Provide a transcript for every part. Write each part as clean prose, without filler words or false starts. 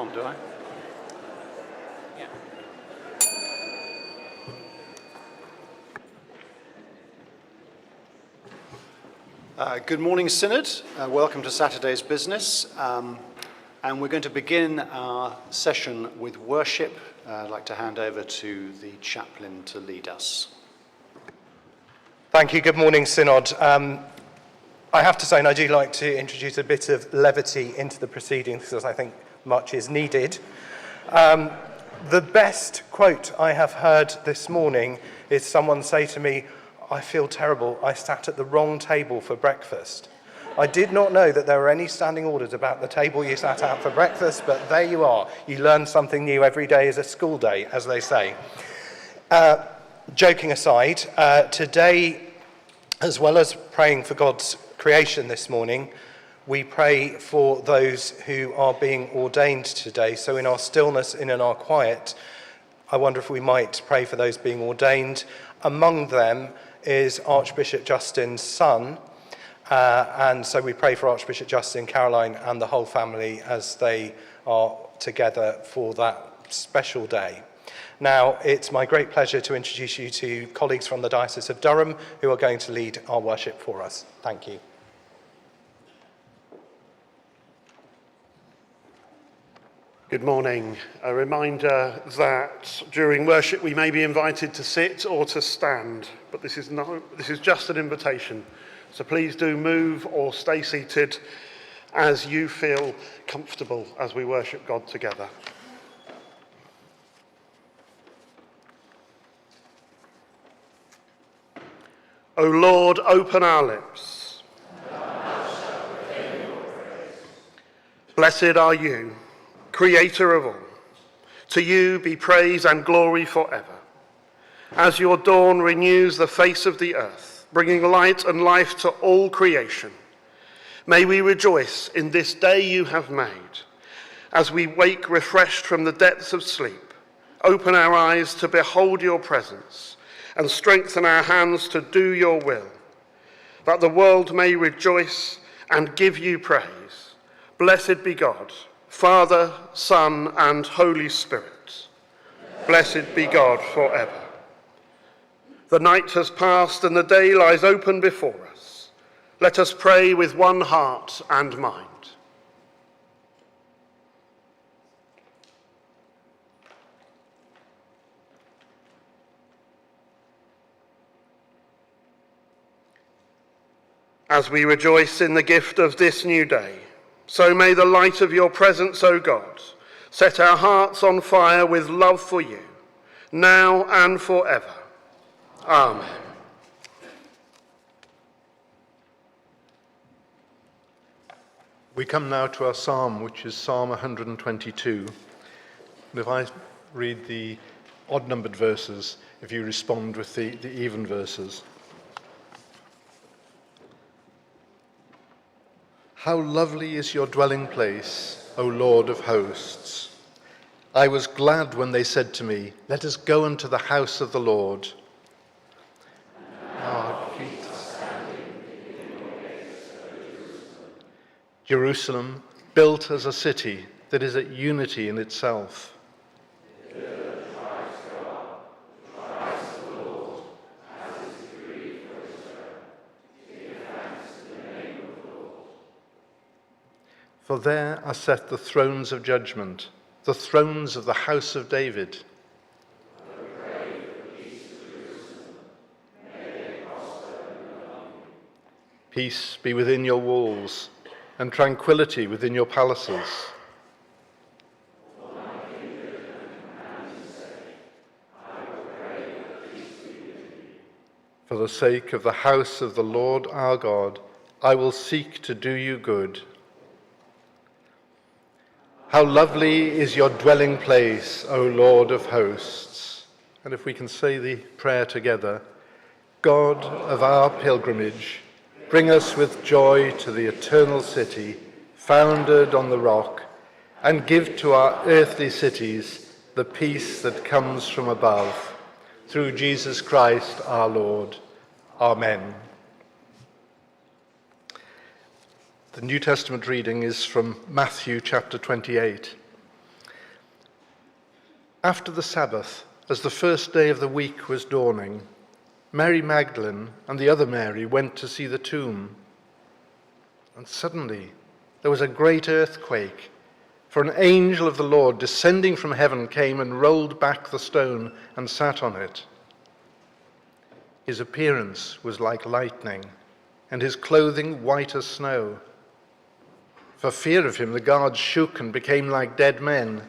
On, do I? Yeah. Good morning, Synod. Welcome to Saturday's business. And we're going to begin our session with worship. I'd like to hand over to the chaplain to lead us. Thank you. Good morning, Synod. I have to say, and I do like to introduce a bit of levity into the proceedings because I think much is needed. The best quote I have heard this morning is someone say to me, "I feel terrible, I sat at the wrong table for breakfast." I did not know that there were any standing orders about the table you sat at for breakfast, but there you are. You learn something new every day is a school day, as they say. Joking aside, today, as well as praying for God's creation this morning, we pray for those who are being ordained today. So in our stillness and in our quiet, I wonder if we might pray for those being ordained. Among them is Archbishop Justin's son, and so we pray for Archbishop Justin, Caroline and the whole family as they are together for that special day. Now, it's my great pleasure to introduce you to colleagues from the Diocese of Durham who are going to lead our worship for us. Thank you. Good morning. A reminder that during worship we may be invited to sit or to stand, but this is just an invitation. So please do move or stay seated as you feel comfortable as we worship God together. O Lord, open our lips. Blessed are you, Creator of all. To you be praise and glory forever. As your dawn renews the face of the earth, bringing light and life to all creation, may we rejoice in this day you have made. As we wake refreshed from the depths of sleep, open our eyes to behold your presence and strengthen our hands to do your will, that the world may rejoice and give you praise. Blessed be God, Father, Son, and Holy Spirit. Blessed be God forever. The night has passed and the day lies open before us. Let us pray with one heart and mind. As we rejoice in the gift of this new day, so may the light of your presence, O God, set our hearts on fire with love for you, now and forever. Amen. We come now to our psalm, which is Psalm 122. And if I read the odd-numbered verses, if you respond with the even verses. How lovely is your dwelling place, O Lord of hosts. I was glad when they said to me, "Let us go into the house of the Lord." Our feet Jerusalem, built as a city that is at unity in itself. For there are set the thrones of judgment, the thrones of the house of David. Peace be within your walls, and tranquility within your palaces. For the sake of the house of the Lord our God, I will seek to do you good. How lovely is your dwelling place, O Lord of hosts. And if we can say the prayer together, God of our pilgrimage, bring us with joy to the eternal city, founded on the rock, and give to our earthly cities the peace that comes from above. Through Jesus Christ our Lord. Amen. The New Testament reading is from Matthew chapter 28. After the Sabbath, as the first day of the week was dawning, Mary Magdalene and the other Mary went to see the tomb. And suddenly there was a great earthquake, for an angel of the Lord descending from heaven came and rolled back the stone and sat on it. His appearance was like lightning, and his clothing white as snow. For fear of him, the guards shook and became like dead men.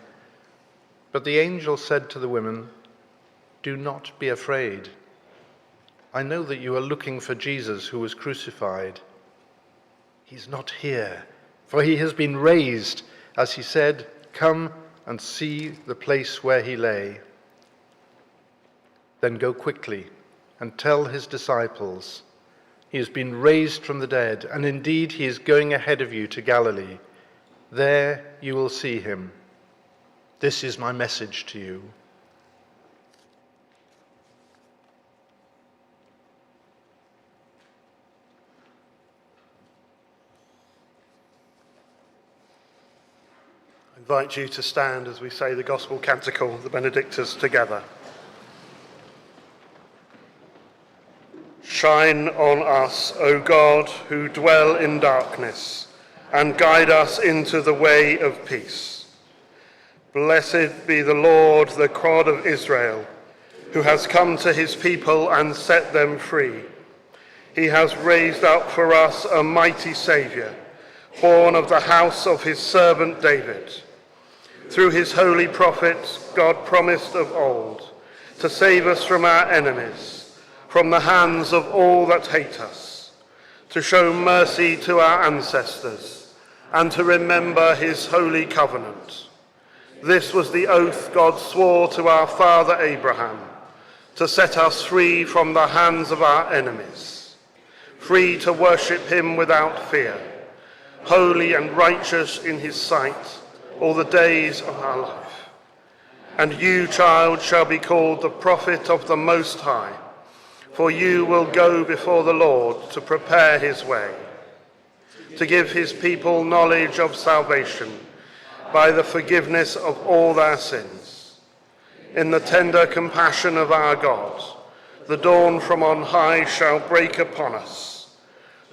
But the angel said to the women, "Do not be afraid. I know that you are looking for Jesus who was crucified. He's not here, for he has been raised, as he said, 'Come and see the place where he lay.' Then go quickly and tell his disciples, 'He has been raised from the dead, and indeed he is going ahead of you to Galilee. There you will see him.' This is my message to you." I invite you to stand as we say the Gospel Canticle, the Benedictus, together. Shine on us, O God, who dwell in darkness, and guide us into the way of peace. Blessed be the Lord, the God of Israel, who has come to his people and set them free. He has raised up for us a mighty Saviour, born of the house of his servant David. Through his holy prophets, God promised of old to save us from our enemies, from the hands of all that hate us, to show mercy to our ancestors, and to remember his holy covenant. This was the oath God swore to our father Abraham, to set us free from the hands of our enemies, free to worship him without fear, holy and righteous in his sight all the days of our life. And you, child, shall be called the prophet of the Most High, for you will go before the Lord to prepare his way, to give his people knowledge of salvation by the forgiveness of all their sins. In the tender compassion of our God, the dawn from on high shall break upon us,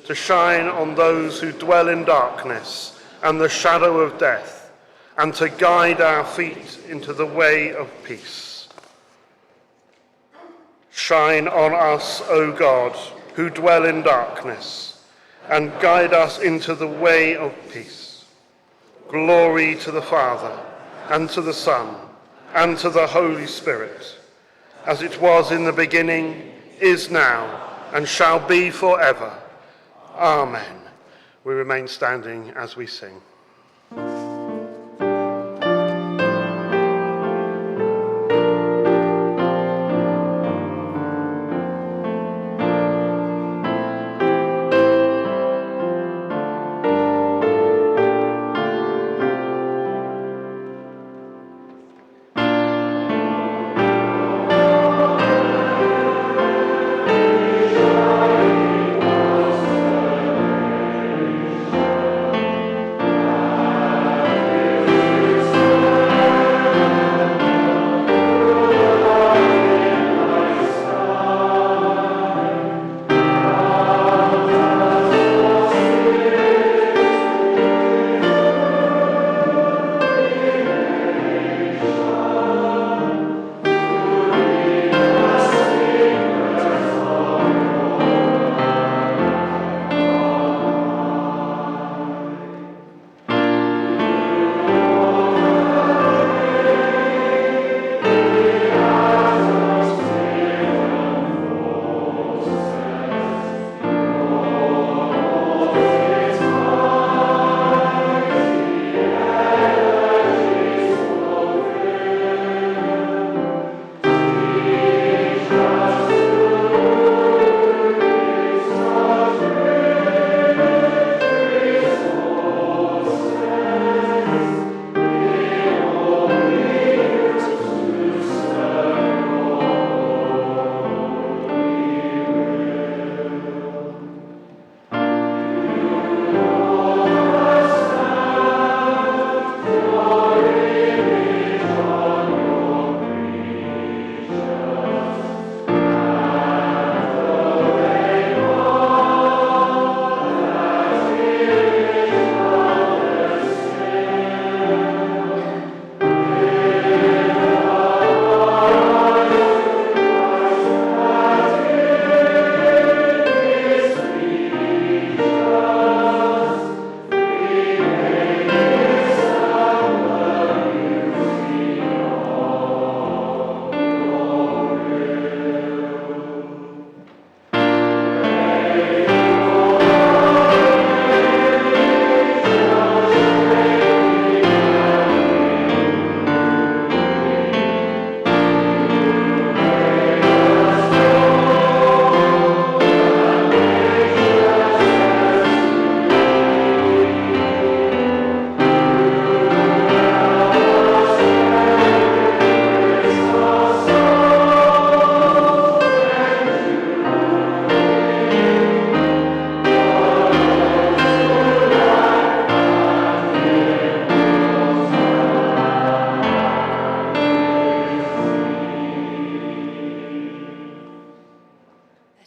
to shine on those who dwell in darkness and the shadow of death, and to guide our feet into the way of peace. Shine on us, O God, who dwell in darkness, and guide us into the way of peace. Glory to the Father, and to the Son, and to the Holy Spirit, as it was in the beginning, is now, and shall be forever. Amen. We remain standing as we sing.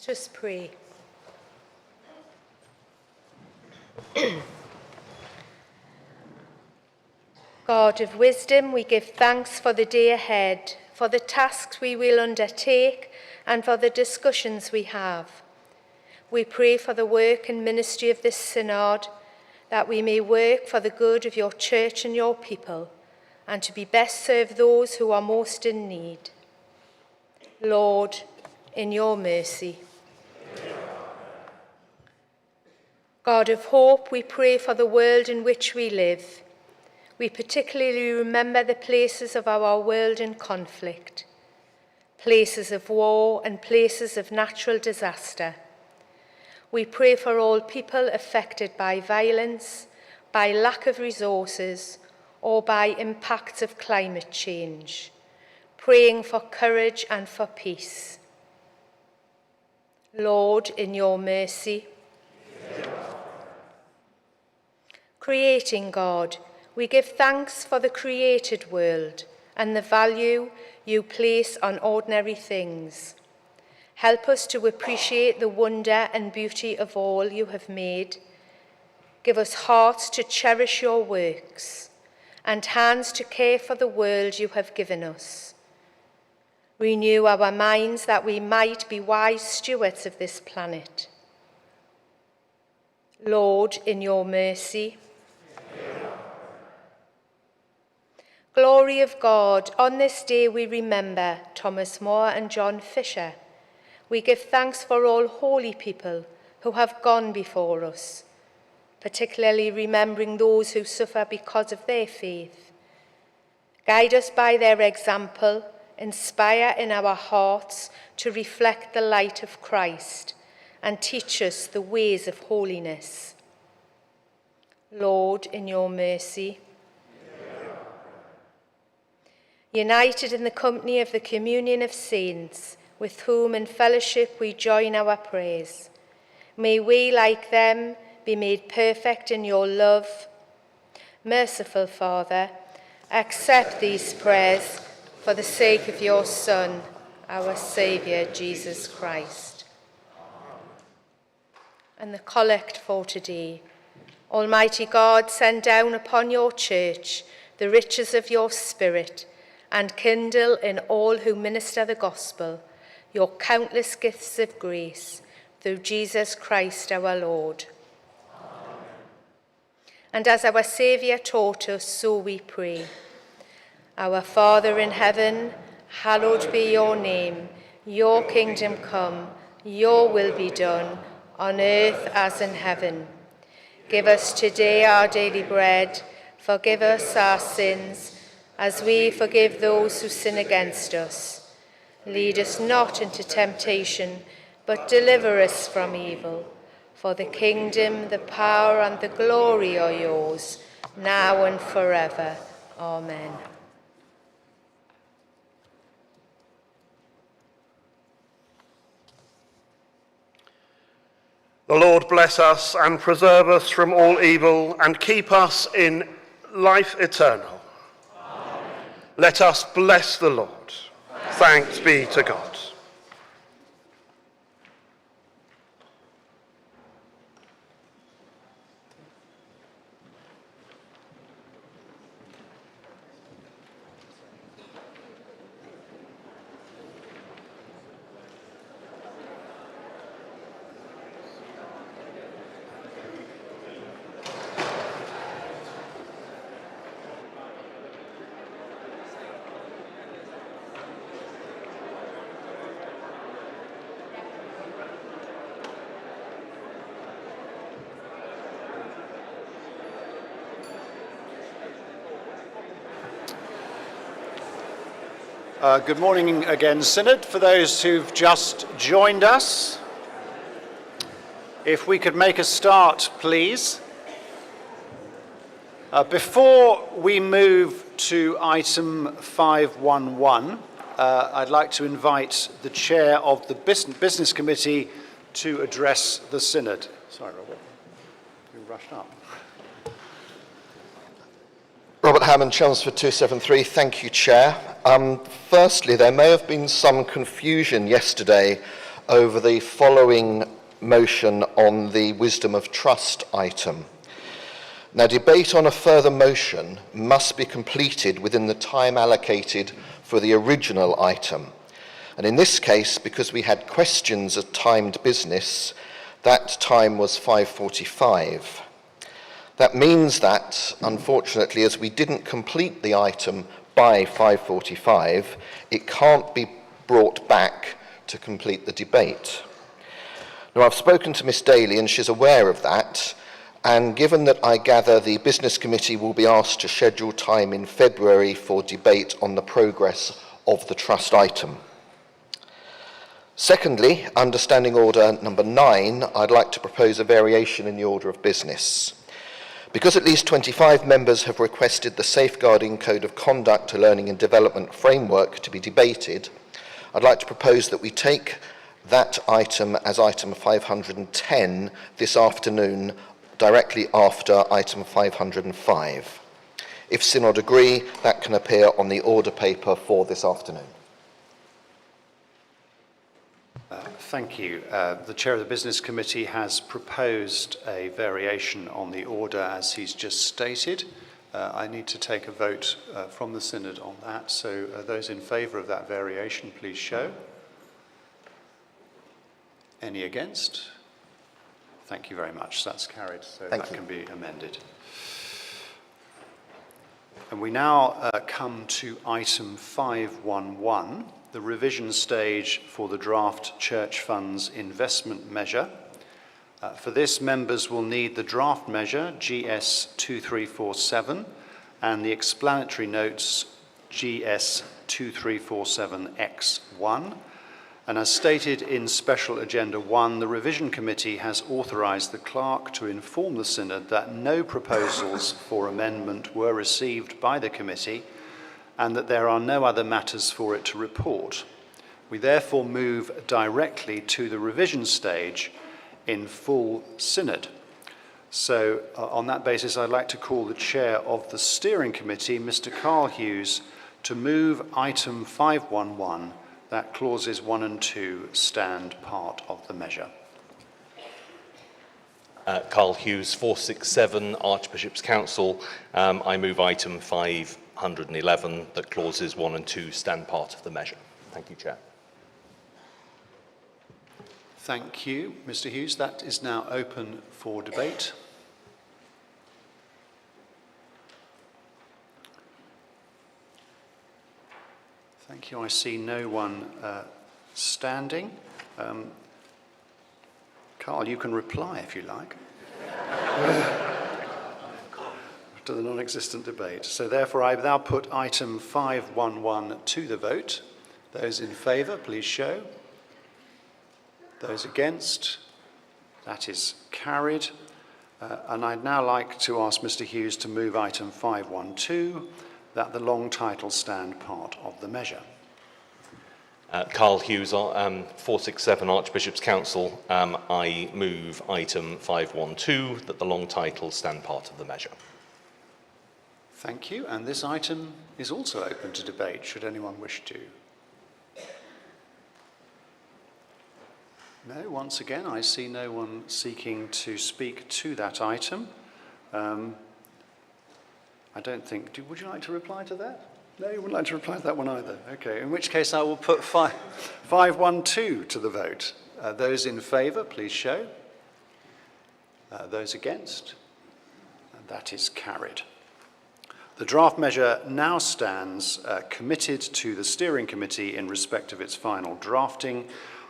Let us pray. God of wisdom, we give thanks for the day ahead, for the tasks we will undertake, and for the discussions we have. We pray for the work and ministry of this synod, that we may work for the good of your church and your people, and to be best serve those who are most in need. Lord, in your mercy. God of hope, we pray for the world in which we live. We particularly remember the places of our world in conflict, places of war and places of natural disaster. We pray for all people affected by violence, by lack of resources, or by impacts of climate change, praying for courage and for peace. Lord, in your mercy. Creating God, we give thanks for the created world and the value you place on ordinary things. Help us to appreciate the wonder and beauty of all you have made. Give us hearts to cherish your works and hands to care for the world you have given us. Renew our minds that we might be wise stewards of this planet. Lord, in your mercy. Glory of God, on this day we remember Thomas More and John Fisher. We give thanks for all holy people who have gone before us, particularly remembering those who suffer because of their faith. Guide us by their example, inspire in our hearts to reflect the light of Christ, and teach us the ways of holiness. Lord, in your mercy. United in the company of the communion of saints, with whom in fellowship we join our prayers, may we, like them, be made perfect in your love. Merciful Father, accept these prayers for the sake of your Son, our Saviour, Jesus Christ. And the collect for today. Almighty God, send down upon your church the riches of your Spirit, and kindle in all who minister the gospel your countless gifts of grace, through Jesus Christ our Lord. Amen. And as our Saviour taught us, so we pray. Our Father in heaven, hallowed be your name. Your kingdom come, your will be done, on earth as in heaven. Give us today our daily bread. Forgive us our sins, as we forgive those who sin against us. Lead us not into temptation, but deliver us from evil. For the kingdom, the power, and the glory are yours, now and forever. Amen. The Lord bless us and preserve us from all evil and keep us in life eternal. Amen. Let us bless the Lord. Thanks be to God. Good morning again, Synod. For those who've just joined us, if we could make a start, please. Before we move to item 511, I'd like to invite the chair of the Business Committee to address the Synod. Sorry, Robert, you rushed up. Robert Hammond, Chelmsford 273. Thank you, Chair. Firstly, there may have been some confusion yesterday over the following motion on the wisdom of trust item. Now, debate on a further motion must be completed within the time allocated for the original item. And in this case, because we had questions of timed business, that time was 5:45. That means that, unfortunately, as we didn't complete the item by 5:45, it can't be brought back to complete the debate. Now, I've spoken to Miss Daly and she's aware of that, and given that I gather the Business Committee will be asked to schedule time in February for debate on the progress of the trust item. Secondly, understanding order number 9, I'd like to propose a variation in the order of business. Because at least 25 members have requested the Safeguarding Code of Conduct to Learning and Development Framework to be debated, I'd like to propose that we take that item as item 510 this afternoon, directly after item 505. If Synod agree, that can appear on the order paper for this afternoon. Thank you. The Chair of the Business Committee has proposed a variation on the order as he's just stated. I need to take a vote from the Synod on that, so those in favour of that variation, please show. Any against? Thank you very much. That's carried, so that can be amended. And we now come to item 511, the revision stage for the draft church funds investment measure. For this, members will need the draft measure, GS 2347, and the explanatory notes, GS 2347X1. And as stated in Special Agenda 1, the Revision Committee has authorised the Clerk to inform the Synod that no proposals for amendment were received by the Committee and that there are no other matters for it to report. We therefore move directly to the revision stage in full Synod. So on that basis, I'd like to call the Chair of the Steering Committee, Mr. Carl Hughes, to move item 511, that clauses 1 and 2 stand part of the measure. Carl Hughes, 467, Archbishop's Council. I move item 511, that clauses 1 and 2 stand part of the measure. Thank you, Chair. Thank you, Mr. Hughes. That is now open for debate. Thank you. I see no one standing. Carl, you can reply if you like to the non-existent debate. So therefore, I now put item 511 to the vote. Those in favour, please show. Those against? That is carried. And I'd now like to ask Mr. Hughes to move item 512, that the long title stand part of the measure. Carl Hughes, 467 Archbishop's Council. I move item 512, that the long title stand part of the measure. Thank you. And this item is also open to debate, should anyone wish to. No, once again, I see no one seeking to speak to that item. I don't think, would you like to reply to that? No, you wouldn't like to reply to that one either. Okay, in which case I will put 512 to the vote. Those in favour, please show. Those against? And that is carried. The draft measure now stands committed to the Steering Committee in respect of its final drafting.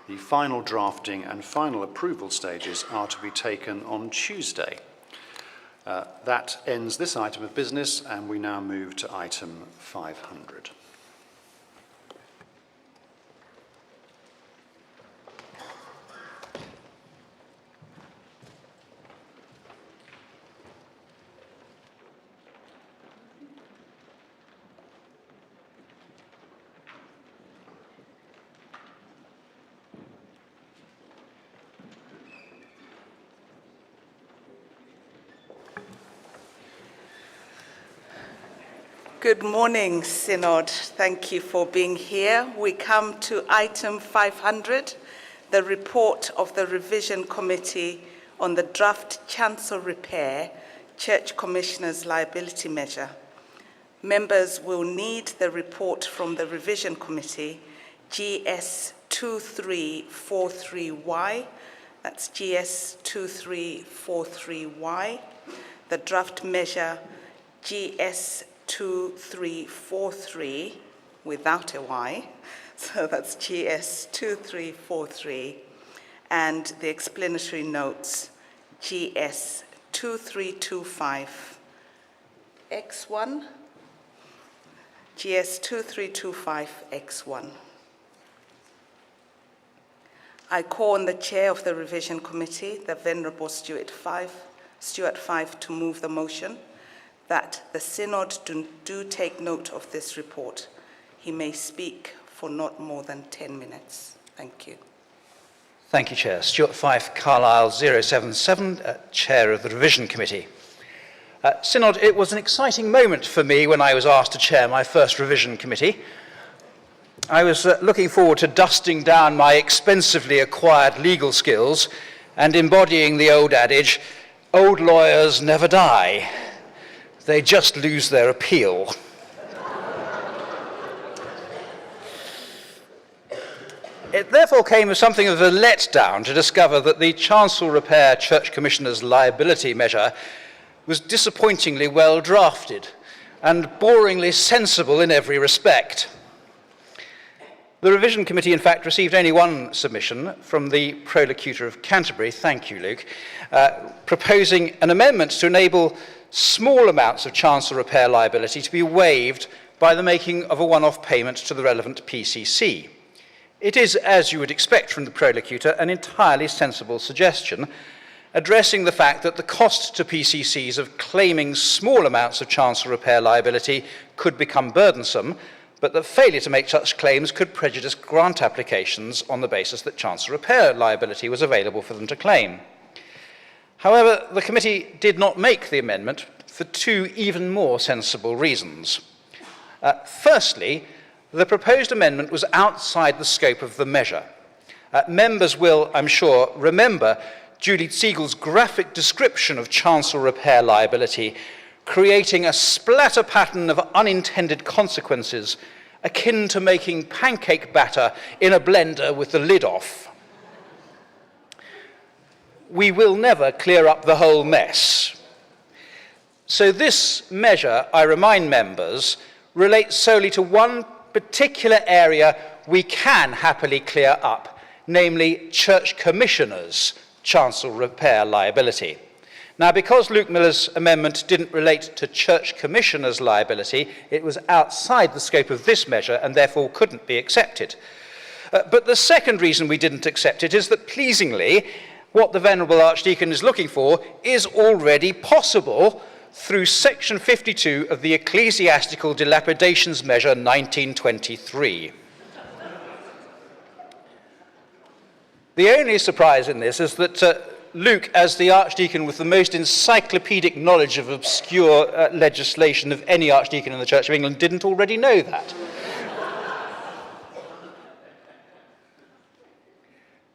The final drafting and final approval stages are to be taken on Tuesday. That ends this item of business, and we now move to item 500. Good morning, Synod. Thank you for being here. We come to item 500, the report of the Revision Committee on the draft chancel repair Church Commissioners' liability measure. Members will need the report from the Revision Committee, GS 2343Y, that's GS 2343Y, the draft measure GS 2343 without a Y, so that's GS 2343, and the explanatory notes GS 2325 X1, GS 2325 X1. I call on the Chair of the Revision Committee, the Venerable Stuart Fife, to move the motion that the Synod do take note of this report. He may speak for not more than 10 minutes. Thank you. Thank you, Chair. Stuart Fife, Carlisle 077, Chair of the Revision Committee. Synod, it was an exciting moment for me when I was asked to chair my first Revision Committee. I was looking forward to dusting down my expensively acquired legal skills and embodying the old adage, old lawyers never die, they just lose their appeal. It therefore came as something of a letdown to discover that the Chancel Repair Church Commissioners' liability measure was disappointingly well drafted and boringly sensible in every respect. The Revision Committee, in fact, received only one submission from the Prolocutor of Canterbury, thank you, Luke, proposing an amendment to enable small amounts of chancel repair liability to be waived by the making of a one-off payment to the relevant PCC. It is, as you would expect from the Prolocutor, an entirely sensible suggestion, addressing the fact that the cost to PCCs of claiming small amounts of chancel repair liability could become burdensome, but that failure to make such claims could prejudice grant applications on the basis that chancel repair liability was available for them to claim. However, the committee did not make the amendment for two even more sensible reasons. Firstly, the proposed amendment was outside the scope of the measure. Members will, I'm sure, remember Julie Siegel's graphic description of chancel repair liability, creating a splatter pattern of unintended consequences akin to making pancake batter in a blender with the lid off. We will never clear up the whole mess. So this measure, I remind members, relates solely to one particular area we can happily clear up, namely church commissioners' chancel repair liability. Now, because Luke Miller's amendment didn't relate to church commissioners' liability, it was outside the scope of this measure and therefore couldn't be accepted. But the second reason we didn't accept it is that, pleasingly, what the Venerable Archdeacon is looking for is already possible through Section 52 of the Ecclesiastical Dilapidations Measure 1923. The only surprise in this is that Luke, as the Archdeacon with the most encyclopedic knowledge of obscure legislation of any Archdeacon in the Church of England, didn't already know that.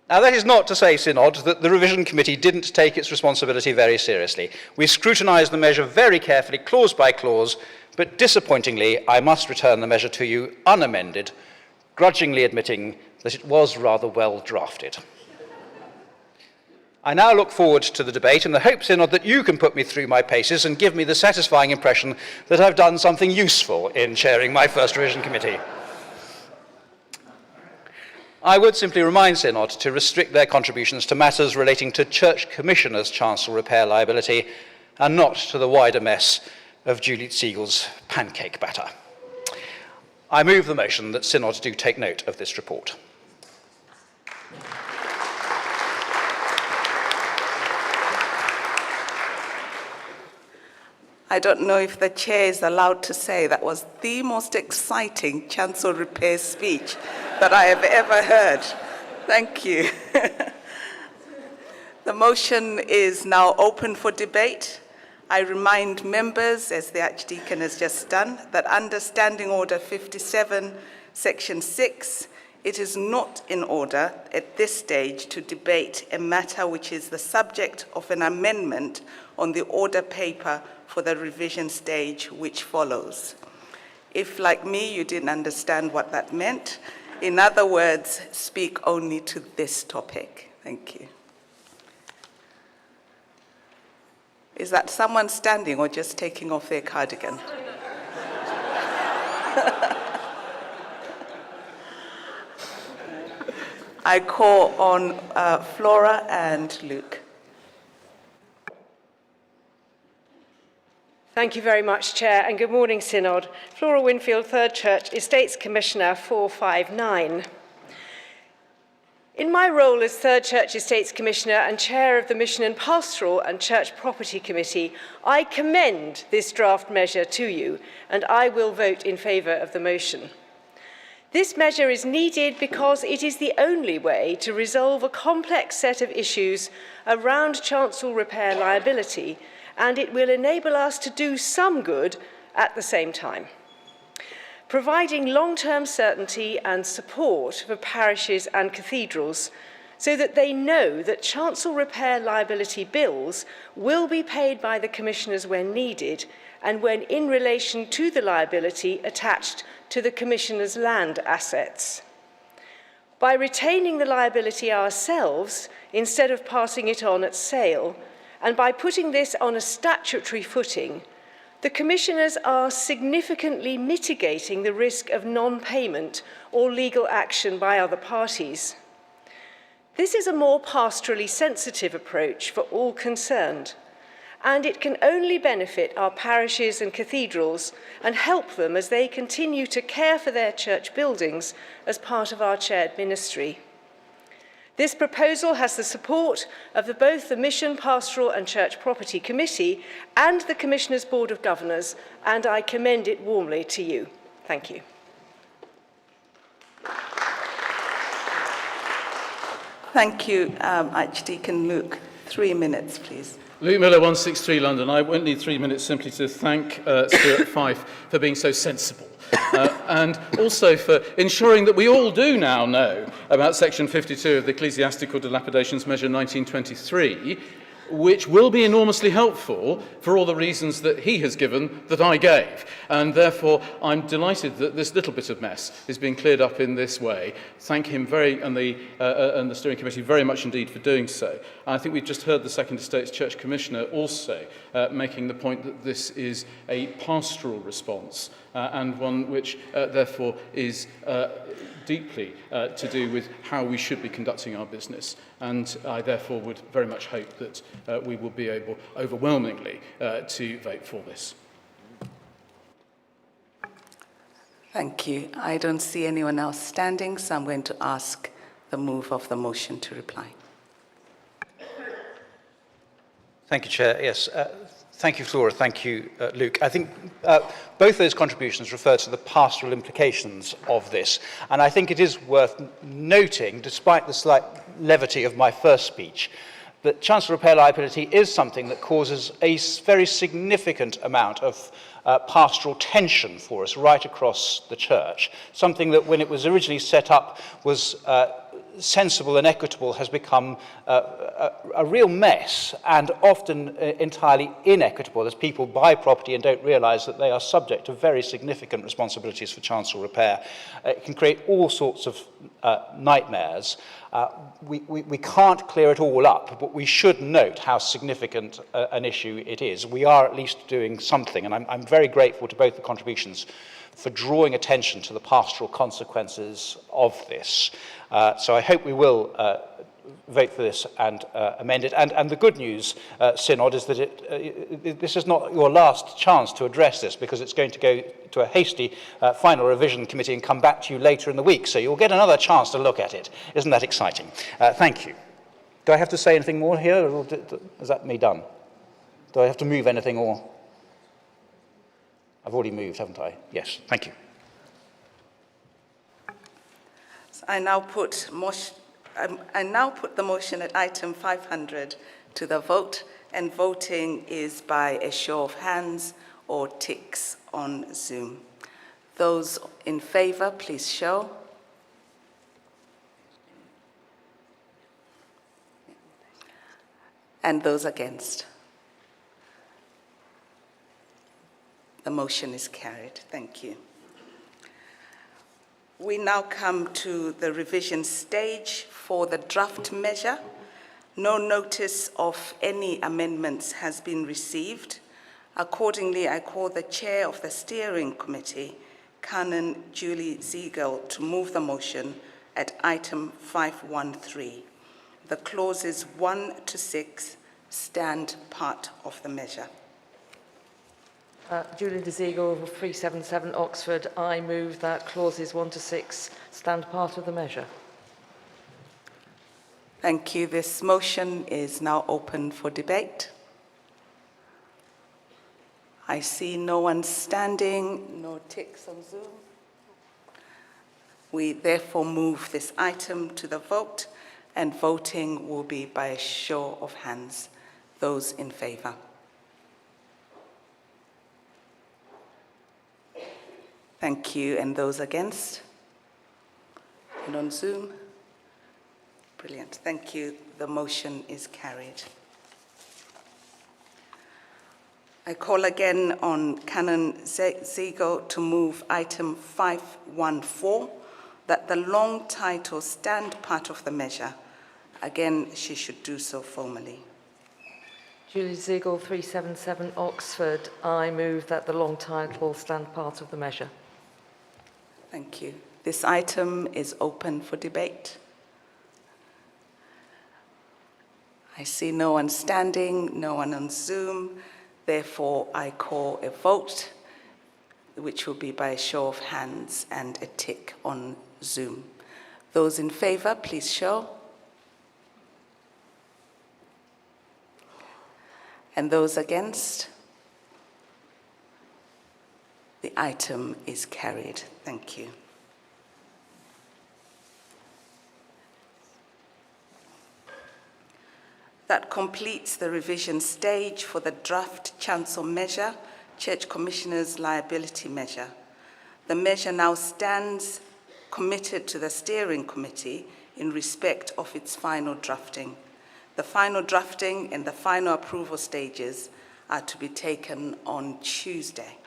Now, that is not to say, Synod, that the Revision Committee didn't take its responsibility very seriously. We scrutinised the measure very carefully, clause by clause, but disappointingly, I must return the measure to you unamended, grudgingly admitting that it was rather well drafted. I now look forward to the debate in the hope, Synod, that you can put me through my paces and give me the satisfying impression that I've done something useful in chairing my first Revision Committee. I would simply remind Synod to restrict their contributions to matters relating to church commissioners' chancel repair liability and not to the wider mess of Juliet Siegel's pancake batter. I move the motion that Synod do take note of this report. I don't know if the chair is allowed to say that was the most exciting chancel repair speech that I have ever heard. Thank you. The motion is now open for debate. I remind members, as the Archdeacon has just done, that under Standing Order 57, Section 6, It is not in order at this stage to debate a matter which is the subject of an amendment on the order paper for the revision stage which follows. If, like me, you didn't understand what that meant, in other words, speak only to this topic. Thank you. Is that someone standing or just taking off their cardigan? I call on Flora and Luke. Thank you very much, Chair, and good morning, Synod. Flora Winfield, Third Church, Estates Commissioner 459. In my role as Third Church Estates Commissioner and Chair of the Mission and Pastoral and Church Property Committee, I commend this draft measure to you, and I will vote in favour of the motion. This measure is needed because it is the only way to resolve a complex set of issues around chancel repair liability, and it will enable us to do some good at the same time. Providing long-term certainty and support for parishes and cathedrals so that they know that chancel repair liability bills will be paid by the commissioners when needed and when in relation to the liability attached to the commissioner's land assets. By retaining the liability ourselves instead of passing it on at sale, and by putting this on a statutory footing, the commissioners are significantly mitigating the risk of non-payment or legal action by other parties. This is a more pastorally sensitive approach for all concerned, and it can only benefit our parishes and cathedrals and help them as they continue to care for their church buildings as part of our shared ministry. This proposal has the support of both the Mission, Pastoral and Church Property Committee and the Commissioners' Board of Governors, and I commend it warmly to you. Thank you. Thank you, Archdeacon Luke. 3 minutes, please. Luke Miller, 163 London. I won't need 3 minutes simply to thank Stuart Fife for being so sensible. And also for ensuring that we all do now know about Section 52 of the Ecclesiastical Dilapidations Measure 1923, which will be enormously helpful for all the reasons that he has given that I gave. And therefore, I'm delighted that this little bit of mess is being cleared up in this way. Thank him and the Steering Committee very much indeed for doing so. I think we've just heard the Second Estates Church Commissioner also making the point that this is a pastoral response and one which therefore is deeply to do with how we should be conducting our business. And I therefore would very much hope that we will be able overwhelmingly to vote for this. Thank you. I don't see anyone else standing, so I'm going to ask the move of the motion to reply. Thank you, Chair. Yes, thank you, Flora. Thank you, Luke. I think both those contributions refer to the pastoral implications of this. And I think it is worth noting, despite the slight levity of my first speech, that chancel repair liability is something that causes a very significant amount of pastoral tension for us right across the church. Something that, when it was originally set up, was sensible and equitable, has become a real mess, and often entirely inequitable, as people buy property and don't realise that they are subject to very significant responsibilities for chancel repair. It can create all sorts of nightmares. We can't clear it all up, but we should note how significant an issue it is. We are at least doing something, and I'm very grateful to both the contributions for drawing attention to the pastoral consequences of this. So I hope we will vote for this and amend it. And the good news, Synod, is that this is not your last chance to address this, because it's going to go to a hasty final revision committee and come back to you later in the week. So you'll get another chance to look at it. Isn't that exciting? Thank you. Do I have to say anything more here, or is that me done? Do I have to move anything, or? I've already moved, haven't I? Yes, thank you. So I now put the motion at item 500 to the vote, and voting is by a show of hands or ticks on Zoom. Those in favour, please show. And those against? The motion is carried. Thank you. We now come to the revision stage for the draft measure. No notice of any amendments has been received. Accordingly, I call the chair of the steering committee, Canon Julie Ziegel, to move the motion at item 513. The clauses 1 to 6 stand part of the measure. Julie De Ziegel, 377 Oxford. I move that clauses 1 to 6 stand part of the measure. Thank you. This motion is now open for debate. I see no one standing, no ticks on Zoom. We therefore move this item to the vote, and voting will be by a show of hands. Those in favour? Thank you. And those against? And on Zoom? Brilliant. Thank you. The motion is carried. I call again on Canon Ziegel to move item 514, that the long title stand part of the measure. Again, she should do so formally. Julie Ziegel, 377 Oxford. I move that the long title stand part of the measure. Thank you. This item is open for debate. I see no one standing, no one on Zoom. Therefore, I call a vote, which will be by a show of hands and a tick on Zoom. Those in favour, please show. And those against? The item is carried. Thank you. That completes the revision stage for the draft Chancel measure, Church Commissioners' Liability Measure. The measure now stands committed to the steering committee in respect of its final drafting. The final drafting and the final approval stages are to be taken on Tuesday.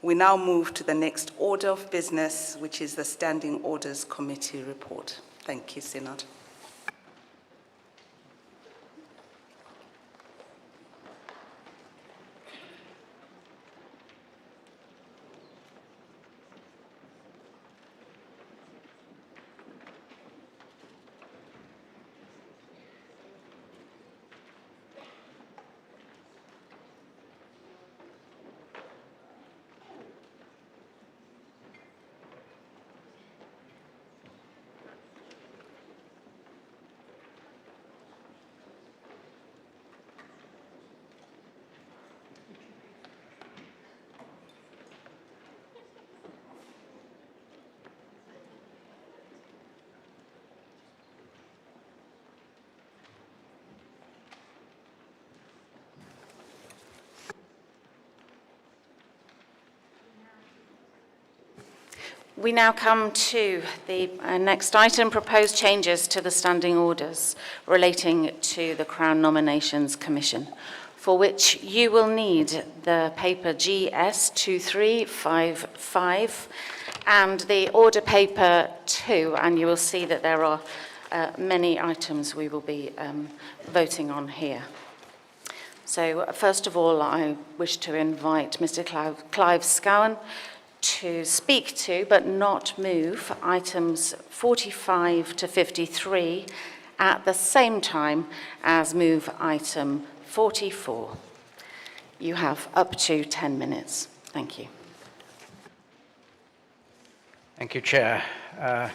We now move to the next order of business, which is the Standing Orders Committee report. Thank you, Synod. We now come to the next item, proposed changes to the standing orders relating to the Crown Nominations Commission, for which you will need the paper GS 2355 and the order paper 2, and you will see that there are many items we will be voting on here. So first of all, I wish to invite Mr. Clive Scowen to speak to, but not move, items 45 to 53 at the same time as move item 44. You have up to 10 minutes. Thank you. Thank you, Chair.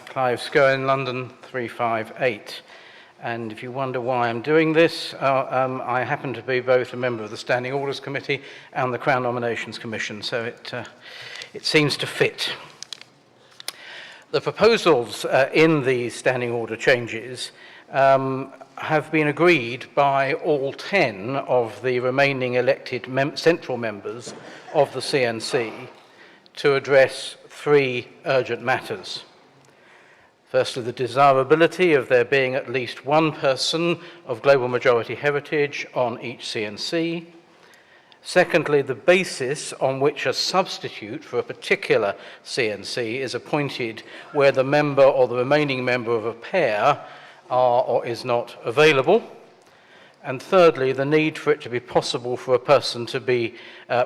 Clive Scowen, London 358. And if you wonder why I'm doing this, I happen to be both a member of the Standing Orders Committee and the Crown Nominations Commission, so it seems to fit. The proposals in the standing order changes have been agreed by all 10 of the remaining elected central members of the CNC to address 3 urgent matters. Firstly, the desirability of there being at least one person of global majority heritage on each CNC. Secondly, the basis on which a substitute for a particular CNC is appointed where the member or the remaining member of a pair are or is not available. And thirdly, the need for it to be possible for a person to be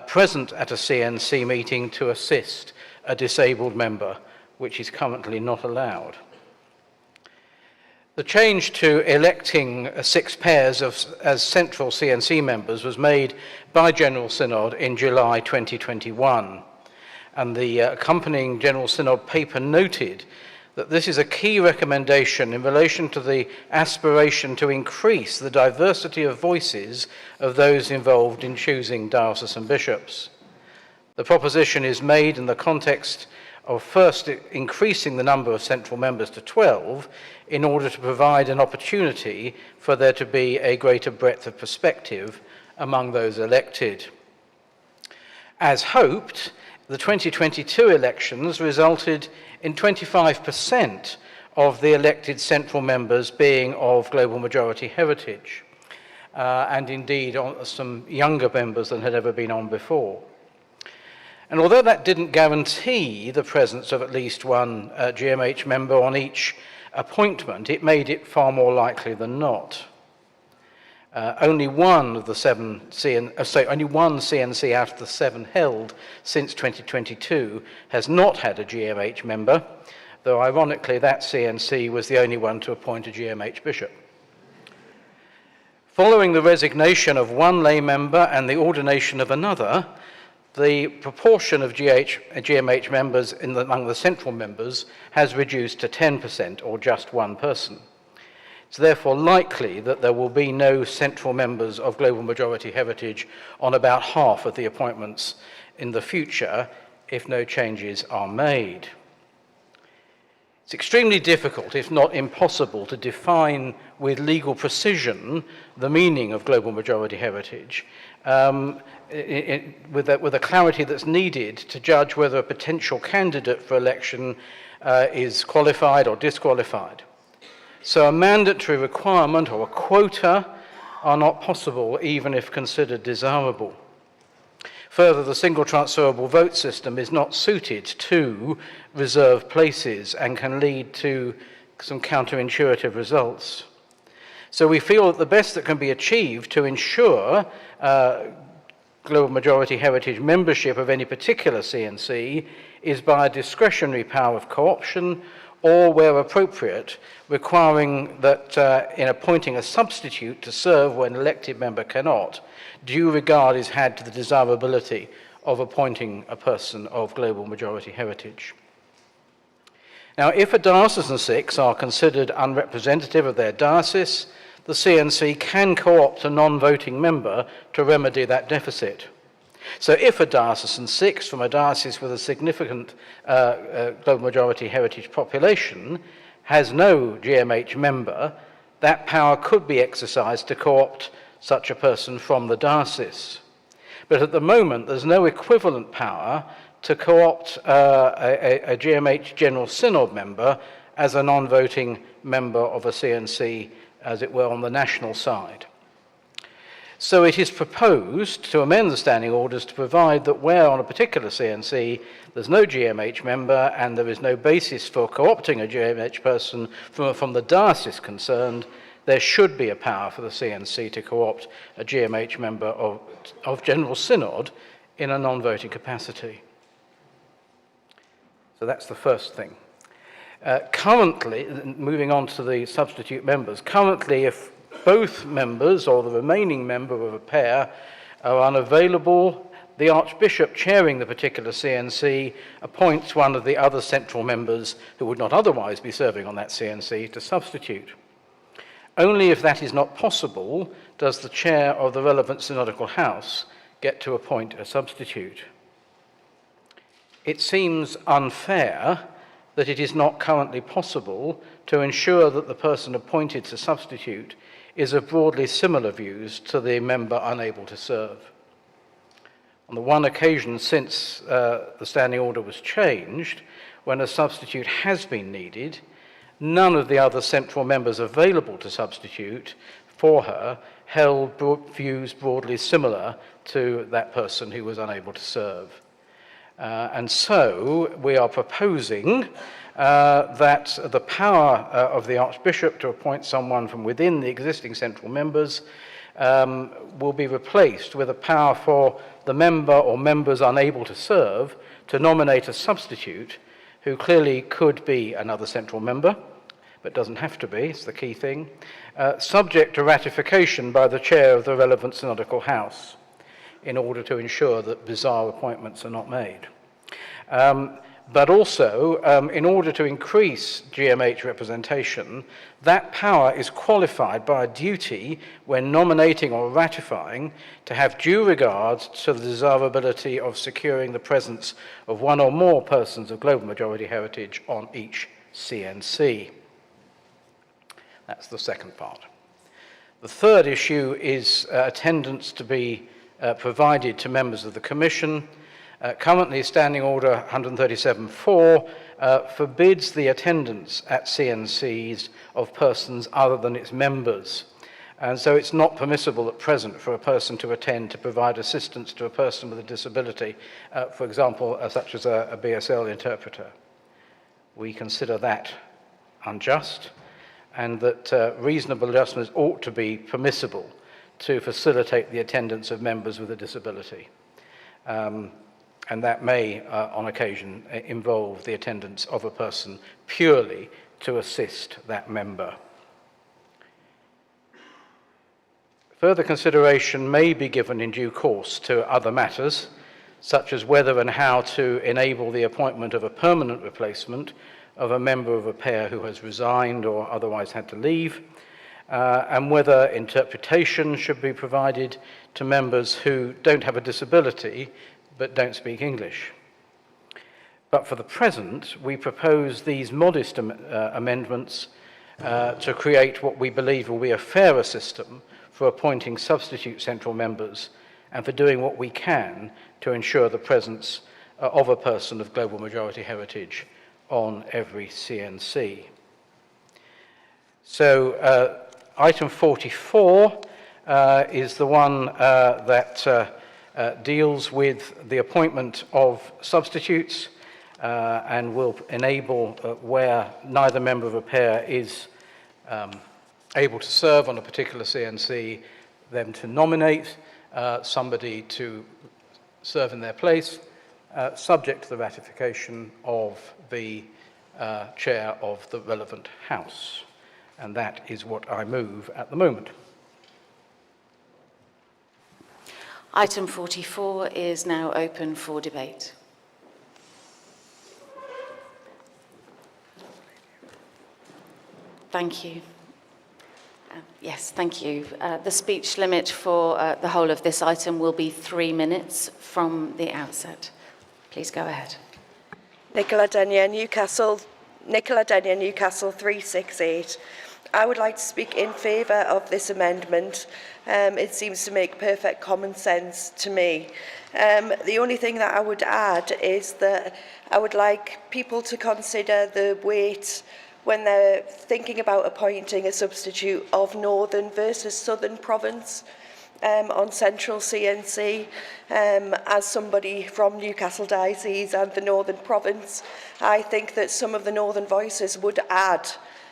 present at a CNC meeting to assist a disabled member, which is currently not allowed. The change to electing 6 pairs as central CNC members was made by General Synod in July 2021, and the accompanying General Synod paper noted that this is a key recommendation in relation to the aspiration to increase the diversity of voices of those involved in choosing diocesan bishops. The proposition is made in the context of first increasing the number of central members to 12 in order to provide an opportunity for there to be a greater breadth of perspective among those elected. As hoped, the 2022 elections resulted in 25% of the elected central members being of global majority heritage, and indeed some younger members than had ever been on before. And although that didn't guarantee the presence of at least one GMH member on each appointment, it made it far more likely than not. Only one CNC out of the 7 held since 2022 has not had a GMH member, though ironically that CNC was the only one to appoint a GMH bishop. Following the resignation of one lay member and the ordination of another, the proportion of GMH members among the central members has reduced to 10%, or just one person. It's therefore likely that there will be no central members of global majority heritage on about half of the appointments in the future if no changes are made. It's extremely difficult, if not impossible, to define with legal precision the meaning of global majority heritage with a clarity that's needed to judge whether a potential candidate for election is qualified or disqualified. So a mandatory requirement or a quota are not possible, even if considered desirable. Further, the single transferable vote system is not suited to reserved places and can lead to some counterintuitive results. So we feel that the best that can be achieved to ensure global majority heritage membership of any particular CNC is by a discretionary power of co-option, or where appropriate, requiring that in appointing a substitute to serve when an elected member cannot, due regard is had to the desirability of appointing a person of global majority heritage. Now, if a diocesan 6 are considered unrepresentative of their diocese, the CNC can co-opt a non-voting member to remedy that deficit. So if a diocesan 6 from a diocese with a significant global majority heritage population has no GMH member, that power could be exercised to co-opt such a person from the diocese. But at the moment, there's no equivalent power to co-opt a GMH General Synod member as a non-voting member of a CNC, as it were, on the national side. So it is proposed to amend the standing orders to provide that where on a particular CNC there's no GMH member and there is no basis for co-opting a GMH person from the diocese concerned, there should be a power for the CNC to co-opt a GMH member of General Synod in a non-voting capacity. So that's the first thing. Currently, moving on to the substitute members, currently if both members or the remaining member of a pair are unavailable, the Archbishop chairing the particular CNC appoints one of the other central members who would not otherwise be serving on that CNC to substitute. Only if that is not possible does the chair of the relevant synodical house get to appoint a substitute. It seems unfair that it is not currently possible to ensure that the person appointed to substitute is of broadly similar views to the member unable to serve. On the one occasion since the standing order was changed, when a substitute has been needed, none of the other central members available to substitute for her held views broadly similar to that person who was unable to serve. And so we are proposing that the power of the Archbishop to appoint someone from within the existing central members will be replaced with a power for the member or members unable to serve to nominate a substitute who clearly could be another central member, but doesn't have to be, it's the key thing, subject to ratification by the chair of the relevant synodical house in order to ensure that bizarre appointments are not made. But also, in order to increase GMH representation, that power is qualified by a duty when nominating or ratifying to have due regard to the desirability of securing the presence of one or more persons of global majority heritage on each CNC. That's the second part. The third issue is attendance to be provided to members of the Commission. Currently, Standing Order 137.4 forbids the attendance at CNCs of persons other than its members. And so it's not permissible at present for a person to attend to provide assistance to a person with a disability, for example, such as a BSL interpreter. We consider that unjust, and that reasonable adjustments ought to be permissible to facilitate the attendance of members with a disability. And that may, on occasion, involve the attendance of a person purely to assist that member. Further consideration may be given in due course to other matters, such as whether and how to enable the appointment of a permanent replacement of a member of a pair who has resigned or otherwise had to leave, and whether interpretation should be provided to members who don't have a disability but don't speak English. But for the present, we propose these modest amendments to create what we believe will be a fairer system for appointing substitute central members and for doing what we can to ensure the presence of a person of global majority heritage on every CNC. So item 44 is the one that deals with the appointment of substitutes and will enable, where neither member of a pair is able to serve on a particular CNC, them to nominate somebody to serve in their place, subject to the ratification of the chair of the relevant house. And that is what I move at the moment. Item 44 is now open for debate. Thank you. Yes, thank you. The speech limit for the whole of this item will be 3 minutes from the outset. Please go ahead. Nicola Denyer, Newcastle 368. I would like to speak in favour of this amendment. It seems to make perfect common sense to me. The only thing that I would add is that I would like people to consider the weight when they're thinking about appointing a substitute of Northern versus Southern Province on Central CNC. As somebody from Newcastle Diocese and the Northern Province, I think that some of the Northern voices would add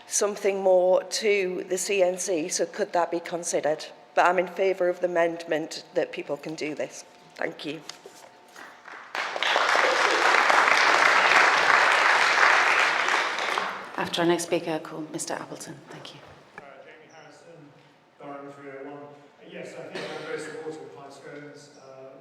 something more to the CNC, so could that be considered? But I'm in favour of the amendment that people can do this. Thank you. After our next speaker, I call Mr. Appleton. Thank you. Jamie Harrison, Durham 301. Yes, I think I'm very supportive of Highscone's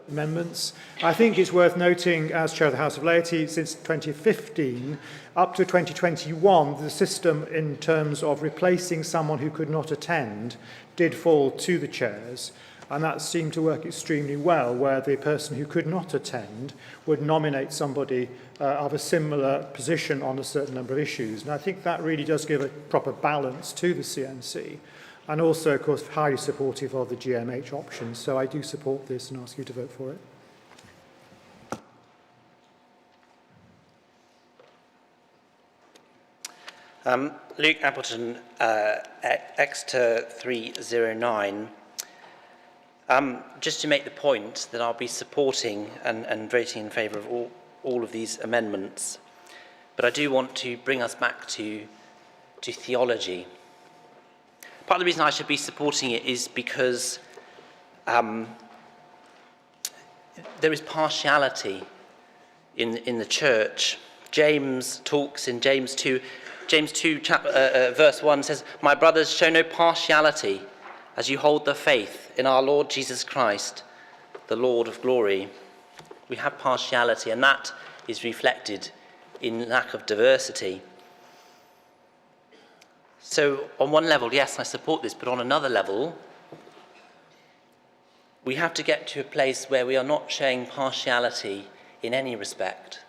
amendments. I think it's worth noting, as Chair of the House of Laity, since 2015 up to 2021, the system in terms of replacing someone who could not attend did fall to the chairs. And that seemed to work extremely well, where the person who could not attend would nominate somebody of a similar position on a certain number of issues. And I think that really does give a proper balance to the CNC. And also, of course, highly supportive of the GMH option. So I do support this and ask you to vote for it. Luke Appleton, Exeter 309. Just to make the point that I'll be supporting and voting in favour of all of these amendments, but I do want to bring us back to theology. Part of the reason I should be supporting it is because there is partiality in the church. James talks in James 2 verse 1 says, "My brothers, show no partiality as you hold the faith in our Lord Jesus Christ, the Lord of glory." We have partiality, and that is reflected in lack of diversity. So on one level, yes, I support this, but on another level, we have to get to a place where we are not showing partiality in any respect.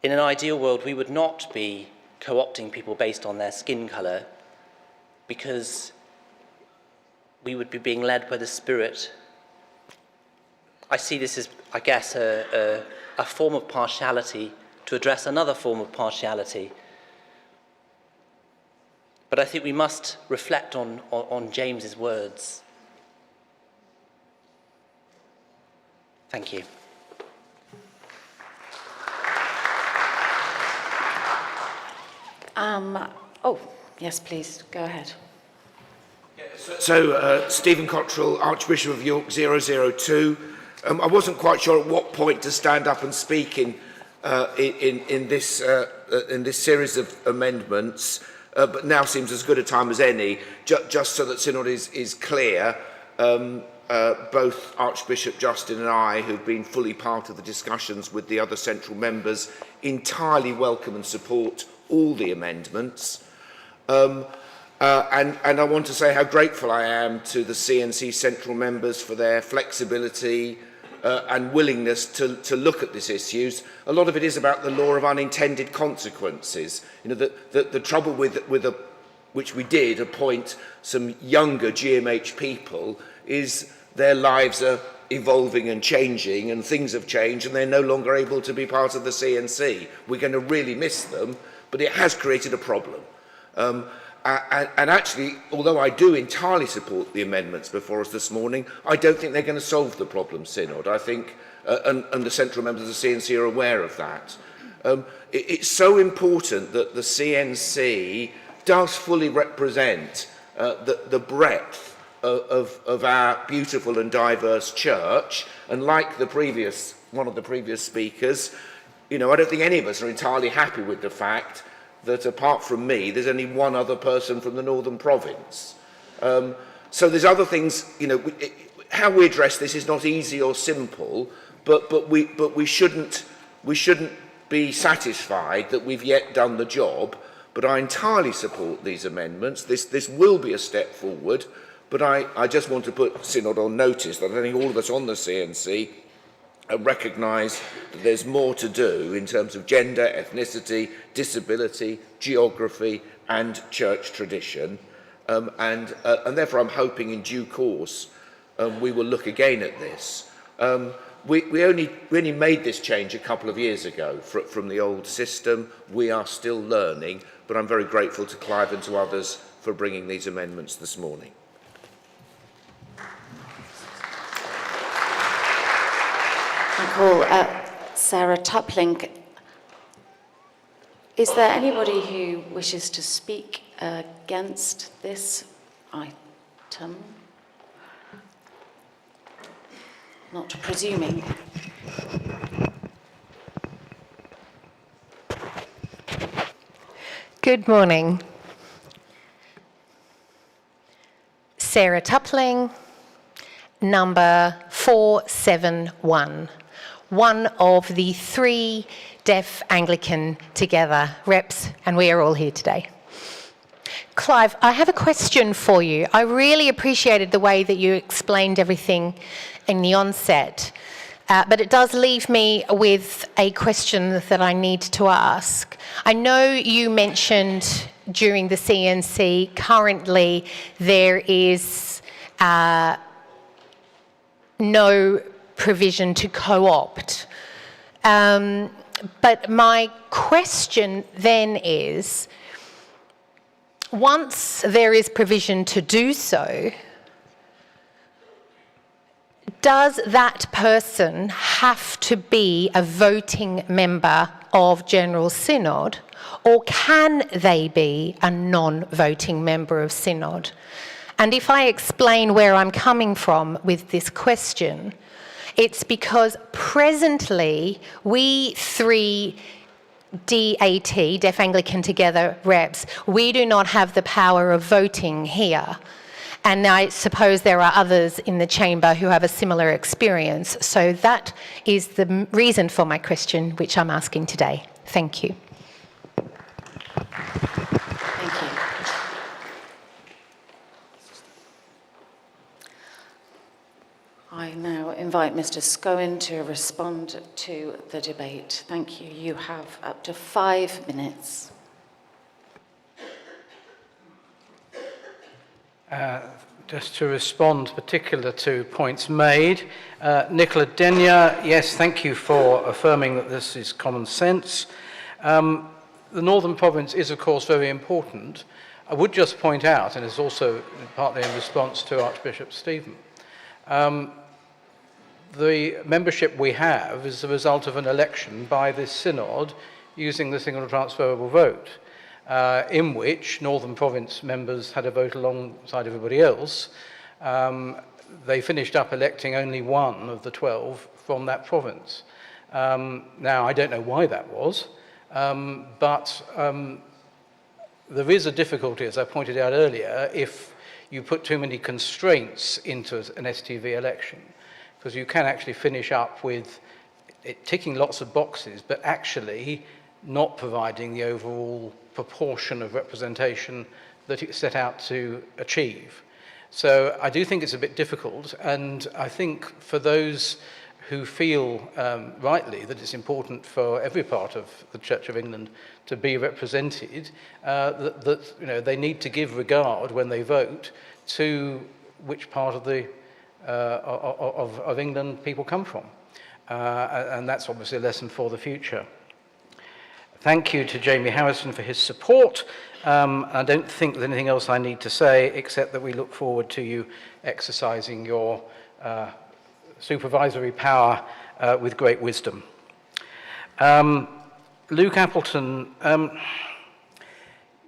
In an ideal world, we would not be co-opting people based on their skin colour, because we would be being led by the Spirit. I see this as, I guess, a form of partiality to address another form of partiality. But I think we must reflect on James's words. Thank you. Oh, yes, please, go ahead. So, Stephen Cottrell, Archbishop of York 002. I wasn't quite sure at what point to stand up and speak in this series of amendments, but now seems as good a time as any, just so that Synod is clear. Both Archbishop Justin and I, who've been fully part of the discussions with the other central members, entirely welcome and support all the amendments. And I want to say how grateful I am to the CNC central members for their flexibility and willingness to look at these issues. A lot of it is about the law of unintended consequences. You know, the trouble with which we did appoint some younger GMH people is their lives are evolving and changing, and things have changed, and they're no longer able to be part of the CNC. We're going to really miss them, but it has created a problem. And actually, although I do entirely support the amendments before us this morning, I don't think they're going to solve the problem, Synod. I think, and the central members of the CNC are aware of that. It's so important that the CNC does fully represent the breadth of our beautiful and diverse church. And like one of the previous speakers, you know, I don't think any of us are entirely happy with the fact that apart from me, there's only one other person from the Northern Province. So there's other things, you know, how we address this is not easy or simple, but we shouldn't be satisfied that we've yet done the job. But I entirely support these amendments. This will be a step forward, but I just want to put Synod on notice that I think all of us on the CNC recognise that there's more to do in terms of gender, ethnicity, disability, geography and church tradition. And therefore I'm hoping in due course we will look again at this. We only made this change a couple of years ago from the old system. We are still learning, but I'm very grateful to Clive and to others for bringing these amendments this morning. I call Sarah Tupling. Is there anybody who wishes to speak against this item? Not presuming. Good morning. Sarah Tupling, number 471, one of the 3 Deaf Anglican Together reps, and we are all here today. Clive, I have a question for you. I really appreciated the way that you explained everything in the onset, but it does leave me with a question that I need to ask. I know you mentioned during the CNC, currently there is no provision to co-opt. But my question then is, once there is provision to do so, does that person have to be a voting member of General Synod, or can they be a non-voting member of Synod? And if I explain where I'm coming from with this question, it's because presently we three DAT, Deaf Anglican Together reps, we do not have the power of voting here. And I suppose there are others in the chamber who have a similar experience. So that is the reason for my question, which I'm asking today. Thank you. Thank you. I now invite Mr. Scowen to respond to the debate. Thank you. You have up to 5 minutes. Just to respond particular to points made. Nicola Denyer, yes, thank you for affirming that this is common sense. The Northern Province is, of course, very important. I would just point out, and it's also partly in response to Archbishop Stephen, the membership we have is the result of an election by this synod using the single transferable vote, in which Northern Province members had a vote alongside everybody else. They finished up electing only one of the 12 from that province. Now, I don't know why that was, but there is a difficulty, as I pointed out earlier, if you put too many constraints into an STV election, because you can actually finish up with it ticking lots of boxes, but actually not providing the overall proportion of representation that it set out to achieve. So I do think it's a bit difficult, and I think for those who feel rightly that it's important for every part of the Church of England to be represented, that you know, they need to give regard when they vote to which part of the of England people come from, and that's obviously a lesson for the future. Thank you to Jamie Harrison for his support. I don't think there's anything else I need to say, except that we look forward to you exercising your supervisory power with great wisdom. Luke Appleton,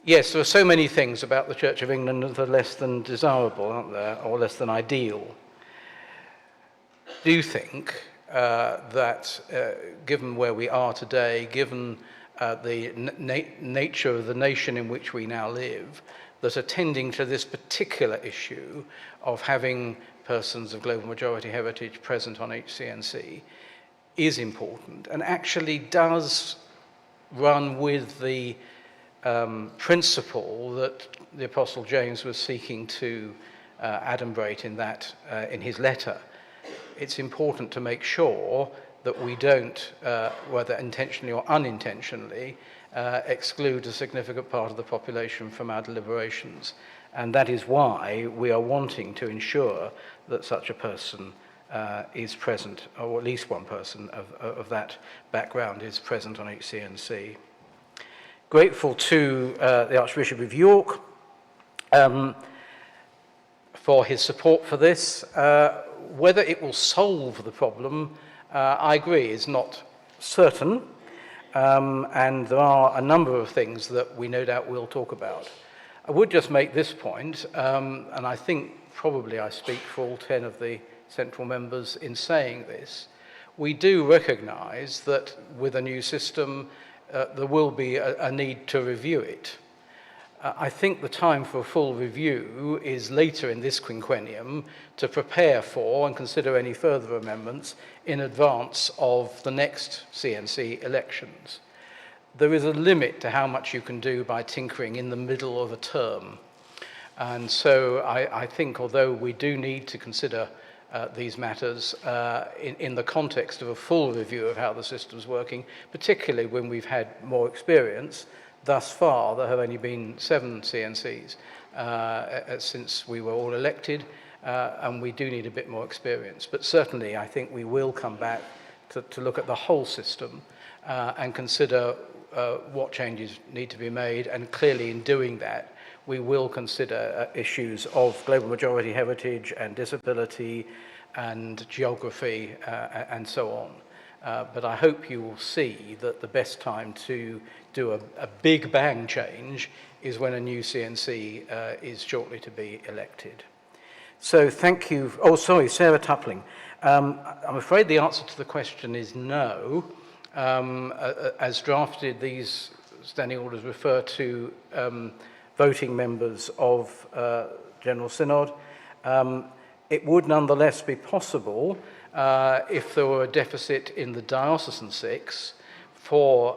yes, there are so many things about the Church of England that are less than desirable, aren't there, or less than ideal. Do you think that given where we are today, given the nature of the nation in which we now live, that attending to this particular issue of having persons of global majority heritage present on HCNC is important, and actually does run with the principle that the Apostle James was seeking to adumbrate in his letter? It's important to make sure that we don't, whether intentionally or unintentionally, exclude a significant part of the population from our deliberations. And that is why we are wanting to ensure that such a person is present, or at least one person of that background is present on HCNC. Grateful to the Archbishop of York for his support for this. Whether it will solve the problem, I agree, is not certain, and there are a number of things that we no doubt will talk about. I would just make this point, and I think probably I speak for all 10 of the central members in saying this. We do recognise that with a new system, there will be a need to review it. I think the time for a full review is later in this quinquennium to prepare for and consider any further amendments in advance of the next CNC elections. There is a limit to how much you can do by tinkering in the middle of a term. And so I think, although we do need to consider these matters in the context of a full review of how the system's working, particularly when we've had more experience. Thus far, there have only been 7 CNCs since we were all elected, and we do need a bit more experience. But certainly, I think we will come back to look at the whole system and consider what changes need to be made, and clearly in doing that, we will consider issues of global majority heritage and disability and geography and so on. But I hope you will see that the best time to do a big bang change is when a new CNC is shortly to be elected. So thank you. Oh, sorry, Sarah Tupling. I'm afraid the answer to the question is no. As drafted, these standing orders refer to voting members of General Synod. It would nonetheless be possible, if there were a deficit in the diocesan six, for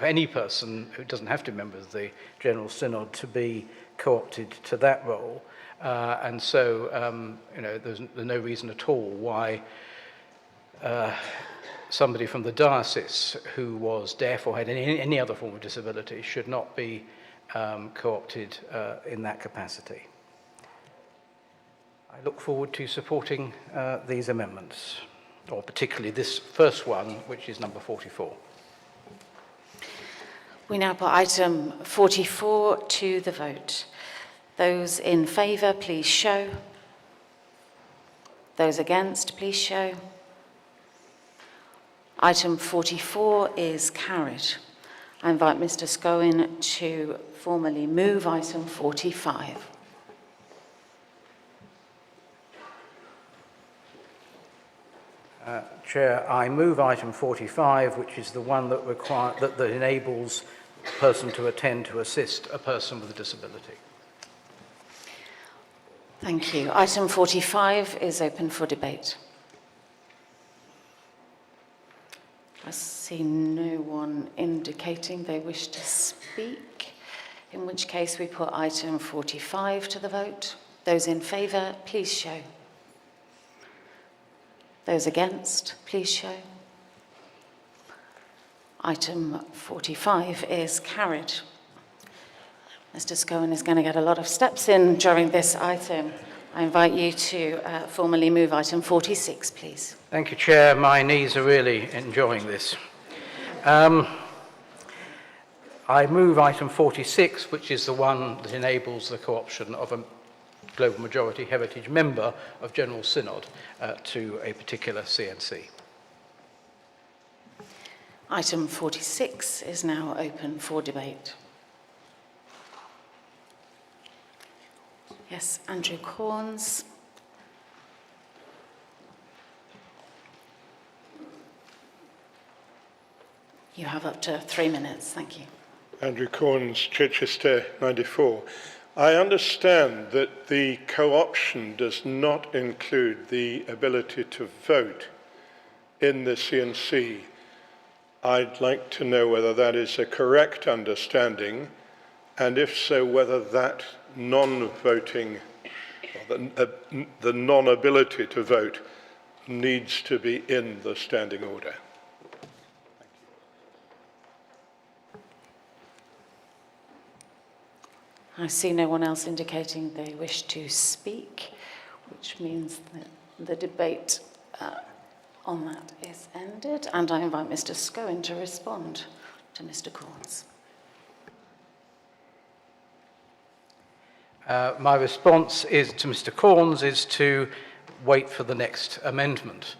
any person who doesn't have to be a member of the General Synod to be co-opted to that role. And so, there's no reason at all why somebody from the diocese who was deaf or had any other form of disability should not be co-opted in that capacity. I look forward to supporting these amendments, or particularly this first one, which is number 44. We now put item 44 to the vote. Those in favour, please show. Those against, please show. Item 44 is carried. I invite Mr. Scowen to formally move item 45. Chair, I move item 45, which is the one that enables a person to attend to assist a person with a disability. Thank you. Item 45 is open for debate. I see no one indicating they wish to speak, in which case we put item 45 to the vote. Those in favour, please show. Those against, please show. Item 45 is carried. Mr. Scowen is going to get a lot of steps in during this item. I invite you to formally move item 46, please. Thank you, Chair. My knees are really enjoying this. I move item 46, which is the one that enables the co-option of a global majority heritage member of General Synod to a particular CNC. Item 46 is now open for debate. Yes, Andrew Corns. You have up to 3 minutes. Thank you. Andrew Corns, Chichester 94. I understand that the co-option does not include the ability to vote in the CNC. I'd like to know whether that is a correct understanding, and if so, whether that non-voting, the non-ability to vote needs to be in the standing order. I see no one else indicating they wish to speak, which means that the debate on that is ended, and I invite Mr. Scowen to respond to Mr. Corns. My response is to Mr. Corns is to wait for the next amendment,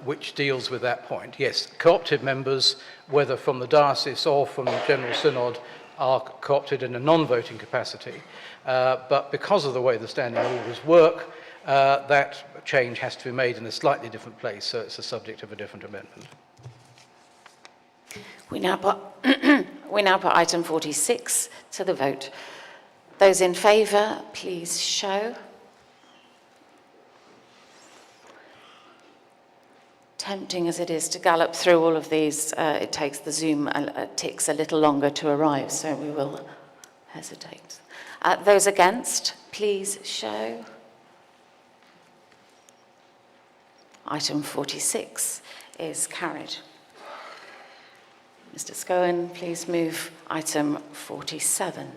which deals with that point. Yes, co-opted members, whether from the diocese or from the General Synod, are co-opted in a non-voting capacity. But because of the way the standing orders work, that change has to be made in a slightly different place, so it's the subject of a different amendment. We now put item 46 to the vote. Those in favour, please show. Tempting as it is to gallop through all of these, it takes the Zoom ticks a little longer to arrive, so we will hesitate. Those against, please show. Item 46 is carried. Mr. Scowen, please move item 47.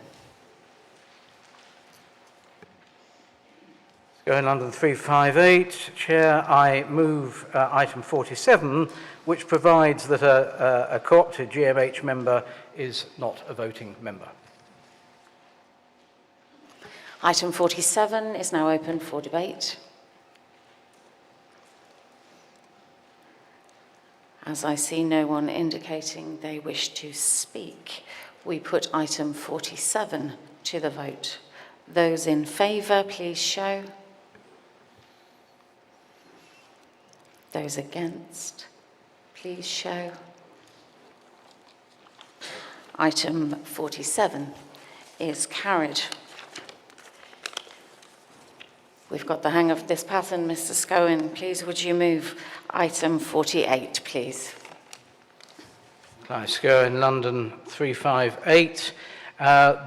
Going London 358, Chair, I move item 47, which provides that a co-opted GMH member is not a voting member. Item 47 is now open for debate. As I see no one indicating they wish to speak, we put item 47 to the vote. Those in favour, please show. Those against, please show. Item 47 is carried. We've got the hang of this pattern, Mr. Scowen. Please, would you move item 48, please? Clive Scowen, London 358.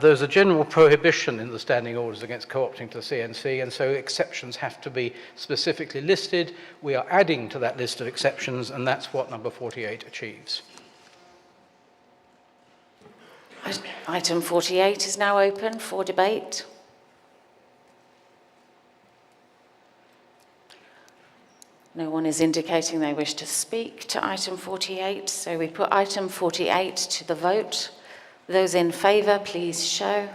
There's a general prohibition in the standing orders against co-opting to the CNC, and so exceptions have to be specifically listed. We are adding to that list of exceptions, and that's what number 48 achieves. Item 48 is now open for debate. No one is indicating they wish to speak to item 48, so we put item 48 to the vote. Those in favour, please show.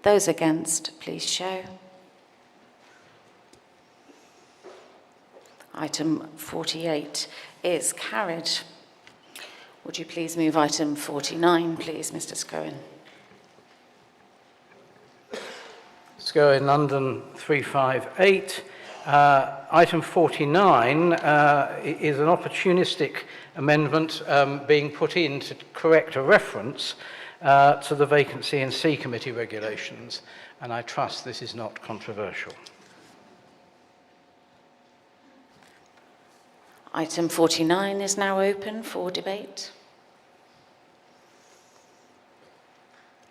Those against, please show. Item 48 is carried. Would you please move item 49, please, Mr. Scowen? Scowen, London 358. Item 49 is an opportunistic amendment being put in to correct a reference to the Vacancy and C Committee regulations, and I trust this is not controversial. Item 49 is now open for debate.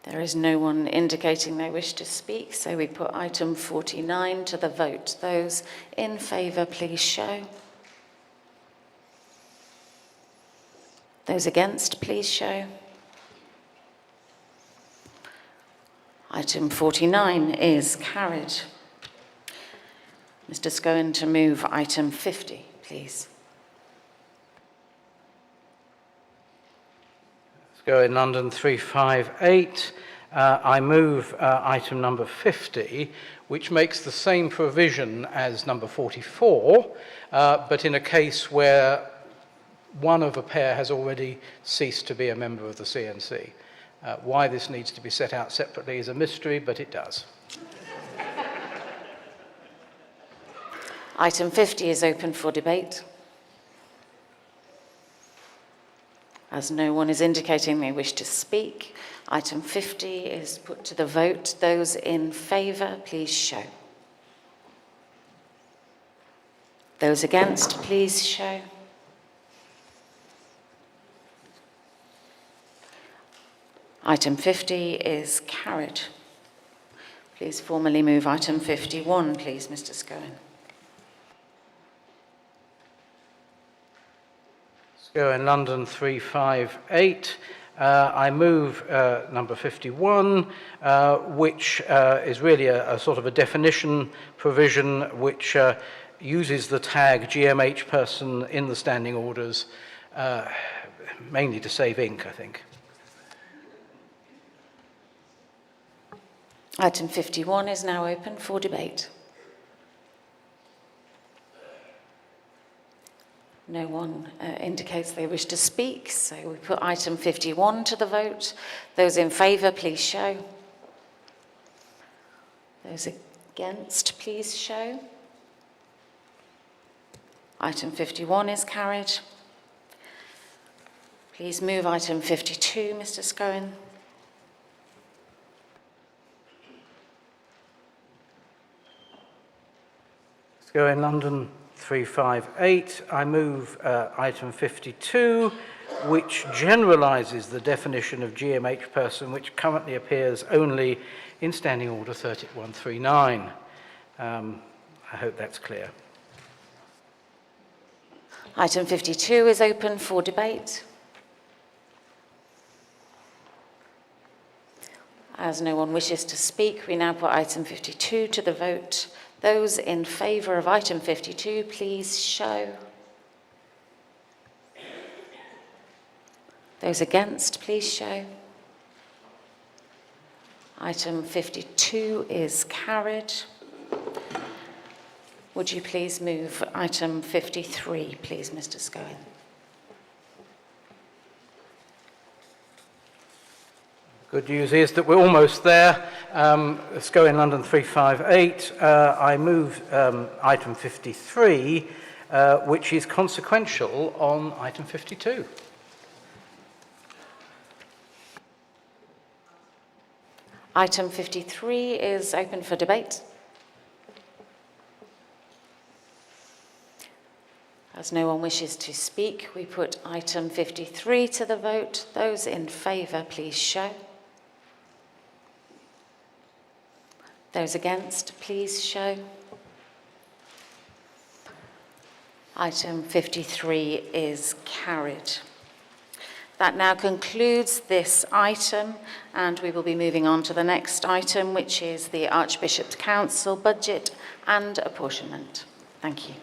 There is no one indicating they wish to speak, so we put item 49 to the vote. Those in favour, please show. Those against, please show. Item 49 is carried. Mr. Scowen to move item 50, please. Scowen, London 358. I move item number 50, which makes the same provision as number 44, but in a case where one of a pair has already ceased to be a member of the CNC. Why this needs to be set out separately is a mystery, but it does. Item 50 is open for debate. As no one is indicating they wish to speak, item 50 is put to the vote. Those in favour, please show. Those against, please show. Item 50 is carried. Please formally move item 51, please, Mr. Scowen. Scowen, London 358. I move number 51, which is really a sort of a definition provision which uses the tag GMH person in the standing orders, mainly to save ink, I think. Item 51 is now open for debate. No one indicates they wish to speak, so we put item 51 to the vote. Those in favour, please show. Those against, please show. Item 51 is carried. Please move item 52, Mr. Scowen. Scowen, London 358. I move item 52, which generalises the definition of GMH person, which currently appears only in Standing Order 3139. I hope that's clear. Item 52 is open for debate. As no one wishes to speak, we now put item 52 to the vote. Those in favour of item 52, please show. Those against, please show. Item 52 is carried. Would you please move item 53, please, Mr. Scowen? Good news is that we're almost there. Let's go in London 358. I move item 53, which is consequential on item 52. Item 53 is open for debate. As no one wishes to speak, we put item 53 to the vote. Those in favour, please show. Those against, please show. Item 53 is carried. That now concludes this item, and we will be moving on to the next item, which is the Archbishop's Council budget and apportionment. Thank you.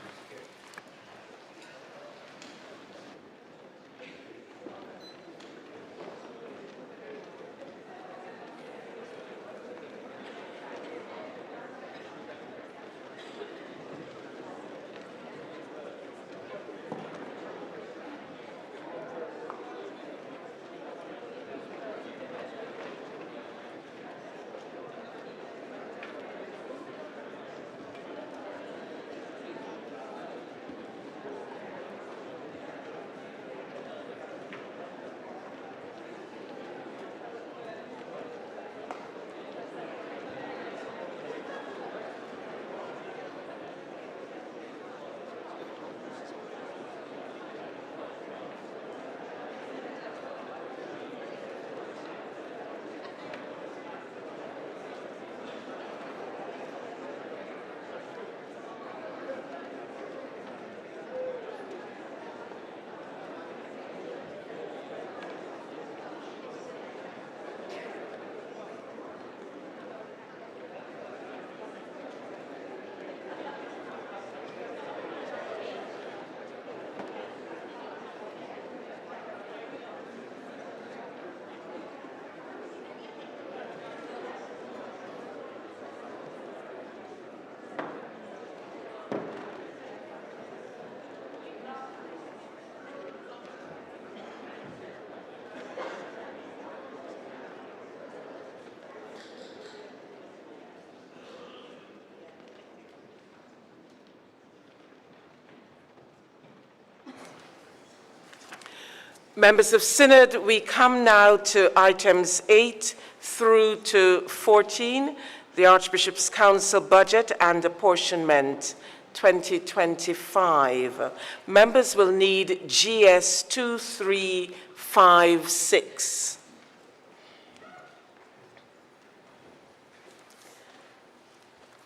Members of Synod, we come now to items 8 through to 14, the Archbishop's Council budget and apportionment 2025. Members will need GS 2356.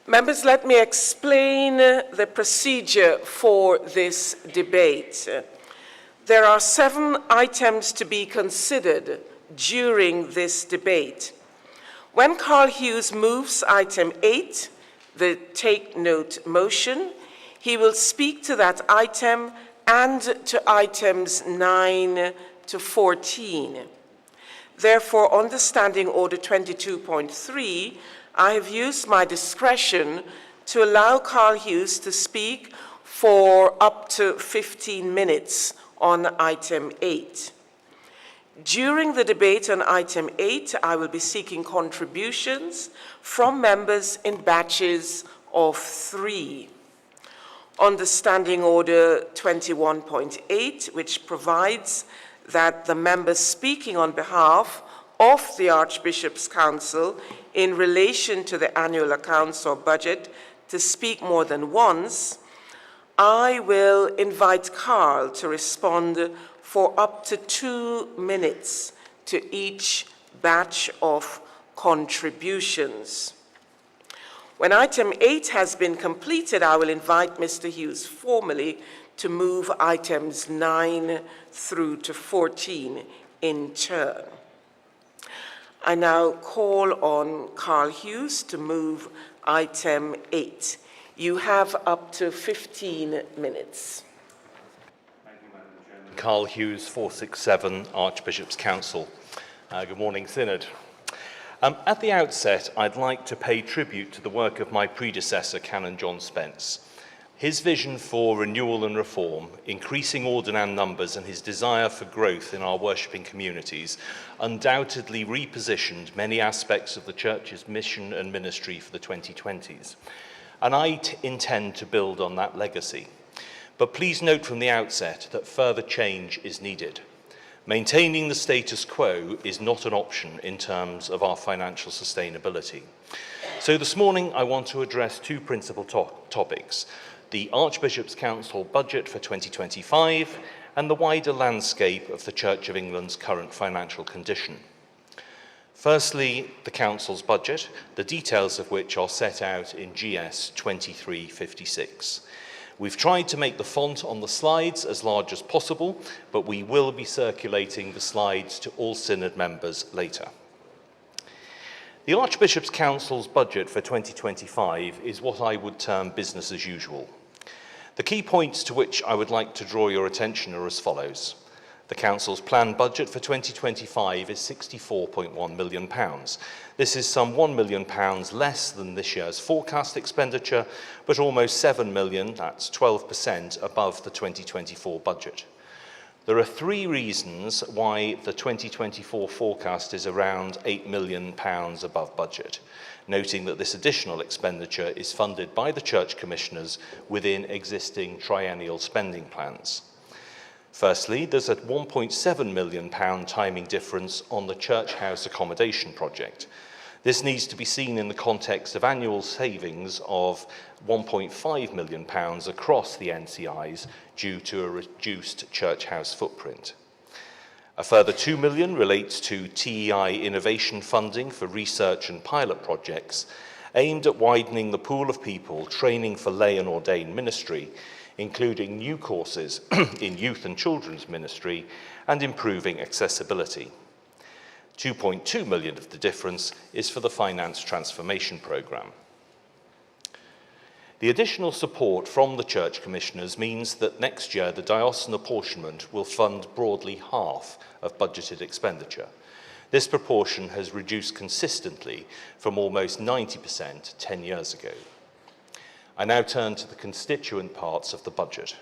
Members, let me explain the procedure for this debate. There are 7 items to be considered during this debate. When Carl Hughes moves item 8, the take note motion, he will speak to that item and to items 9 to 14. Therefore, under Standing Order 22.3, I have used my discretion to allow Carl Hughes to speak for up to 15 minutes on item 8. During the debate on item 8, I will be seeking contributions from members in batches of 3. Under Standing Order 21.8, which provides that the members speaking on behalf of the Archbishop's Council in relation to the annual accounts or budget to speak more than once, I will invite Carl to respond for up to 2 minutes to each batch of contributions. When item 8 has been completed, I will invite Mr. Hughes formally to move items 9 through to 14 in turn. I now call on Carl Hughes to move item 8. You have up to 15 minutes. Carl Hughes, 467 Archbishop's Council. Good morning, Synod. At the outset, I'd like to pay tribute to the work of my predecessor, Canon John Spence. His vision for renewal and reform, increasing ordinand numbers, and his desire for growth in our worshipping communities undoubtedly repositioned many aspects of the Church's mission and ministry for the 2020s. And I intend to build on that legacy. But please note from the outset that further change is needed. Maintaining the status quo is not an option in terms of our financial sustainability. So this morning I want to address two principal topics: the Archbishop's Council budget for 2025 and the wider landscape of the Church of England's current financial condition. Firstly, the Council's budget, the details of which are set out in GS 2356. We've tried to make the font on the slides as large as possible, but we will be circulating the slides to all Synod members later. The Archbishop's Council's budget for 2025 is what I would term business as usual. The key points to which I would like to draw your attention are as follows. The Council's planned budget for 2025 is £64.1 million. This is some £1 million less than this year's forecast expenditure, but almost £7 million, that's 12%, above the 2024 budget. There are three reasons why the 2024 forecast is around £8 million above budget, noting that this additional expenditure is funded by the Church Commissioners within existing triennial spending plans. Firstly, there's a £1.7 million timing difference on the church house accommodation project. This needs to be seen in the context of annual savings of £1.5 million across the NCIs due to a reduced church house footprint. A further £2 million relates to TEI innovation funding for research and pilot projects aimed at widening the pool of people training for lay and ordained ministry, including new courses in youth and children's ministry and improving accessibility. £2.2 million of the difference is for the Finance Transformation Programme. The additional support from the Church Commissioners means that next year the diocesan apportionment will fund broadly half of budgeted expenditure. This proportion has reduced consistently from almost 90% 10 years ago. I now turn to the constituent parts of the budget.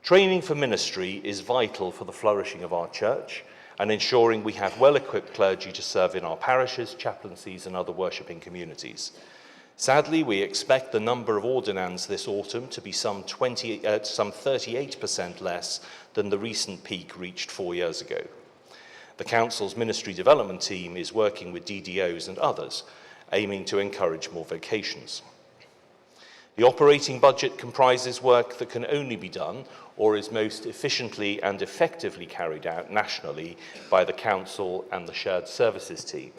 Training for ministry is vital for the flourishing of our church and ensuring we have well-equipped clergy to serve in our parishes, chaplaincies and other worshipping communities. Sadly, we expect the number of ordinands this autumn to be some 38% less than the recent peak reached 4 years ago. The Council's ministry development team is working with DDOs and others, aiming to encourage more vocations. The operating budget comprises work that can only be done or is most efficiently and effectively carried out nationally by the Council and the Shared Services team.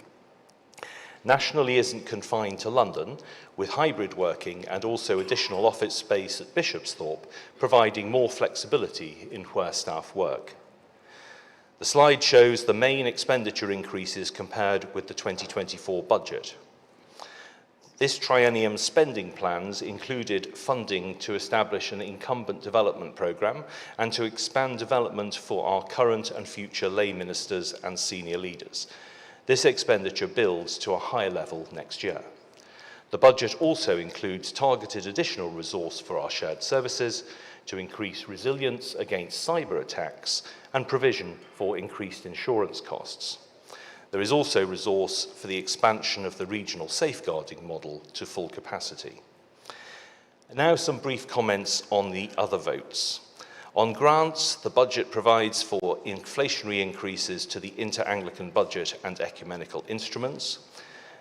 Nationally isn't confined to London, with hybrid working and also additional office space at Bishopsthorpe, providing more flexibility in where staff work. The slide shows the main expenditure increases compared with the 2024 budget. This triennium spending plans included funding to establish an incumbent development programme and to expand development for our current and future lay ministers and senior leaders. This expenditure builds to a higher level next year. The budget also includes targeted additional resource for our shared services to increase resilience against cyber attacks and provision for increased insurance costs. There is also resource for the expansion of the regional safeguarding model to full capacity. Now some brief comments on the other votes. On grants, the budget provides for inflationary increases to the inter-Anglican budget and ecumenical instruments.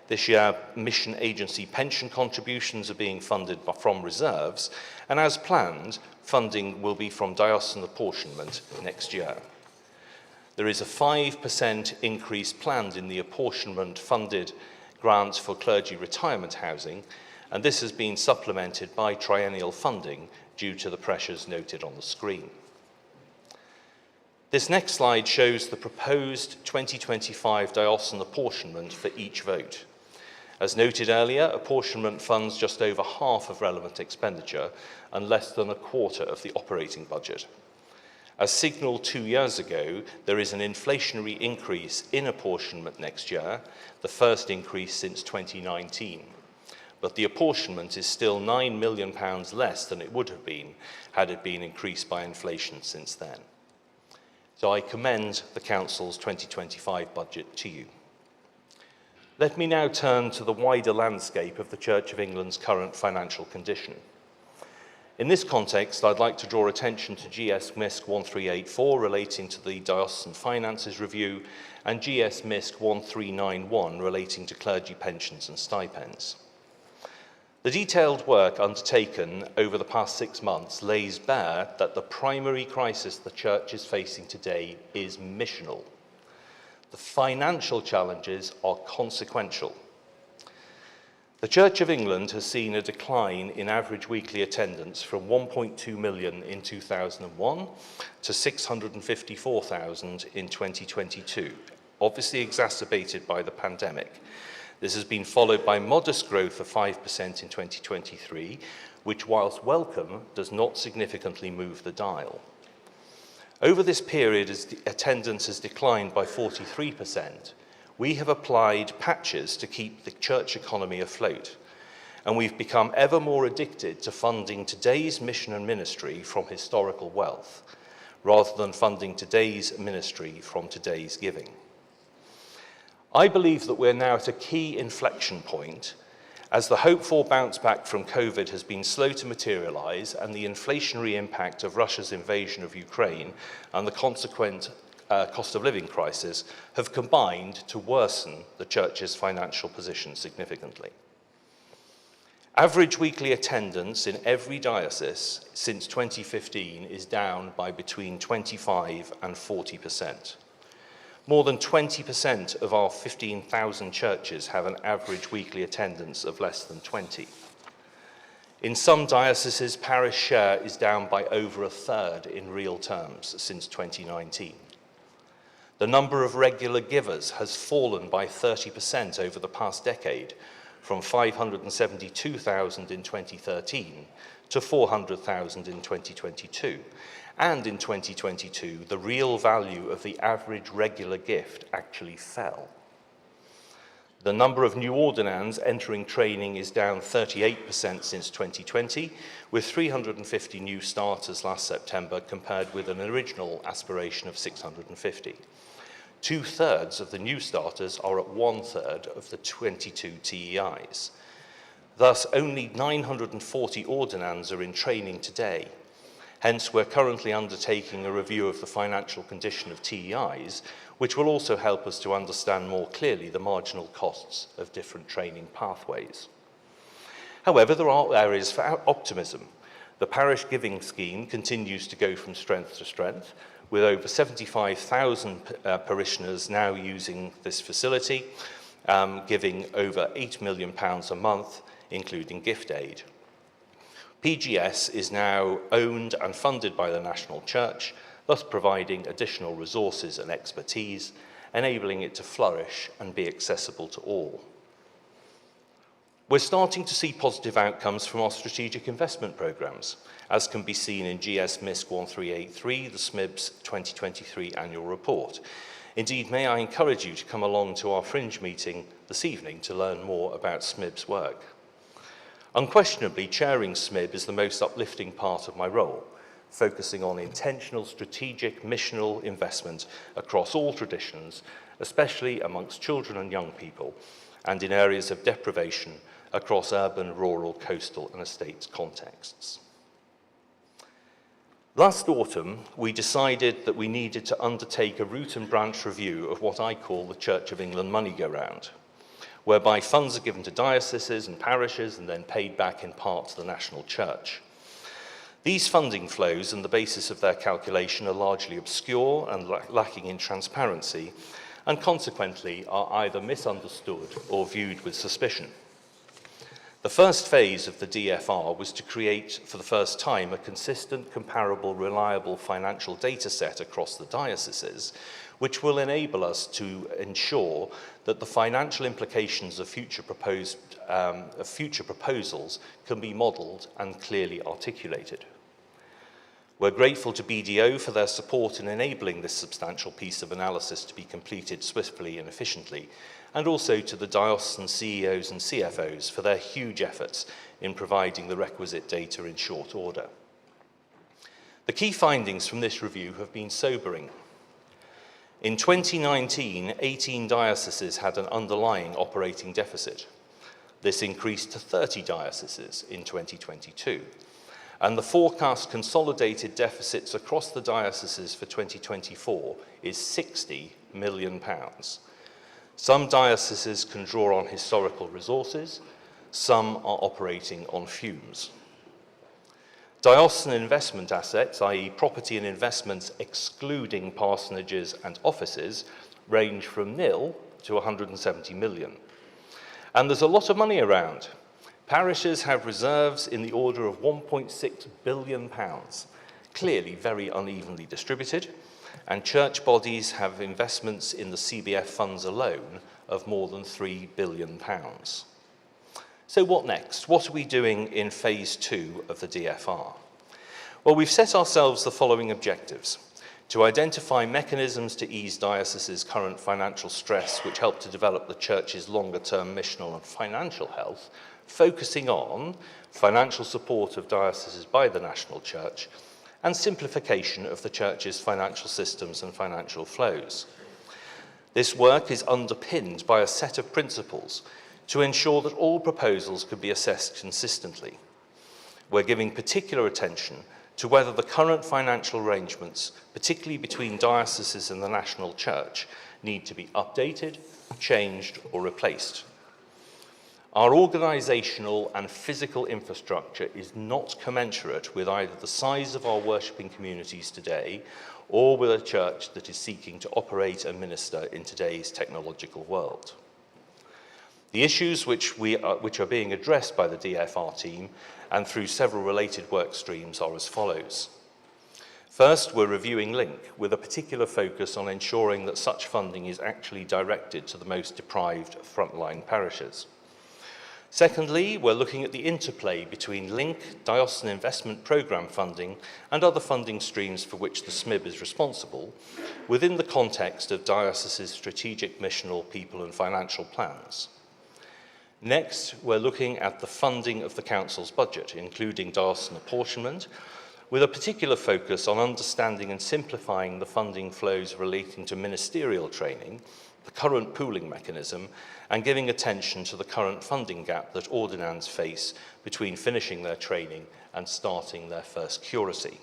This year, mission agency pension contributions are being funded from reserves, and as planned, funding will be from diocesan apportionment next year. There is a 5% increase planned in the apportionment-funded grants for clergy retirement housing, and this has been supplemented by triennial funding due to the pressures noted on the screen. This next slide shows the proposed 2025 diocesan apportionment for each vote. As noted earlier, apportionment funds just over half of relevant expenditure and less than a quarter of the operating budget. As signalled 2 years ago, there is an inflationary increase in apportionment next year, the first increase since 2019. But the apportionment is still £9 million less than it would have been had it been increased by inflation since then. So I commend the Council's 2025 budget to you. Let me now turn to the wider landscape of the Church of England's current financial condition. In this context, I'd like to draw attention to GS MISC 1384 relating to the Diocesan Finances Review and GS MISC 1391 relating to clergy pensions and stipends. The detailed work undertaken over the past 6 months lays bare that the primary crisis the Church is facing today is missional. The financial challenges are consequential. The Church of England has seen a decline in average weekly attendance from 1.2 million in 2001 to 654,000 in 2022, obviously exacerbated by the pandemic. This has been followed by modest growth of 5% in 2023, which, whilst welcome, does not significantly move the dial. Over this period, as attendance has declined by 43%, we have applied patches to keep the church economy afloat, and we've become ever more addicted to funding today's mission and ministry from historical wealth, rather than funding today's ministry from today's giving. I believe that we're now at a key inflection point as the hoped-for bounce back from COVID has been slow to materialise and the inflationary impact of Russia's invasion of Ukraine and the consequent cost of living crisis have combined to worsen the Church's financial position significantly. Average weekly attendance in every diocese since 2015 is down by between 25 and 40%. More than 20% of our 15,000 churches have an average weekly attendance of less than 20. In some dioceses, parish share is down by over a third in real terms since 2019. The number of regular givers has fallen by 30% over the past decade, from 572,000 in 2013 to 400,000 in 2022. And in 2022, the real value of the average regular gift actually fell. The number of new ordinands entering training is down 38% since 2020, with 350 new starters last September compared with an original aspiration of 650. 2/3 of the new starters are at 1/3 of the 22 TEIs. Thus, only 940 ordinands are in training today. Hence, we're currently undertaking a review of the financial condition of TEIs, which will also help us to understand more clearly the marginal costs of different training pathways. However, there are areas for optimism. The parish giving scheme continues to go from strength to strength, with over 75,000 parishioners now using this facility, giving over £8 million a month, including gift aid. PGS is now owned and funded by the National Church, thus providing additional resources and expertise, enabling it to flourish and be accessible to all. We're starting to see positive outcomes from our strategic investment programmes, as can be seen in GS MISC 1383, the SMIB's 2023 annual report. Indeed, may I encourage you to come along to our fringe meeting this evening to learn more about SMIB's work. Unquestionably, chairing SMIB is the most uplifting part of my role, focusing on intentional, strategic, missional investment across all traditions, especially amongst children and young people, and in areas of deprivation across urban, rural, coastal, and estates contexts. Last autumn, we decided that we needed to undertake a root and branch review of what I call the Church of England money go round, whereby funds are given to dioceses and parishes and then paid back in part to the National Church. These funding flows and the basis of their calculation are largely obscure and lacking in transparency, and consequently are either misunderstood or viewed with suspicion. The first phase of the DFR was to create, for the first time, a consistent, comparable, reliable financial data set across the dioceses, which will enable us to ensure that the financial implications of future proposals can be modelled and clearly articulated. We're grateful to BDO for their support in enabling this substantial piece of analysis to be completed swiftly and efficiently, and also to the diocesan CEOs and CFOs for their huge efforts in providing the requisite data in short order. The key findings from this review have been sobering. In 2019, 18 dioceses had an underlying operating deficit. This increased to 30 dioceses in 2022. And the forecast consolidated deficits across the dioceses for 2024 is £60 million. Some dioceses can draw on historical resources, some are operating on fumes. Diocesan investment assets, i.e. property and investments excluding parsonages and offices, range from nil to 170 million. And there's a lot of money around. Parishes have reserves in the order of £1.6 billion, clearly very unevenly distributed, and church bodies have investments in the CBF funds alone of more than £3 billion. So what next? What are we doing in phase 2 of the DFR? Well, we've set ourselves the following objectives: to identify mechanisms to ease dioceses' current financial stress, which help to develop the Church's longer-term missional and financial health, focusing on financial support of dioceses by the national Church, and simplification of the Church's financial systems and financial flows. This work is underpinned by a set of principles to ensure that all proposals can be assessed consistently. We're giving particular attention to whether the current financial arrangements, particularly between dioceses and the national Church, need to be updated, changed, or replaced. Our organisational and physical infrastructure is not commensurate with either the size of our worshipping communities today or with a church that is seeking to operate and minister in today's technological world. The issues which are being addressed by the DFR team and through several related work streams are as follows. First, we're reviewing Link with a particular focus on ensuring that such funding is actually directed to the most deprived frontline parishes. Secondly, we're looking at the interplay between Link, Diocesan Investment Programme funding, and other funding streams for which the SMIB is responsible, within the context of dioceses' strategic, missional, people and financial plans. Next, we're looking at the funding of the Council's budget, including diocesan apportionment, with a particular focus on understanding and simplifying the funding flows relating to ministerial training, the current pooling mechanism, and giving attention to the current funding gap that ordinands face between finishing their training and starting their first curacy.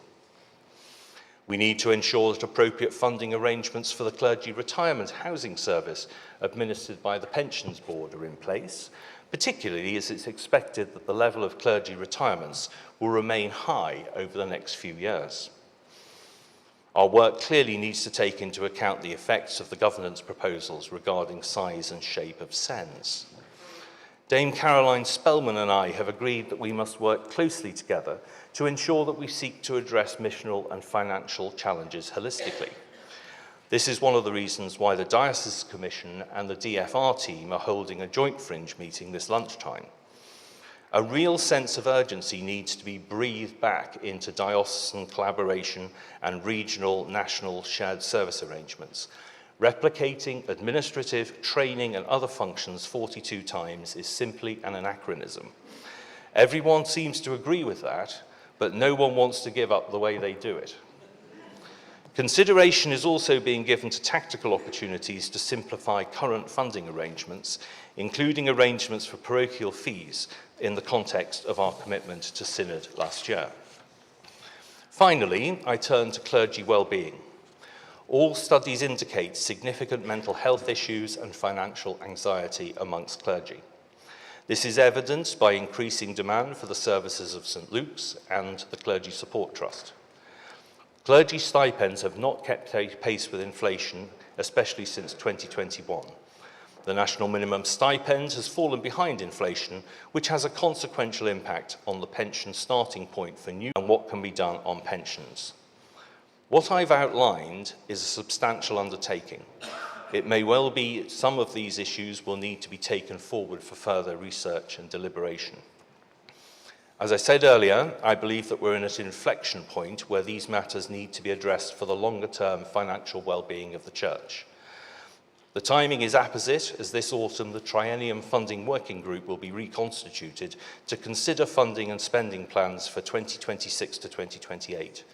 We need to ensure that appropriate funding arrangements for the clergy retirement housing service administered by the Pensions Board are in place, particularly as it's expected that the level of clergy retirements will remain high over the next few years. Our work clearly needs to take into account the effects of the governance proposals regarding size and shape of SENS. Dame Caroline Spellman and I have agreed that we must work closely together to ensure that we seek to address missional and financial challenges holistically. This is one of the reasons why the Diocese Commission and the DFR team are holding a joint fringe meeting this lunchtime. A real sense of urgency needs to be breathed back into diocesan collaboration and regional, national shared service arrangements. Replicating administrative, training and other functions 42 times is simply an anachronism. Everyone seems to agree with that, but no one wants to give up the way they do it. Consideration is also being given to tactical opportunities to simplify current funding arrangements, including arrangements for parochial fees in the context of our commitment to Synod last year. Finally, I turn to clergy well-being. All studies indicate significant mental health issues and financial anxiety amongst clergy. This is evidenced by increasing demand for the services of St Luke's and the Clergy Support Trust. Clergy stipends have not kept pace with inflation, especially since 2021. The national minimum stipend has fallen behind inflation, which has a consequential impact on the pension starting point for new and what can be done on pensions. What I've outlined is a substantial undertaking. It may well be some of these issues will need to be taken forward for further research and deliberation. As I said earlier, I believe that we're in an inflection point where these matters need to be addressed for the longer-term financial well-being of the Church. The timing is apposite, as this autumn the Triennium Funding Working Group will be reconstituted to consider funding and spending plans for 2026 to 2028.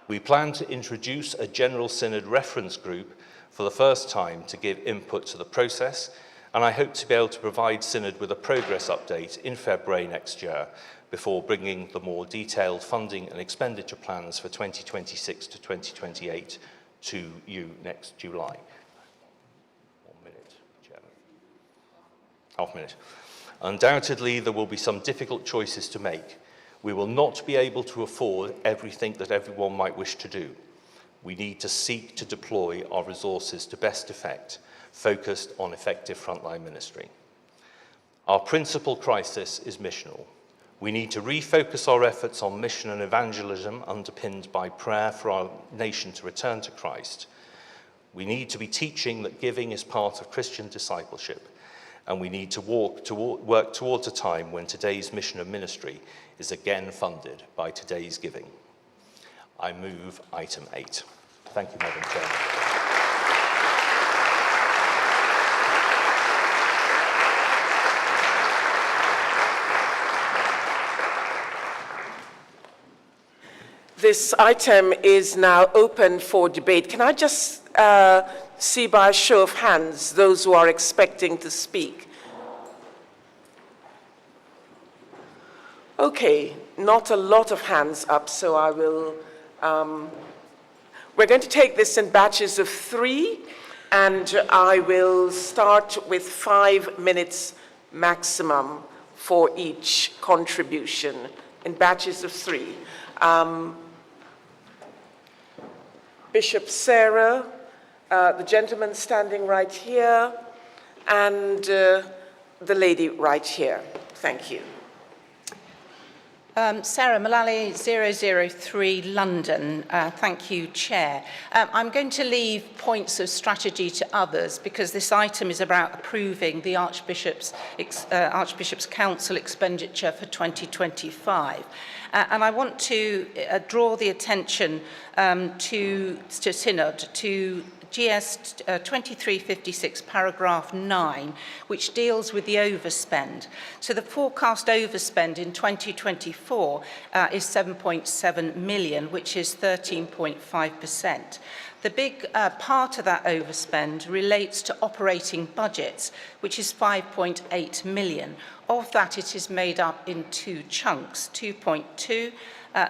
We plan to introduce a General Synod reference group for the first time to give input to the process, and I hope to be able to provide Synod with a progress update in February next year, before bringing the more detailed funding and expenditure plans for 2026 to 2028 to you next July. 1 minute, Chairman. Half minute. Undoubtedly, there will be some difficult choices to make. We will not be able to afford everything that everyone might wish to do. We need to seek to deploy our resources to best effect, focused on effective frontline ministry. Our principal crisis is missional. We need to refocus our efforts on mission and evangelism underpinned by prayer for our nation to return to Christ. We need to be teaching that giving is part of Christian discipleship, and we need to work towards a time when today's mission and ministry is again funded by today's giving. I move item 8. Thank you, Madam Chairman. This item is now open for debate. Can I just see by a show of hands those who are expecting to speak? Okay, not a lot of hands up, so I will... we're going to take this in batches of 3, and I will start with 5 minutes maximum for each contribution in batches of 3. Bishop Sarah, the gentleman standing right here, and the lady right here. Thank you. Sarah Mullally, 003 London. Thank you, Chair. I'm going to leave points of strategy to others because this item is about approving the Archbishop's Council expenditure for 2025. And I want to draw the attention to Synod to GS 2356 paragraph 9, which deals with the overspend. So the forecast overspend in 2024 is 7.7 million, which is 13.5%. The big part of that overspend relates to operating budgets, which is 5.8 million. Of that, it is made up in 2 chunks, 2.2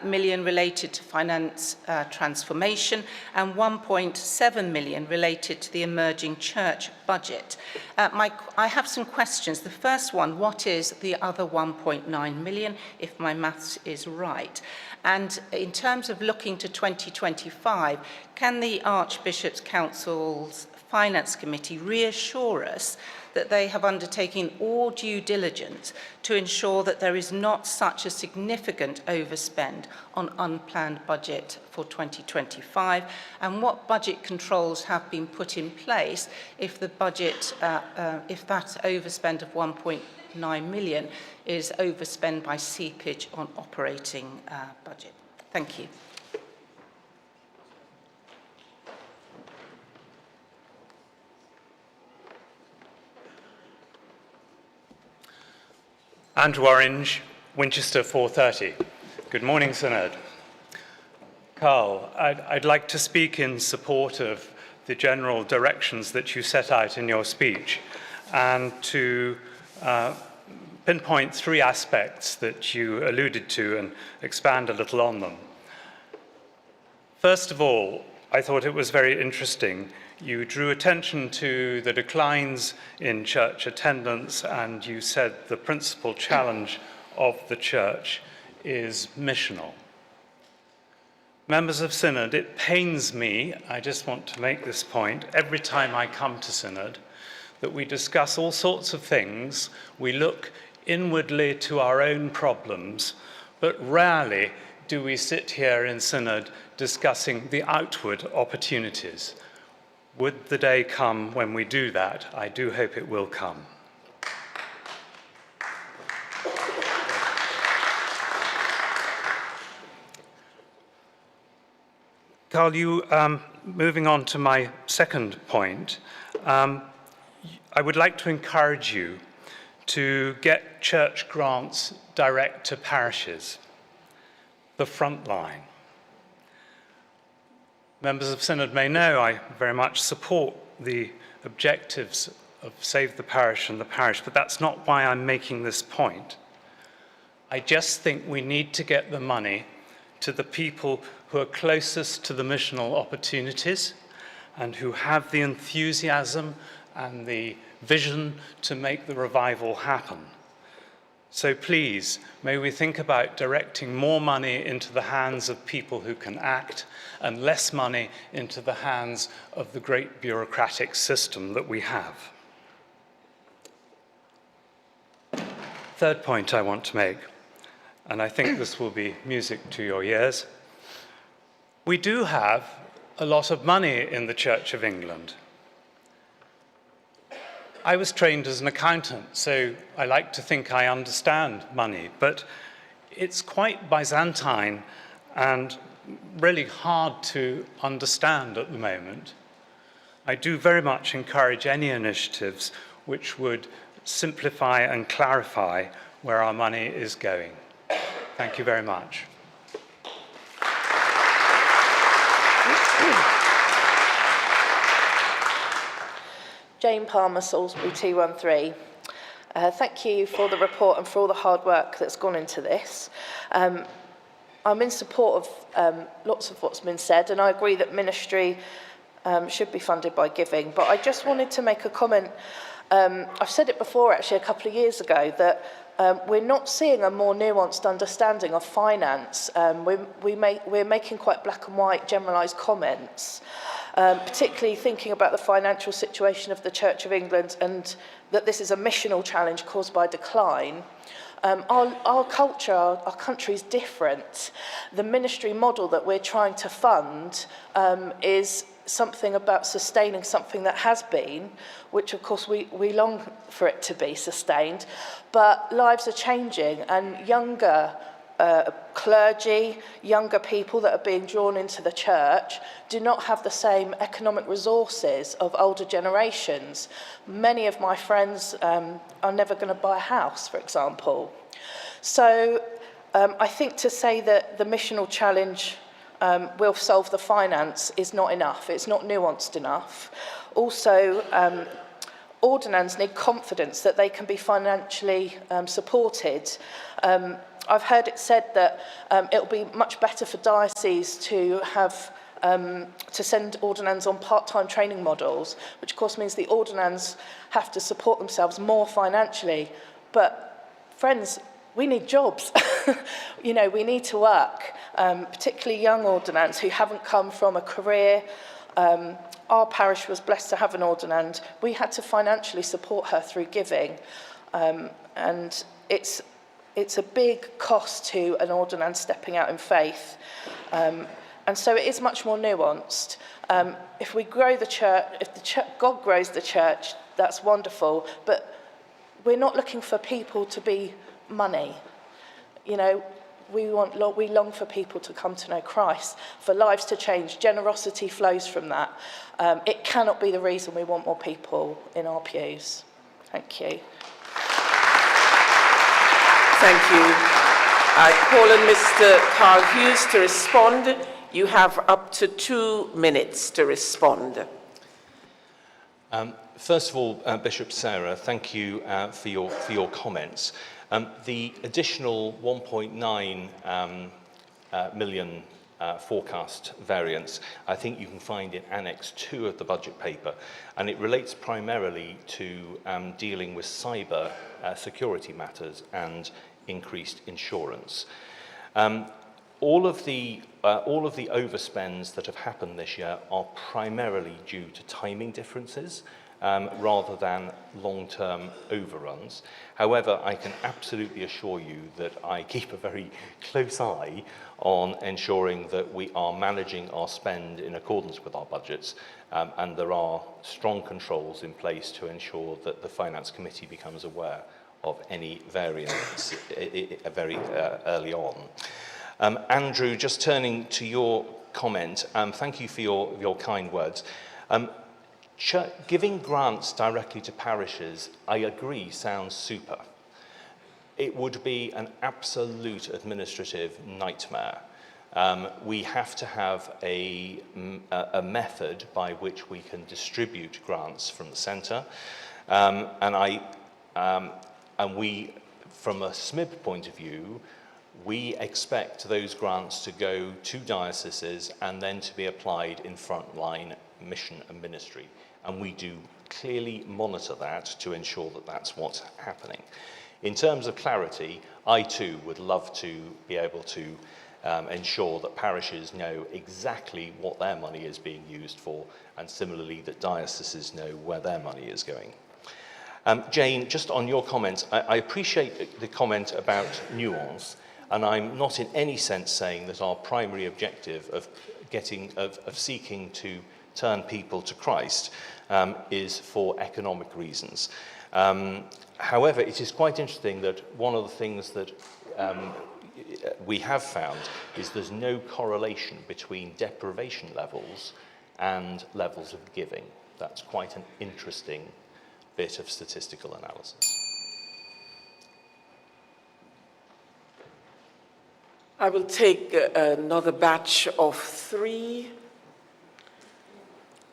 million related to finance transformation and 1.7 million related to the emerging church budget. I have some questions. The first one, what is the other 1.9 million, if my maths is right? And in terms of looking to 2025, can the Archbishop's Council's Finance Committee reassure us that they have undertaken all due diligence to ensure that there is not such a significant overspend on unplanned budget for 2025, and what budget controls have been put in place if the budget, if that overspend of 1.9 million is overspent by seepage on operating budget. Thank you. Andrew Orange, Winchester 430. Good morning, Synod. Carl, I'd like to speak in support of the general directions that you set out in your speech and to pinpoint 3 aspects that you alluded to and expand a little on them. First of all, I thought it was very interesting. You drew attention to the declines in church attendance, and you said the principal challenge of the church is missional. Members of Synod, it pains me, I just want to make this point, every time I come to Synod, that we discuss all sorts of things, we look inwardly to our own problems, but rarely do we sit here in Synod discussing the outward opportunities. Would the day come when we do that? I do hope it will come. Carl, moving on to my second point, I would like to encourage you to get church grants direct to parishes, the front line. Members of Synod may know I very much support the objectives of Save the Parish and the Parish, but that's not why I'm making this point. I just think we need to get the money to the people who are closest to the missional opportunities and who have the enthusiasm and the vision to make the revival happen. So please, may we think about directing more money into the hands of people who can act and less money into the hands of the great bureaucratic system that we have. Third point I want to make, and I think this will be music to your ears. We do have a lot of money in the Church of England. I was trained as an accountant, so I like to think I understand money, but it's quite Byzantine and really hard to understand at the moment. I do very much encourage any initiatives which would simplify and clarify where our money is going. Thank you very much. Jane Palmer, Salisbury 213. Thank you for the report and for all the hard work that's gone into this. I'm in support of lots of what's been said, and I agree that ministry should be funded by giving. But I just wanted to make a comment. I've said it before, actually, a couple of years ago, that we're not seeing a more nuanced understanding of finance. We're making quite black and white generalised comments, particularly thinking about the financial situation of the Church of England and that this is a missional challenge caused by decline. Our culture, our country is different. The ministry model that we're trying to fund is something about sustaining something that has been, which of course we long for it to be sustained, but lives are changing and younger clergy, younger people that are being drawn into the church do not have the same economic resources of older generations. Many of my friends are never going to buy a house, for example. So I think to say that the missional challenge will solve the finance is not enough. It's not nuanced enough. Also, ordinands need confidence that they can be financially supported. I've heard it said that it'll be much better for dioceses to have to send ordinands on part-time training models, which of course means the ordinands have to support themselves more financially. But friends, we need jobs. You know, we need to work, particularly young ordinands who haven't come from a career. Our parish was blessed to have an ordinand. We had to financially support her through giving, and it's a big cost to an ordinand stepping out in faith. And so it is much more nuanced. If we grow the church, God grows the church, that's wonderful, but we're not looking for people to be money. You know, we long for people to come to know Christ, for lives to change. Generosity flows from that. It cannot be the reason we want more people in our pews. Thank you. Thank you. I call on Mr. Carl Hughes to respond. You have up to 2 minutes to respond. First of all, Bishop Sarah, thank you for your comments. The additional 1.9 million forecast variance, I think you can find in Annex 2 of the budget paper, and it relates primarily to dealing with cyber security matters and increased insurance. All of the overspends that have happened this year are primarily due to timing differences rather than long-term overruns. However, I can absolutely assure you that I keep a very close eye on ensuring that we are managing our spend in accordance with our budgets, and there are strong controls in place to ensure that the Finance Committee becomes aware of any variance very early on. Andrew, just turning to your comment, thank you for your kind words. Giving grants directly to parishes, I agree, sounds super. It would be an absolute administrative nightmare. We have to have a method by which we can distribute grants from the centre, and we, from a SMIB point of view, we expect those grants to go to dioceses and then to be applied in frontline mission and ministry. And we do clearly monitor that to ensure that that's what's happening. In terms of clarity, I too would love to be able to ensure that parishes know exactly what their money is being used for, and similarly that dioceses know where their money is going. Jane, just on your comments, I appreciate the comment about nuance, and I'm not in any sense saying that our primary objective of seeking to turn people to Christ is for economic reasons. However, it is quite interesting that one of the things that we have found is there's no correlation between deprivation levels and levels of giving. That's quite an interesting bit of statistical analysis. I will take another batch of 3.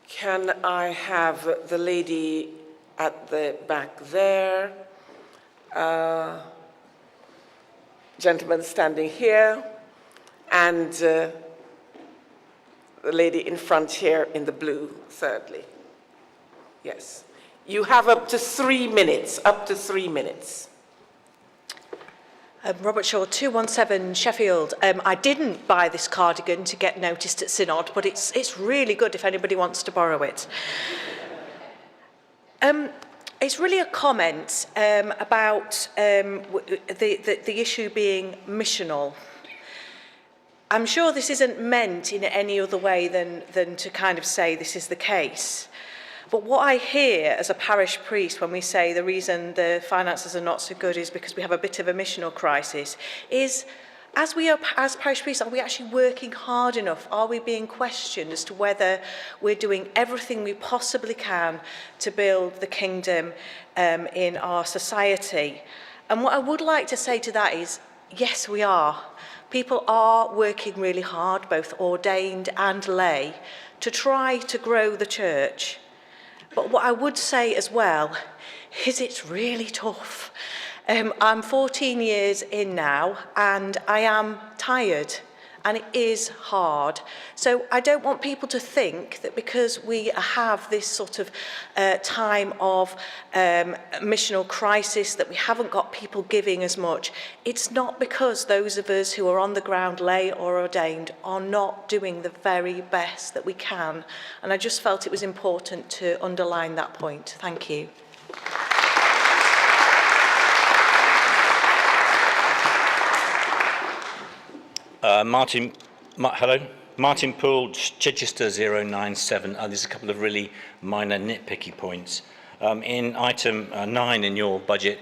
Can I have the lady at the back there, gentleman standing here, and the lady in front here in the blue, thirdly. Yes. You have up to 3 minutes, Robert Shaw, 217 Sheffield. I didn't buy this cardigan to get noticed at Synod, but it's really good if anybody wants to borrow it. It's really a comment about the issue being missional. I'm sure this isn't meant in any other way than to kind of say this is the case. But what I hear as a parish priest when we say the reason the finances are not so good is because we have a bit of a missional crisis is, as parish priests, are we actually working hard enough? Are we being questioned as to whether we're doing everything we possibly can to build the kingdom in our society? And what I would like to say to that is, yes, we are. People are working really hard, both ordained and lay, to try to grow the church. But what I would say as well is it's really tough. I'm 14 years in now and I am tired and it is hard. So I don't want people to think that because we have this sort of time of missional crisis that we haven't got people giving as much. It's not because those of us who are on the ground, lay or ordained, are not doing the very best that we can. And I just felt it was important to underline that point. Thank you. Martin Poole, Chichester 097. There's a couple of really minor nitpicky points. In item 9 in your budget,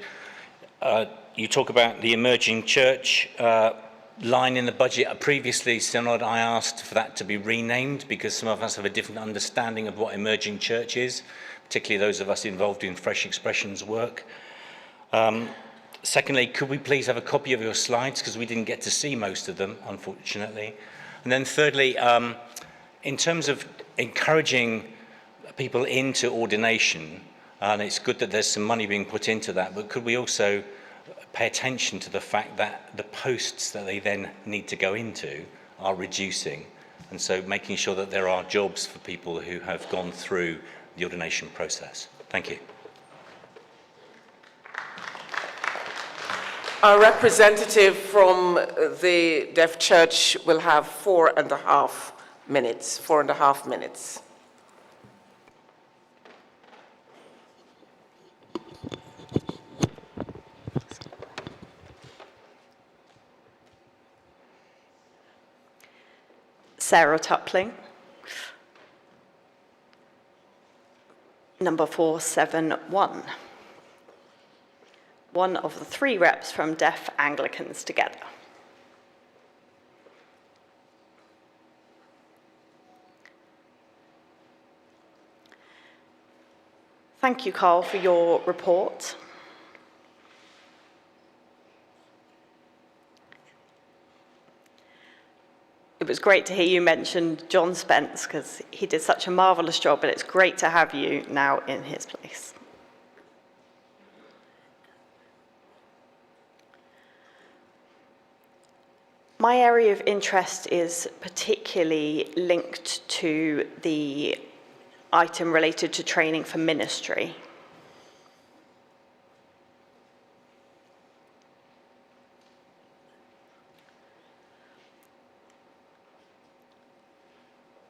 you talk about the emerging church line in the budget. Previously, Synod, I asked for that to be renamed because some of us have a different understanding of what emerging church is, particularly those of us involved in Fresh Expressions work. Secondly, could we please have a copy of your slides, because we didn't get to see most of them, unfortunately. And then thirdly, in terms of encouraging people into ordination, and it's good that there's some money being put into that, but could we also pay attention to the fact that the posts that they then need to go into are reducing, and so making sure that there are jobs for people who have gone through the ordination process. Thank you. Our representative from the Deaf Church will have 4.5 minutes. Sarah Tupling. Number 471. One of the 3 reps from Deaf Anglicans Together. Thank you, Carl, for your report. It was great to hear you mention John Spence, because he did such a marvellous job, but it's great to have you now in his place. My area of interest is particularly linked to the item related to training for ministry.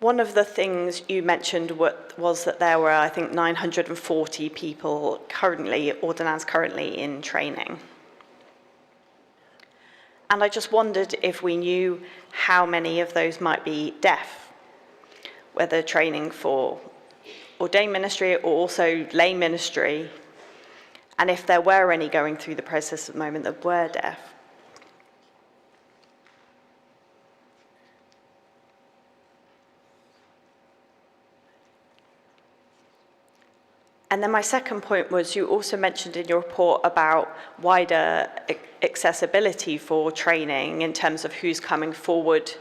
One of the things you mentioned was that there were, I think, 940 people currently, ordinands currently in training. And I just wondered if we knew how many of those might be deaf, whether training for ordained ministry or also lay ministry, and if there were any going through the process at the moment that were deaf. And then my second point was, you also mentioned in your report about wider accessibility for training in terms of who's coming forward,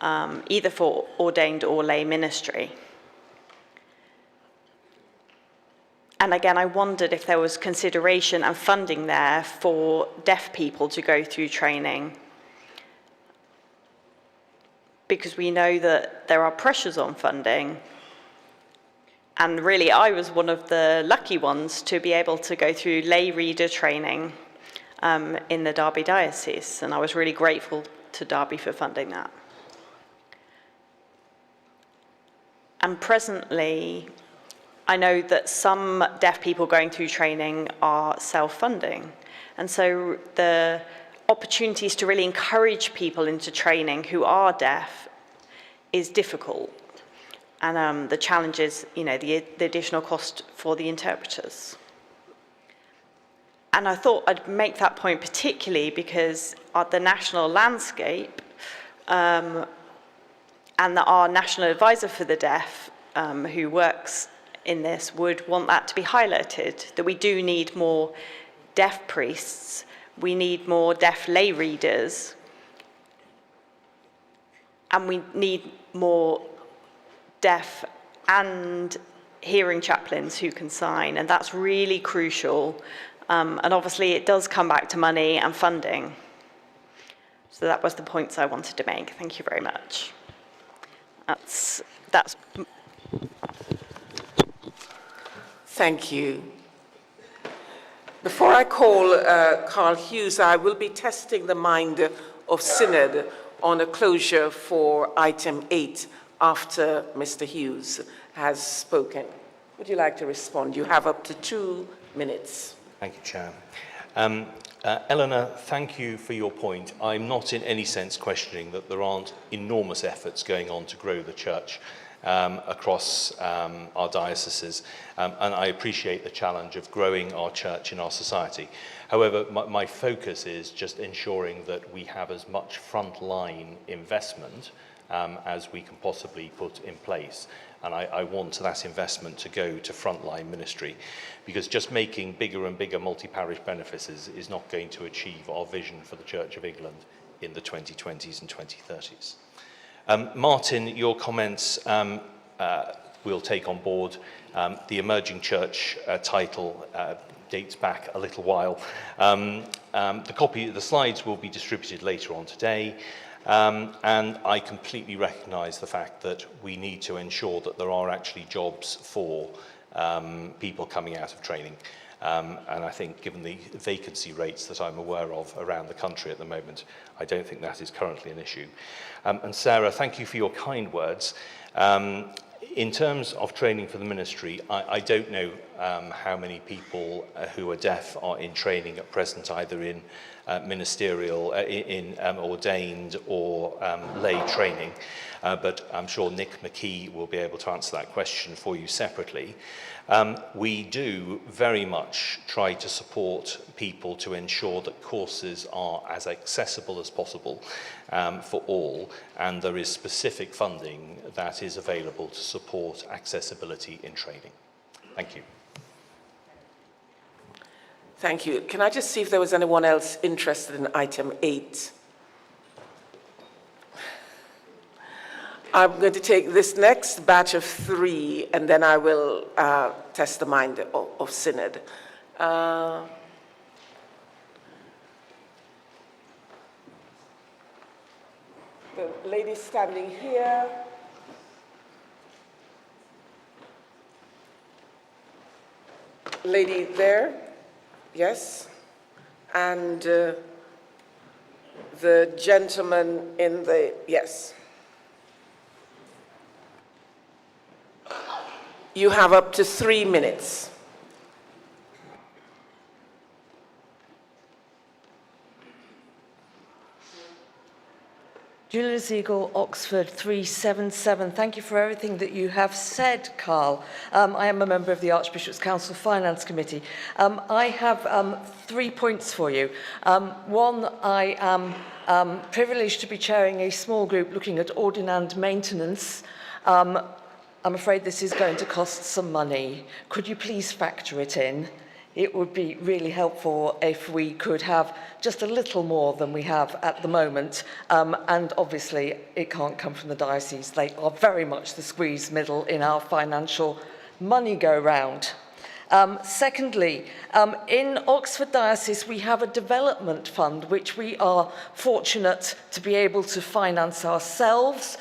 either for ordained or lay ministry. And again, I wondered if there was consideration and funding there for deaf people to go through training, because we know that there are pressures on funding. And really, I was one of the lucky ones to be able to go through lay reader training in the Derby Diocese, and I was really grateful to Derby for funding that. And presently, I know that some deaf people going through training are self-funding, and so the opportunities to really encourage people into training who are deaf is difficult. And the challenge is, the additional cost for the interpreters. And I thought I'd make that point particularly because the national landscape and our national advisor for the deaf, who works in this, would want that to be highlighted, that we do need more deaf priests, we need more deaf lay readers, and we need more deaf and hearing chaplains who can sign, and that's really crucial. And obviously it does come back to money and funding. So that was the points I wanted to make. Thank you very much. That's. Thank you. Before I call Carl Hughes, I will be testing the mind of Synod on a closure for item 8 after Mr. Hughes has spoken. Would you like to respond? You have up to 2 minutes. Thank you, Chair. Eleanor, thank you for your point. I'm not in any sense questioning that there aren't enormous efforts going on to grow the church across our dioceses, and I appreciate the challenge of growing our church in our society. However, my focus is just ensuring that we have as much frontline investment as we can possibly put in place. And I want that investment to go to frontline ministry, because just making bigger and bigger multi-parish benefices is not going to achieve our vision for the Church of England in the 2020s and 2030s. Martin, your comments we'll take on board. The Emerging Church title dates back a little while. The slides will be distributed later on today. And I completely recognise the fact that we need to ensure that there are actually jobs for people coming out of training. And I think given the vacancy rates that I'm aware of around the country at the moment, I don't think that is currently an issue. And Sarah, thank you for your kind words. In terms of training for the ministry, I don't know how many people who are deaf are in training at present, either in ministerial, in ordained or lay training, but I'm sure Nick McKee will be able to answer that question for you separately. We do very much try to support people to ensure that courses are as accessible as possible for all, and there is specific funding that is available to support accessibility in training. Thank you. Thank you. Can I just see if there was anyone else interested in item 8? I'm going to take this next batch of 3, and then I will test the mind of Synod. The lady standing here. Lady there, yes. And the gentleman in the, yes. You have up to 3 minutes. Julia Siegel, Oxford 377. Thank you for everything that you have said, Carl. I am a member of the Archbishop's Council Finance Committee. I have 3 points for you. One, I am privileged to be chairing a small group looking at ordinand maintenance. I'm afraid this is going to cost some money. Could you please factor it in? It would be really helpful if we could have just a little more than we have at the moment. And obviously, it can't come from the diocese. They are very much the squeezed middle in our financial money go-round. Secondly, in Oxford Diocese, we have a development fund which we are fortunate to be able to finance ourselves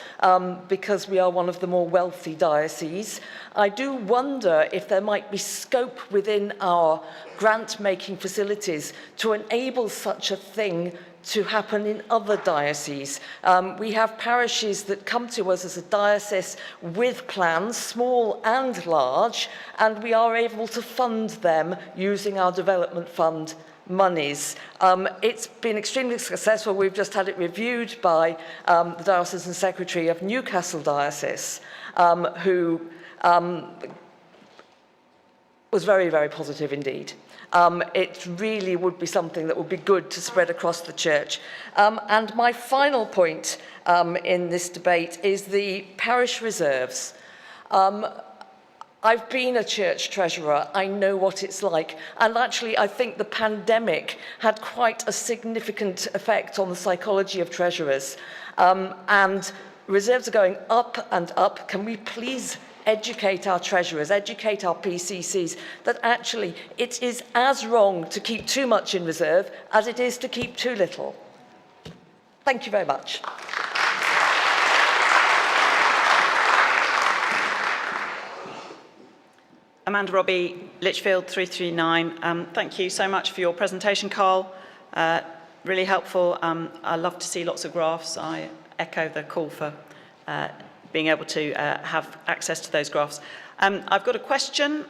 because we are one of the more wealthy dioceses. I do wonder if there might be scope within our grant-making facilities to enable such a thing to happen in other dioceses. We have parishes that come to us as a diocese with plans, small and large, and we are able to fund them using our development fund monies. It's been extremely successful. We've just had it reviewed by the Diocesan Secretary of Newcastle Diocese, who was very, very positive indeed. It really would be something that would be good to spread across the church. And my final point in this debate is the parish reserves. I've been a church treasurer. I know what it's like. And actually, I think the pandemic had quite a significant effect on the psychology of treasurers. And reserves are going up and up. Can we please educate our treasurers, educate our PCCs, that actually it is as wrong to keep too much in reserve as it is to keep too little. Thank you very much. Amanda Robbie, Lichfield 339. Thank you so much for your presentation, Carl. Really helpful. I love to see lots of graphs. I echo the call for being able to have access to those graphs. I've got a question.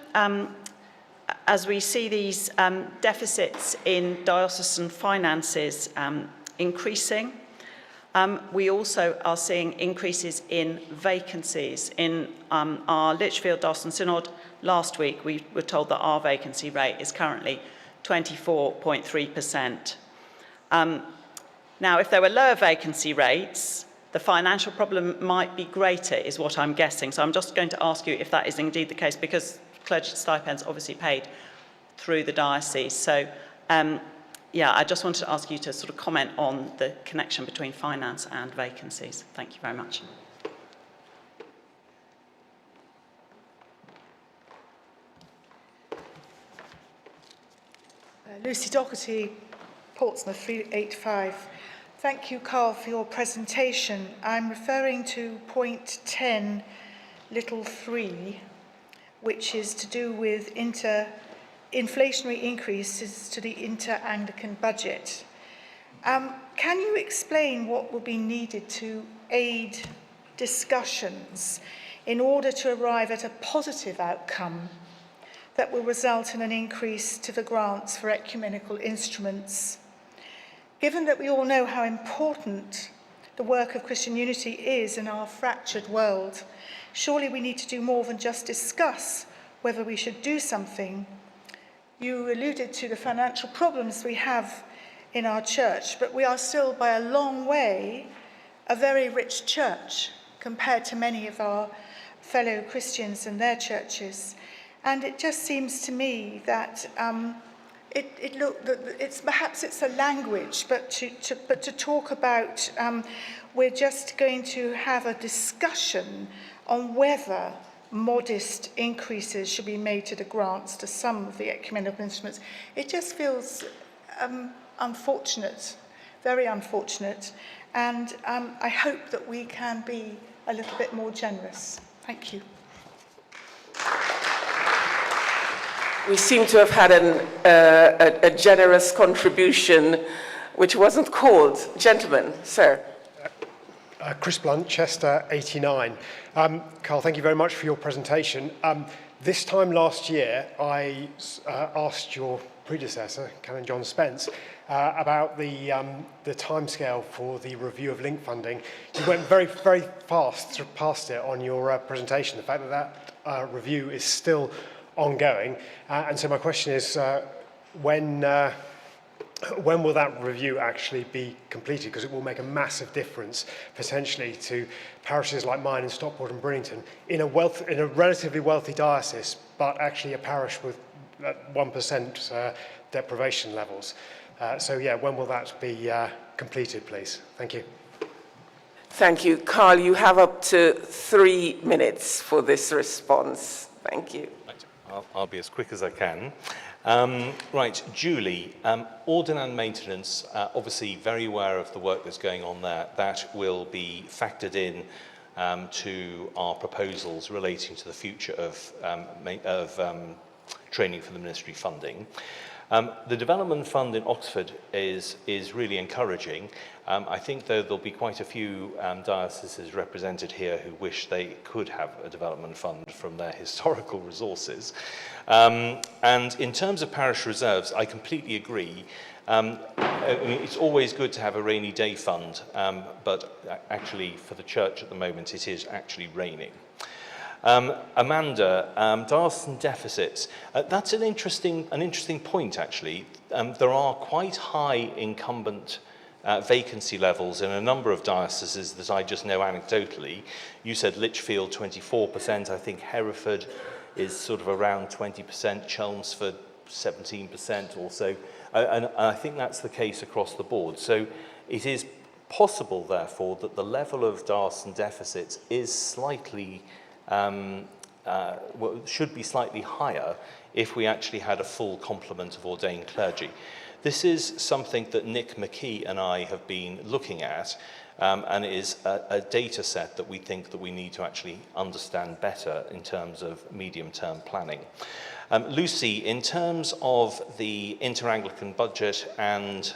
As we see these deficits in diocesan finances increasing, we also are seeing increases in vacancies. In our Lichfield Diocesan Synod last week, we were told that our vacancy rate is currently 24.3%. Now, if there were lower vacancy rates, the financial problem might be greater, is what I'm guessing. So I'm just going to ask you if that is indeed the case, because clergy stipends obviously paid through the diocese. So, yeah, I just wanted to ask you to sort of comment on the connection between finance and vacancies. Thank you very much. Lucy Doherty, Portsmouth 385. Thank you, Carl, for your presentation. I'm referring to point 10, little 3, which is to do with inflationary increases to the inter-Anglican budget. Can you explain what will be needed to aid discussions in order to arrive at a positive outcome that will result in an increase to the grants for ecumenical instruments. Given that we all know how important the work of Christian unity is in our fractured world, surely we need to do more than just discuss whether we should do something. You alluded to the financial problems we have in our church, but we are still by a long way a very rich church compared to many of our fellow Christians and their churches. And it just seems to me that perhaps it's a language, but to talk about we're just going to have a discussion on whether modest increases should be made to the grants to some of the ecumenical instruments. It just feels unfortunate, very unfortunate, and I hope that we can be a little bit more generous. Thank you. We seem to have had a generous contribution which wasn't called. Gentlemen, sir. Chris Blunt, Chester 89. Carl, thank you very much for your presentation. This time last year, I asked your predecessor, Canon John Spence, about the timescale for the review of link funding. You went very, very fast past it on your presentation, the fact that that review is still ongoing. And so my question is, when will that review actually be completed? Because it will make a massive difference, potentially, to parishes like mine in Stockport and Bridlington, in a relatively wealthy diocese, but actually a parish with 1% deprivation levels. So yeah, when will that be completed, please? Thank you. Thank you. Carl, you have up to 3 minutes for this response. Thank you. I'll be as quick as I can. Right, Julie, ordinance maintenance, obviously very aware of the work that's going on there. That will be factored in to our proposals relating to the future of training for the ministry funding. The development fund in Oxford is really encouraging. I think though there'll be quite a few dioceses represented here who wish they could have a development fund from their historical resources. And in terms of parish reserves, I completely agree. I mean, it's always good to have a rainy day fund, but actually for the church at the moment it is actually raining. Amanda, diocesan deficits. That's an interesting point, actually. There are quite high incumbent vacancy levels in a number of dioceses that I just know anecdotally. You said Lichfield 24%. I think Hereford is sort of around 20%. Chelmsford 17% or so. And I think that's the case across the board. So it is possible, therefore, that the level of diocesan deficits is slightly should be slightly higher if we actually had a full complement of ordained clergy. This is something that Nick McKee and I have been looking at, and it is a data set that we think that we need to actually understand better in terms of medium-term planning. Lucy, in terms of the inter-Anglican budget and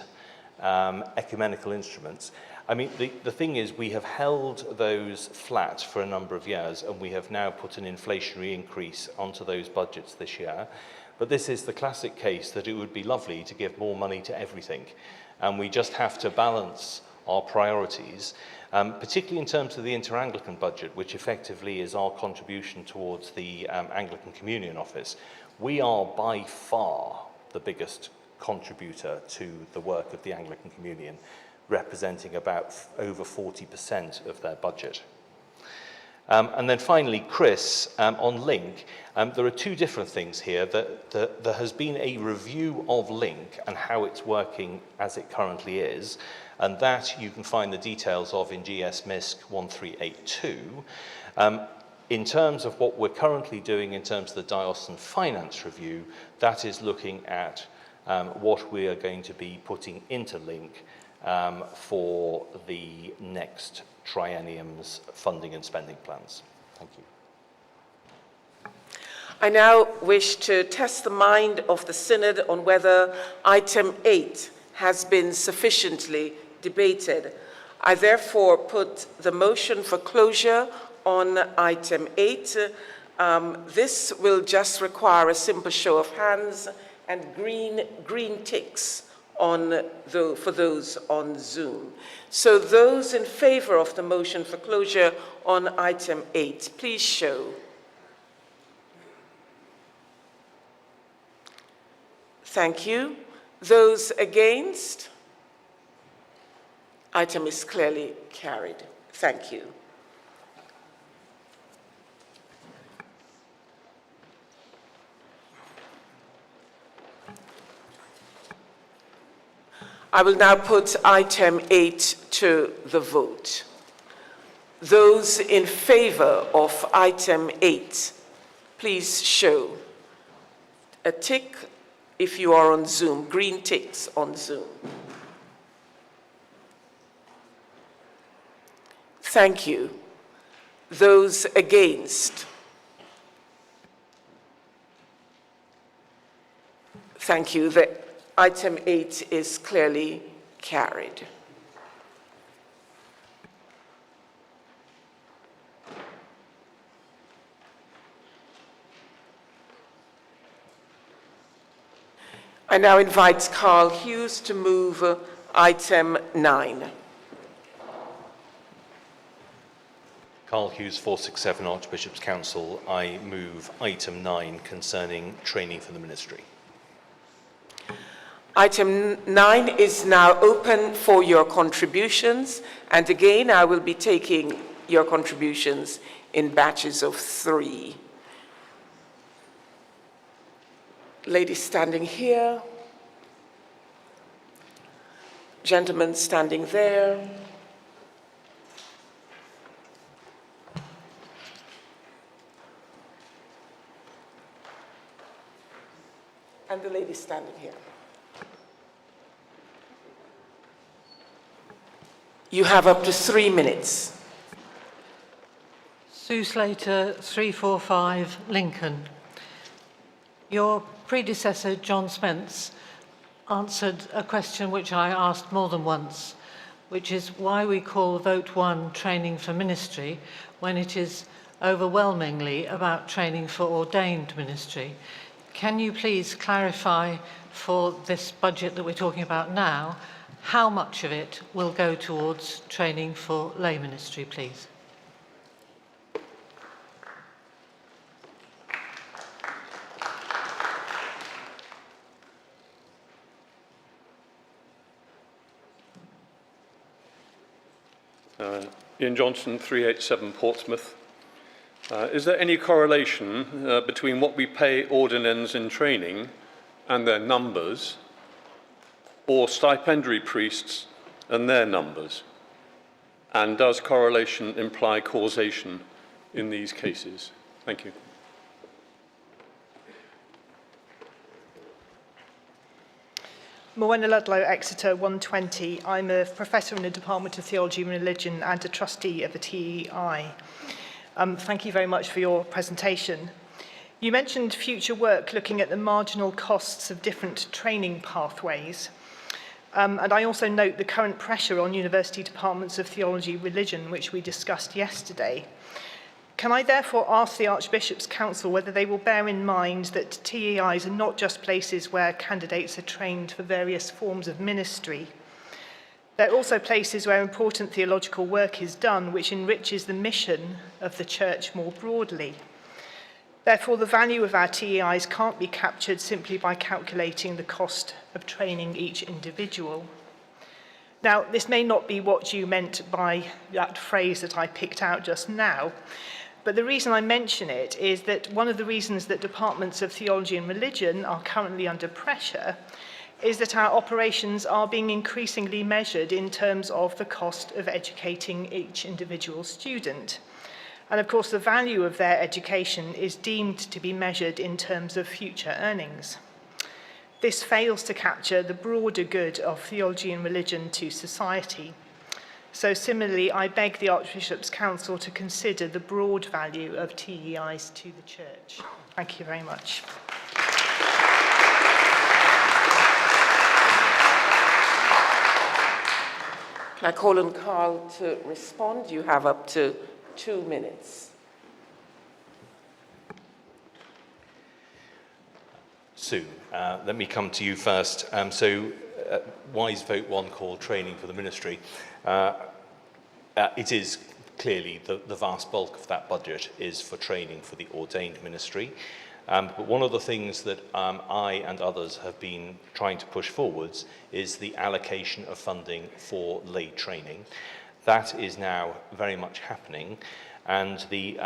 ecumenical instruments, I mean, the thing is, we have held those flat for a number of years, and we have now put an inflationary increase onto those budgets this year. But this is the classic case that it would be lovely to give more money to everything. And we just have to balance our priorities, particularly in terms of the inter-Anglican budget, which effectively is our contribution towards the Anglican Communion Office. We are by far the biggest contributor to the work of the Anglican Communion, representing about over 40% of their budget. And then finally, Chris, on Link, there are two different things here. There has been a review of Link and how it's working as it currently is, and that you can find the details of in GS MISC 1382. In terms of what we're currently doing in terms of the diocesan finance review, that is looking at what we are going to be putting into Link for the next triennium's funding and spending plans. Thank you. I now wish to test the mind of the Synod on whether item 8 has been sufficiently debated. I therefore put the motion for closure on item 8. This will just require a simple show of hands and green ticks for those on Zoom. So those in favor of the motion for closure on item 8, please show. Thank you. Those against? Item is clearly carried. Thank you. I will now put item 8 to the vote. Those in favor of item 8, please show. A tick if you are on Zoom, green ticks on Zoom. Thank you. Those against? Thank you. Item 8 is clearly carried. I now invite Carl Hughes to move item 9. Carl Hughes, 467 Archbishop's Council. I move item 9 concerning training for the ministry. Item 9 is now open for your contributions, and again I will be taking your contributions in batches of 3. Ladies standing here, gentlemen standing there. And the lady standing here. You have up to 3 minutes. Sue Slater, 345 Lincoln. Your predecessor, John Spence, answered a question which I asked more than once, which is why we call Vote 1 training for ministry when it is overwhelmingly about training for ordained ministry. Can you please clarify for this budget that we're talking about now, how much of it will go towards training for lay ministry, please? Ian Johnson, 387 Portsmouth. Is there any correlation between what we pay ordinands in training and their numbers, or stipendiary priests and their numbers? And does correlation imply causation in these cases? Thank you. Morwenna Ludlow, Exeter 120. I'm a professor in the Department of Theology and Religion and a trustee of the TEI. Thank you very much for your presentation. You mentioned future work looking at the marginal costs of different training pathways. And I also note the current pressure on university departments of theology and religion, which we discussed yesterday. Can I therefore ask the Archbishop's Council whether they will bear in mind that TEIs are not just places where candidates are trained for various forms of ministry. They're also places where important theological work is done, which enriches the mission of the Church more broadly. Therefore, the value of our TEIs can't be captured simply by calculating the cost of training each individual. Now, this may not be what you meant by that phrase that I picked out just now, but the reason I mention it is that one of the reasons that departments of theology and religion are currently under pressure is that our operations are being increasingly measured in terms of the cost of educating each individual student. And of course, the value of their education is deemed to be measured in terms of future earnings. This fails to capture the broader good of theology and religion to society. So similarly, I beg the Archbishop's Council to consider the broad value of TEIs to the Church. Thank you very much. Can I call on Carl to respond? You have up to 2 minutes. Sue, let me come to you first. Wise Vote 1 called training for the ministry. It is clearly the vast bulk of that budget is for training for the ordained ministry. But one of the things that I and others have been trying to push forwards is the allocation of funding for lay training. That is now very much happening, and the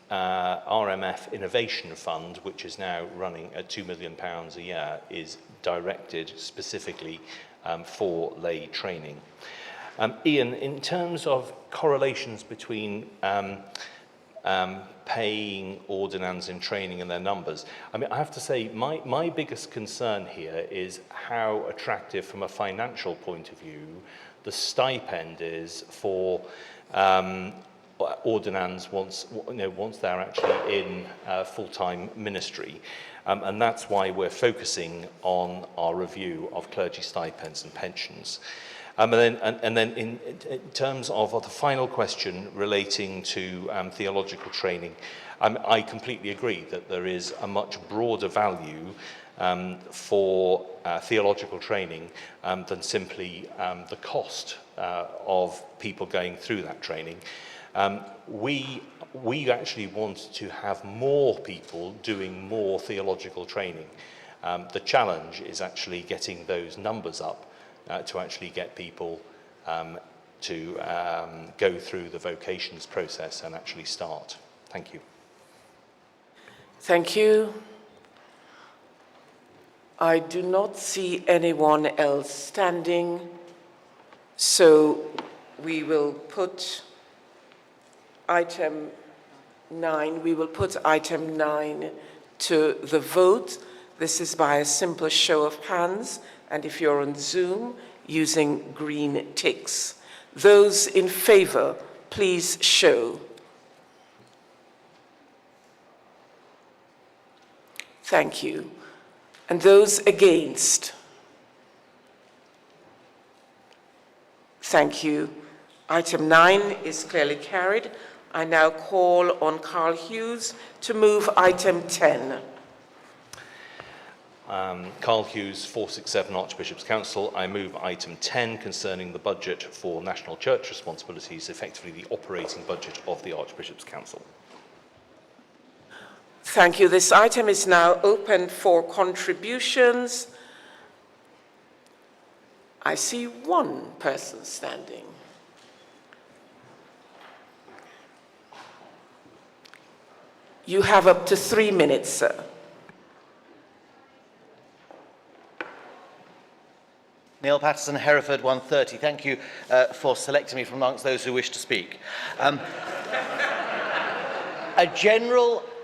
RMF Innovation Fund, which is now running at £2 million a year, is directed specifically for lay training. Ian, in terms of correlations between paying ordinands in training and their numbers, I mean, I have to say my biggest concern here is how attractive from a financial point of view the stipend is for ordinands once they're actually in full-time ministry. And that's why we're focusing on our review of clergy stipends and pensions. And then in terms of the final question relating to theological training, I completely agree that there is a much broader value for theological training than simply the cost of people going through that training. We actually want to have more people doing more theological training. The challenge is actually getting those numbers up to actually get people to go through the vocations process and actually start. Thank you. Thank you. I do not see anyone else standing, so we will put item 9. We will put item 9 to the vote. This is by a simple show of hands, and if you're on Zoom, using green ticks. Those in favor, please show. Thank you. And those against? Thank you. Item 9 is clearly carried. I now call on Carl Hughes to move item 10. Carl Hughes, 467 Archbishop's Council. I move item 10 concerning the budget for national church responsibilities, effectively the operating budget of the Archbishop's Council. Thank you. This item is now open for contributions. I see one person standing. You have up to 3 minutes, sir. Neil Patterson, Hereford 130. Thank you for selecting me from amongst those who wish to speak.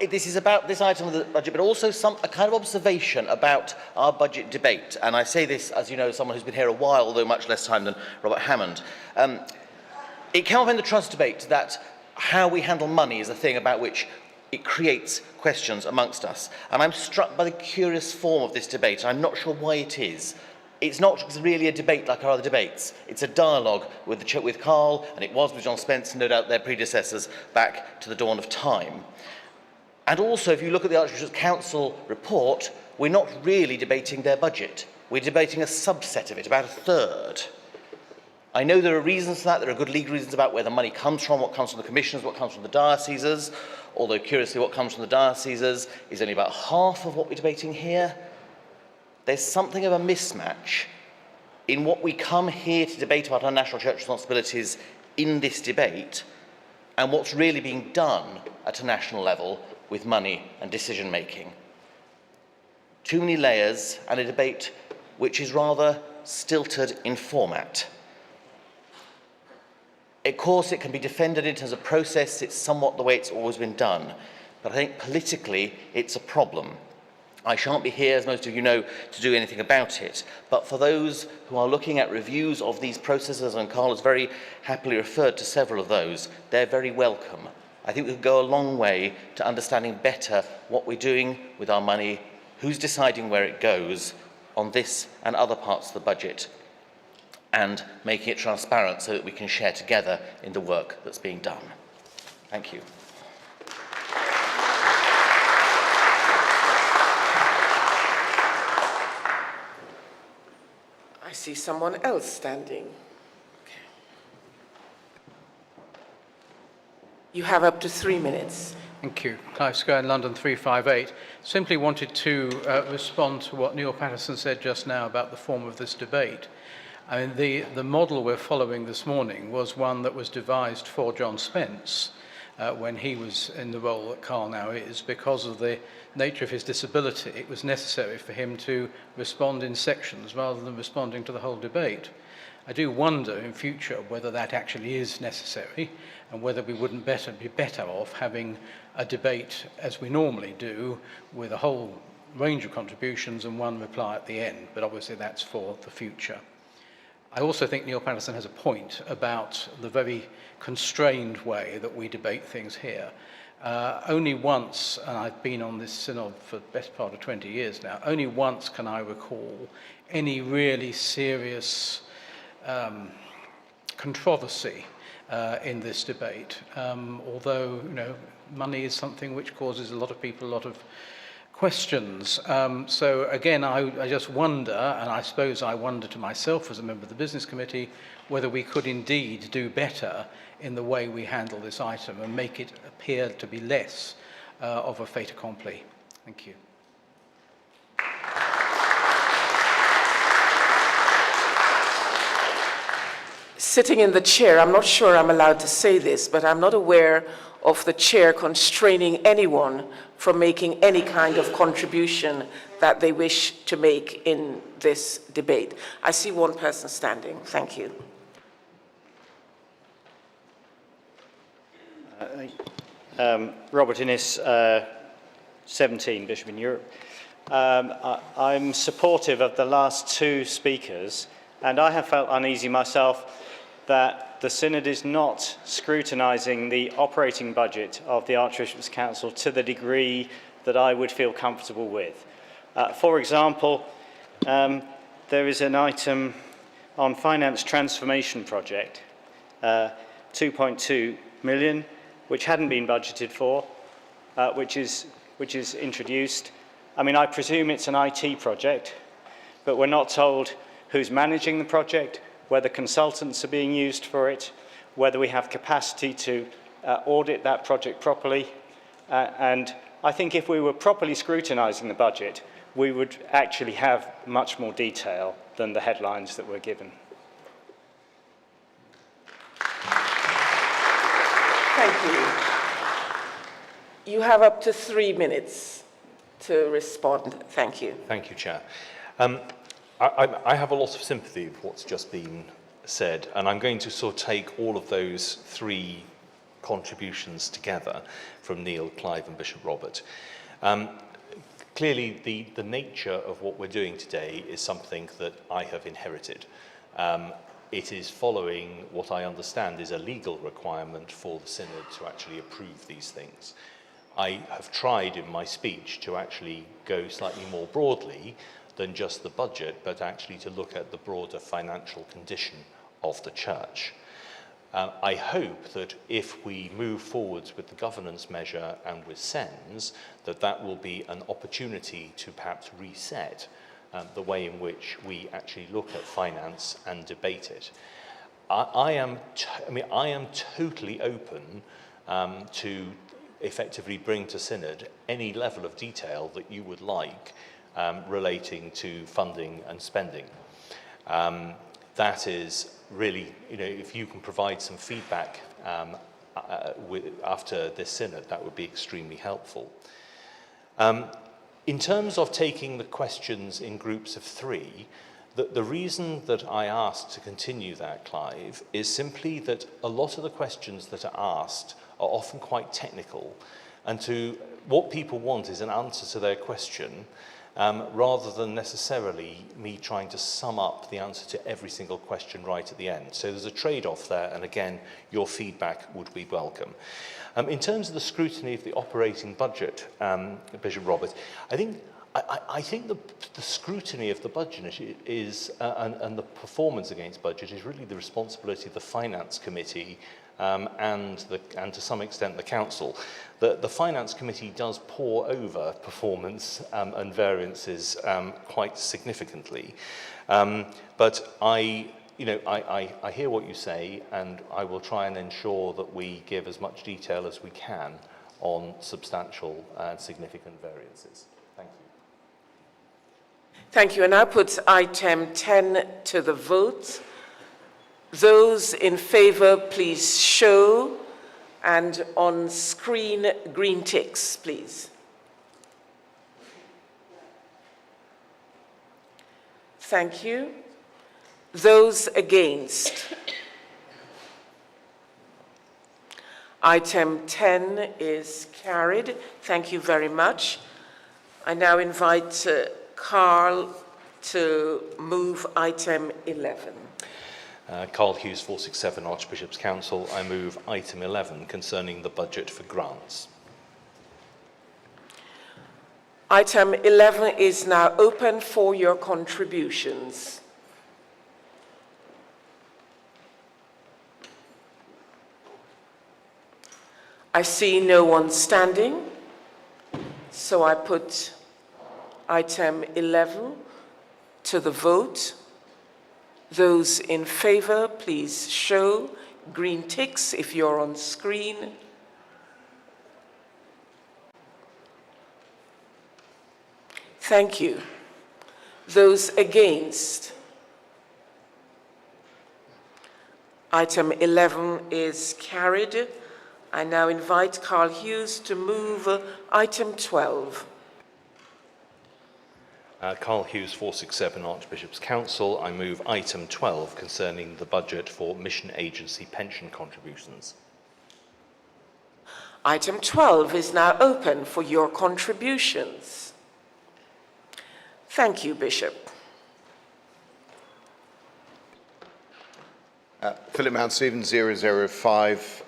This is about this item of the budget, but also a kind of observation about our budget debate. And I say this, as you know, someone who's been here a while, although much less time than Robert Hammond. It came up in the trust debate that how we handle money is a thing about which it creates questions amongst us. And I'm struck by the curious form of this debate. I'm not sure why it is. It's not really a debate like our other debates. It's a dialogue with Carl, and it was with John Spence, and no doubt their predecessors, back to the dawn of time. And also, if you look at the Archbishop's Council report, we're not really debating their budget. We're debating a subset of it, about a third. I know there are reasons for that. There are good legal reasons about where the money comes from, what comes from the commissioners, what comes from the dioceses, although curiously what comes from the dioceses is only about half of what we're debating here. There's something of a mismatch in what we come here to debate about our national church responsibilities in this debate and what's really being done at a national level with money and decision making. Too many layers and a debate which is rather stilted in format. Of course, it can be defended in terms of process. It's somewhat the way it's always been done. But I think politically, it's a problem. I shan't be here, as most of you know, to do anything about it. But for those who are looking at reviews of these processes, and Carl has very happily referred to several of those, they're very welcome. I think we could go a long way to understanding better what we're doing with our money, who's deciding where it goes on this and other parts of the budget, and making it transparent so that we can share together in the work that's being done. Thank you. I see someone else standing. Okay. You have up to 3 minutes. Thank you. Clive Square, London 358. Simply wanted to respond to what Neil Patterson said just now about the form of this debate. I mean, the model we're following this morning was one that was devised for John Spence when he was in the role that Carl now is. Because of the nature of his disability, it was necessary for him to respond in sections rather than responding to the whole debate. I do wonder in future whether that actually is necessary and whether we wouldn't be better off having a debate as we normally do with a whole range of contributions and one reply at the end, but obviously that's for the future. I also think Neil Patterson has a point about the very constrained way that we debate things here. Only once, and I've been on this synod for the best part of 20 years now, only once can I recall any really serious controversy in this debate, although, you know, money is something which causes a lot of people a lot of questions. So again, I just wonder, and I suppose I wonder to myself as a member of the Business Committee, whether we could indeed do better in the way we handle this item and make it appear to be less of a fait accompli. Thank you. Sitting in the chair, I'm not sure I'm allowed to say this, but I'm not aware of the chair constraining anyone from making any kind of contribution that they wish to make in this debate. I see one person standing. Thank you. Robert Innes, 17, Bishop in Europe. I'm supportive of the last two speakers, and I have felt uneasy myself that the Synod is not scrutinising the operating budget of the Archbishop's Council to the degree that I would feel comfortable with. For example, there is an item on Finance Transformation Project, 2.2 million, which hadn't been budgeted for, which is introduced. I mean, I presume it's an IT project, but we're not told who's managing the project, whether consultants are being used for it, whether we have capacity to audit that project properly. And I think if we were properly scrutinising the budget, we would actually have much more detail than the headlines that we're given. Thank you. You have up to 3 minutes to respond. Thank you. Thank you, Chair. I have a lot of sympathy with what's just been said, and I'm going to sort of take all of those three contributions together from Neil, Clive and Bishop Robert. Clearly, the nature of what we're doing today is something that I have inherited. It is following what I understand is a legal requirement for the Synod to actually approve these things. I have tried in my speech to actually go slightly more broadly than just the budget, but actually to look at the broader financial condition of the Church. I hope that if we move forwards with the governance measure and with SENS, that will be an opportunity to perhaps reset the way in which we actually look at finance and debate it. I am totally open to effectively bring to Synod any level of detail that you would like relating to funding and spending. That is really, if you can provide some feedback after this Synod, that would be extremely helpful. In terms of taking the questions in groups of 3, the reason that I asked to continue that, Clive, is simply that a lot of the questions that are asked are often quite technical, and what people want is an answer to their question, rather than necessarily me trying to sum up the answer to every single question right at the end. So there's a trade-off there, and again, your feedback would be welcome. In terms of the scrutiny of the operating budget, Bishop Robert, I think the scrutiny of the budget is, and the performance against budget is really the responsibility of the Finance Committee and to some extent the council. The Finance Committee does pore over performance and variances quite significantly. But I hear what you say, and I will try and ensure that we give as much detail as we can on substantial and significant variances. Thank you. Thank you. And I put item 10 to the vote. Those in favour, please show. And on screen, green ticks, please. Thank you. Those against? Item 10 is carried. Thank you very much. I now invite Carl to move item 11. Carl Hughes, 467 Archbishop's Council. I move item 11 concerning the budget for grants. Item 11 is now open for your contributions. I see no one standing, so I put item 11 to the vote. Those in favour, please show. Green ticks if you're on screen. Thank you. Those against? Item 11 is carried. I now invite Carl Hughes to move item 12. Carl Hughes, 467 Archbishop's Council. I move item 12 concerning the budget for mission agency pension contributions. Item 12 is now open for your contributions. Thank you, Bishop. Philip Mount Stevens, 005.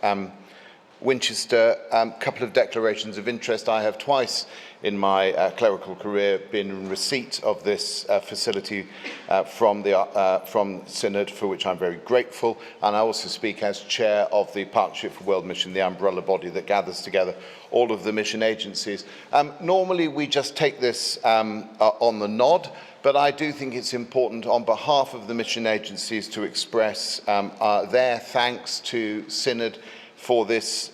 Winchester, couple of declarations of interest. I have twice in my clerical career been in receipt of this facility from Synod, for which I'm very grateful. And I also speak as chair of the Partnership for World Mission, the umbrella body that gathers together all of the mission agencies. Normally we just take this on the nod, but I do think it's important on behalf of the mission agencies to express their thanks to Synod for this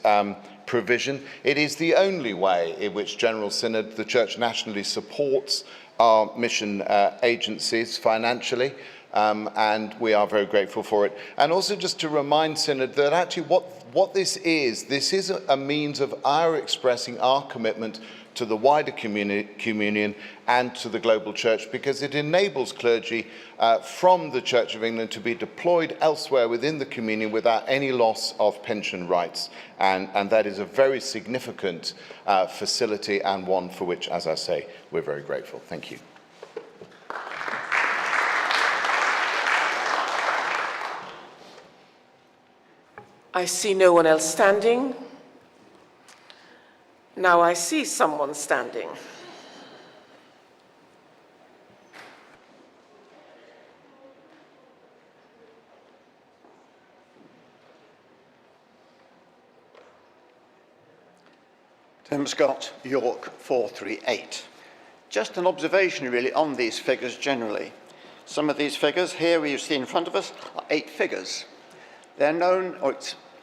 provision. It is the only way in which General Synod, the Church nationally, supports our mission agencies financially, and we are very grateful for it. And also just to remind Synod that actually what this is a means of our expressing our commitment to the wider communion and to the global church, because it enables clergy from the Church of England to be deployed elsewhere within the communion without any loss of pension rights. And that is a very significant facility, and one for which, as I say, we're very grateful. Thank you. I see no one else standing. Now I see someone standing. Tim Scott, York 438. Just an observation really on these figures generally. Some of these figures here we see in front of us are 8 figures. They're known, or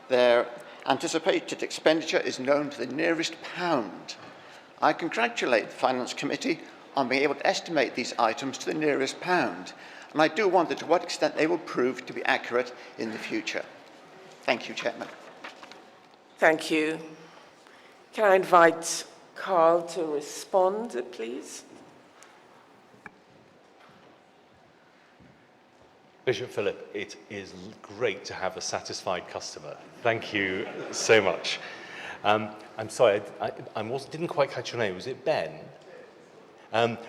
their anticipated expenditure is known to the nearest pound. I congratulate the Finance Committee on being able to estimate these items to the nearest pound, and I do wonder to what extent they will prove to be accurate in the future. Thank you, Chairman. Thank you. Can I invite Carl to respond, please? Bishop Philip, it is great to have a satisfied customer. Thank you so much. I'm sorry, I didn't quite catch your name. Was it Ben?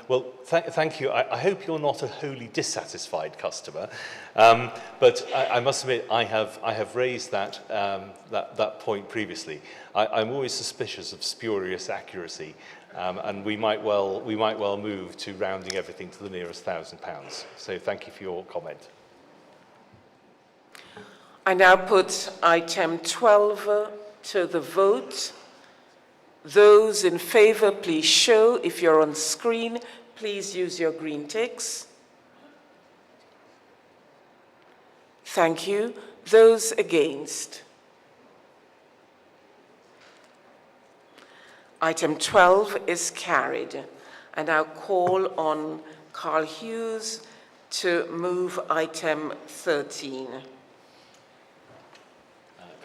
Well, thank you. I hope you're not a wholly dissatisfied customer, but I must admit I have raised that point previously. I'm always suspicious of spurious accuracy, and we might well move to rounding everything to the nearest £1,000. So thank you for your comment. I now put item 12 to the vote. Those in favour, please show. If you're on screen, please use your green ticks. Thank you. Those against? Item 12 is carried. And I'll call on Carl Hughes to move item 13.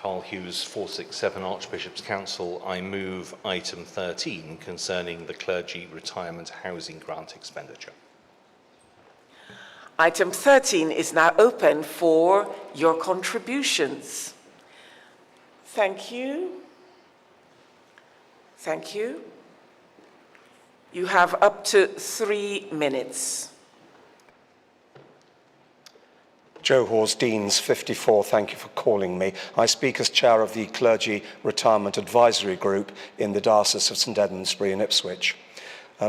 Carl Hughes, 467 Archbishop's Council. I move item 13 concerning the clergy retirement housing grant expenditure. Item 13 is now open for your contributions. Thank you. Thank you. You have up to 3 minutes. Joe Hawes, Deans, 54, thank you for calling me. I speak as chair of the Clergy Retirement Advisory Group in the Diocese of St Edmundsbury in Ipswich.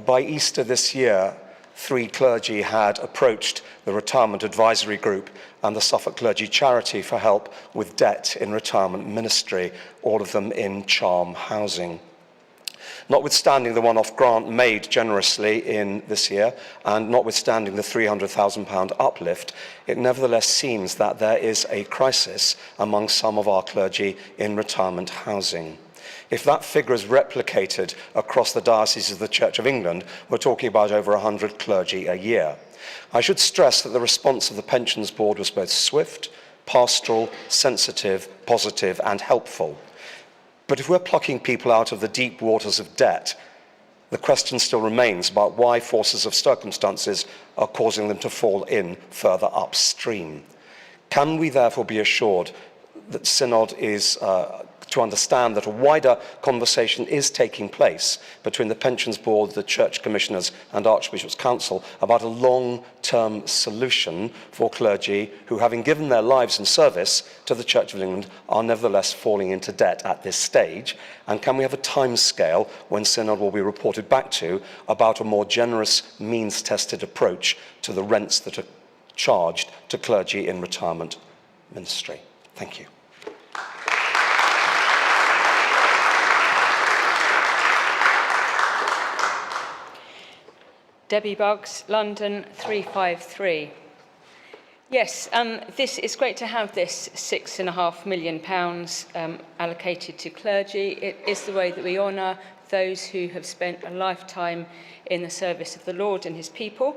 By Easter this year, 3 clergy had approached the Retirement Advisory Group and the Suffolk Clergy Charity for help with debt in retirement ministry, all of them in Charm Housing. Notwithstanding the one-off grant made generously in this year, and notwithstanding the £300,000 uplift, it nevertheless seems that there is a crisis among some of our clergy in retirement housing. If that figure is replicated across the dioceses of the Church of England, we're talking about over 100 clergy a year. I should stress that the response of the Pensions Board was both swift, pastoral, sensitive, positive, and helpful. But if we're plucking people out of the deep waters of debt, the question still remains about why forces of circumstances are causing them to fall in further upstream. Can we therefore be assured that Synod is to understand that a wider conversation is taking place between the Pensions Board, the Church Commissioners and Archbishop's Council about a long-term solution for clergy who, having given their lives in service to the Church of England, are nevertheless falling into debt at this stage? And can we have a timescale when Synod will be reported back to about a more generous, means-tested approach to the rents that are charged to clergy in retirement ministry? Thank you. Debbie Buggs, London 353. Yes, it's great to have this £6.5 million allocated to clergy. It is the way that we honour those who have spent a lifetime in the service of the Lord and his people,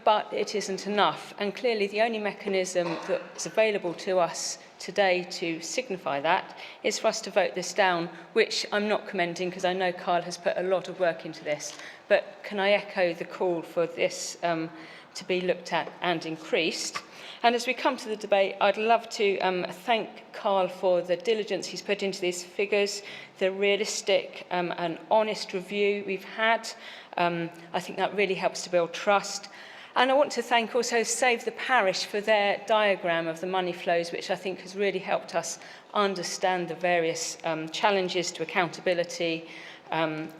but it isn't enough. And clearly the only mechanism that's available to us today to signify that is for us to vote this down, which I'm not commending because I know Carl has put a lot of work into this. But can I echo the call for this to be looked at and increased? And as we come to the debate, I'd love to thank Carl for the diligence he's put into these figures, the realistic and honest review we've had. I think that really helps to build trust. And I want to thank also Save the Parish for their diagram of the money flows, which I think has really helped us understand the various challenges to accountability,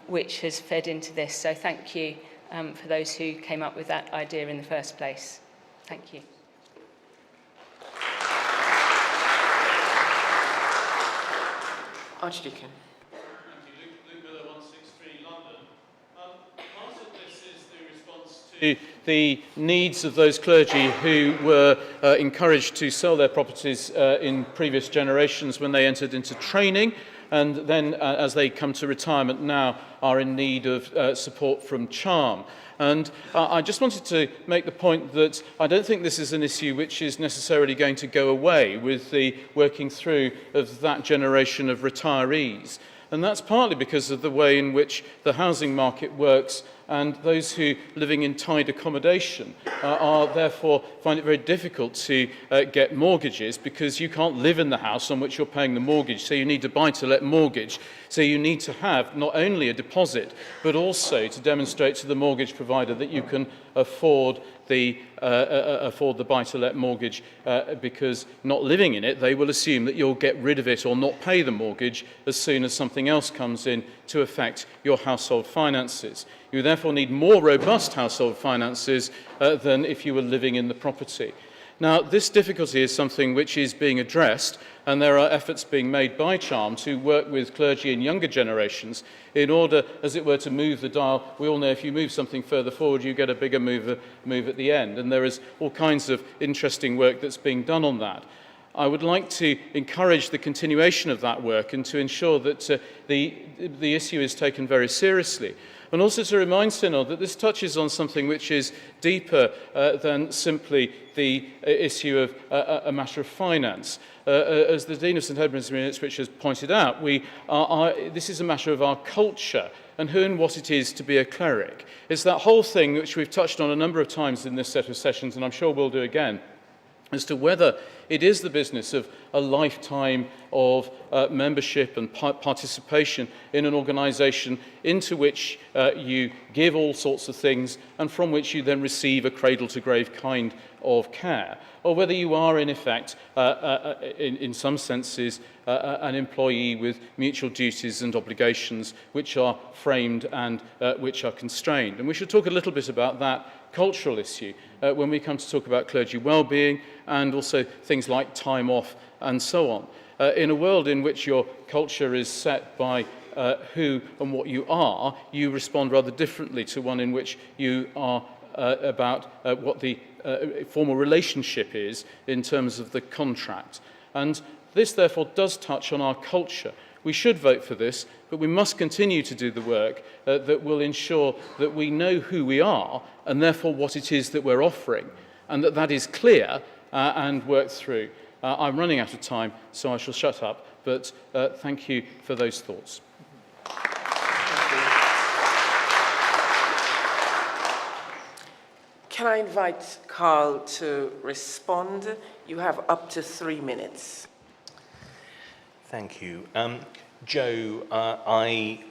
which has fed into this. So thank you for those who came up with that idea in the first place. Thank you. Archdeacon. To the needs of those clergy who were encouraged to sell their properties in previous generations when they entered into training, and then as they come to retirement now are in need of support from Charm. And I just wanted to make the point that I don't think this is an issue which is necessarily going to go away with the working through of that generation of retirees. And that's partly because of the way in which the housing market works, and those who living in tied accommodation are therefore find it very difficult to get mortgages, because you can't live in the house on which you're paying the mortgage, so you need to buy-to-let mortgage. So you need to have not only a deposit, but also to demonstrate to the mortgage provider that you can afford the buy-to-let mortgage, because not living in it, they will assume that you'll get rid of it or not pay the mortgage as soon as something else comes in to affect your household finances. You therefore need more robust household finances than if you were living in the property. Now, this difficulty is something which is being addressed, and there are efforts being made by CHARM to work with clergy in younger generations in order, as it were, to move the dial. We all know if you move something further forward, you get a bigger move at the end, and there is all kinds of interesting work that's being done on that. I would like to encourage the continuation of that work and to ensure that the issue is taken very seriously. And also to remind Synod that this touches on something which is deeper than simply the issue of a matter of finance. As the Dean of St Edmunds in Ipswich has pointed out, this is a matter of our culture and who and what it is to be a cleric. It's that whole thing which we've touched on a number of times in this set of sessions, and I'm sure we'll do again, as to whether it is the business of a lifetime of membership and participation in an organisation into which you give all sorts of things and from which you then receive a cradle-to-grave kind of care, or whether you are, in effect, in some senses, an employee with mutual duties and obligations which are framed and which are constrained. And we should talk a little bit about that cultural issue when we come to talk about clergy well-being and also things like time off and so on. In a world in which your culture is set by who and what you are, you respond rather differently to one in which you are about what the formal relationship is in terms of the contract. And this, therefore, does touch on our culture. We should vote for this, but we must continue to do the work that will ensure that we know who we are and therefore what it is that we're offering, and that is clear and worked through. I'm running out of time, so I shall shut up, but thank you for those thoughts. Can I invite Carl to respond? You have up to 3 minutes. Thank you. Joe, I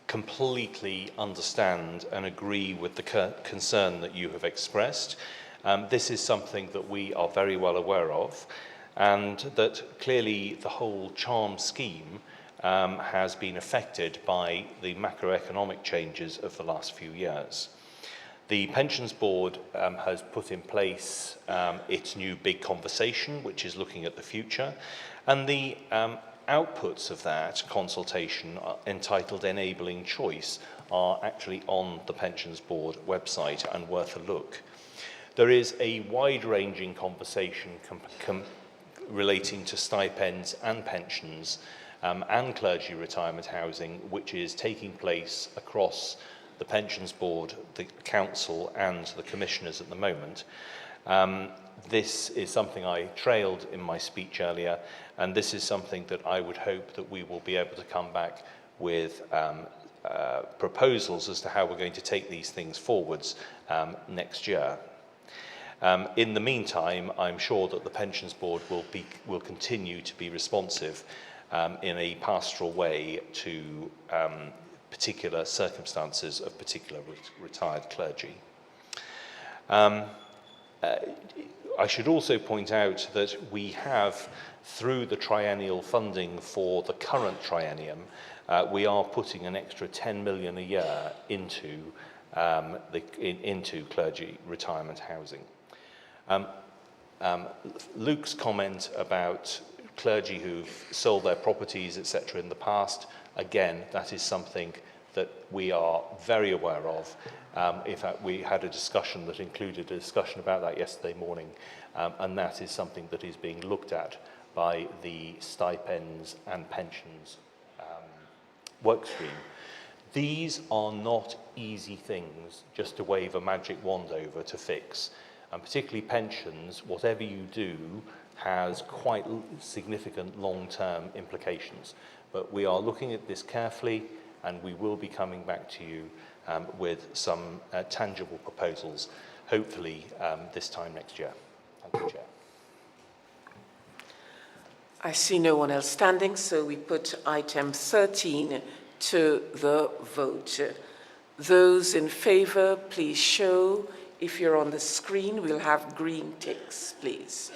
completely understand and agree with the concern that you have expressed. This is something that we are very well aware of, and that clearly the whole CHARM scheme has been affected by the macroeconomic changes of the last few years. The Pensions Board has put in place its new big conversation, which is looking at the future, and the outputs of that consultation, entitled Enabling Choice, are actually on the Pensions Board website and worth a look. There is a wide-ranging conversation relating to stipends and pensions and clergy retirement housing, which is taking place across the Pensions Board, the Council and the Commissioners at the moment. This is something I trailed in my speech earlier, and this is something that I would hope that we will be able to come back with proposals as to how we're going to take these things forwards next year. In the meantime, I'm sure that the Pensions Board will continue to be responsive in a pastoral way to particular circumstances of particular retired clergy. I should also point out that we have, through the triennial funding for the current triennium, we are putting an extra 10 million a year into clergy retirement housing. Luke's comment about clergy who've sold their properties, etc. in the past, again, that is something that we are very aware of. In fact, we had a discussion that included a discussion about that yesterday morning, and that is something that is being looked at by the stipends and pensions workstream. These are not easy things just to wave a magic wand over to fix, and particularly pensions, whatever you do, has quite significant long-term implications. But we are looking at this carefully, and we will be coming back to you with some tangible proposals, hopefully this time next year. Thank you, Chair. I see no one else standing, so we put item 13 to the vote. Those in favour, please show. If you're on the screen, we'll have green ticks, please.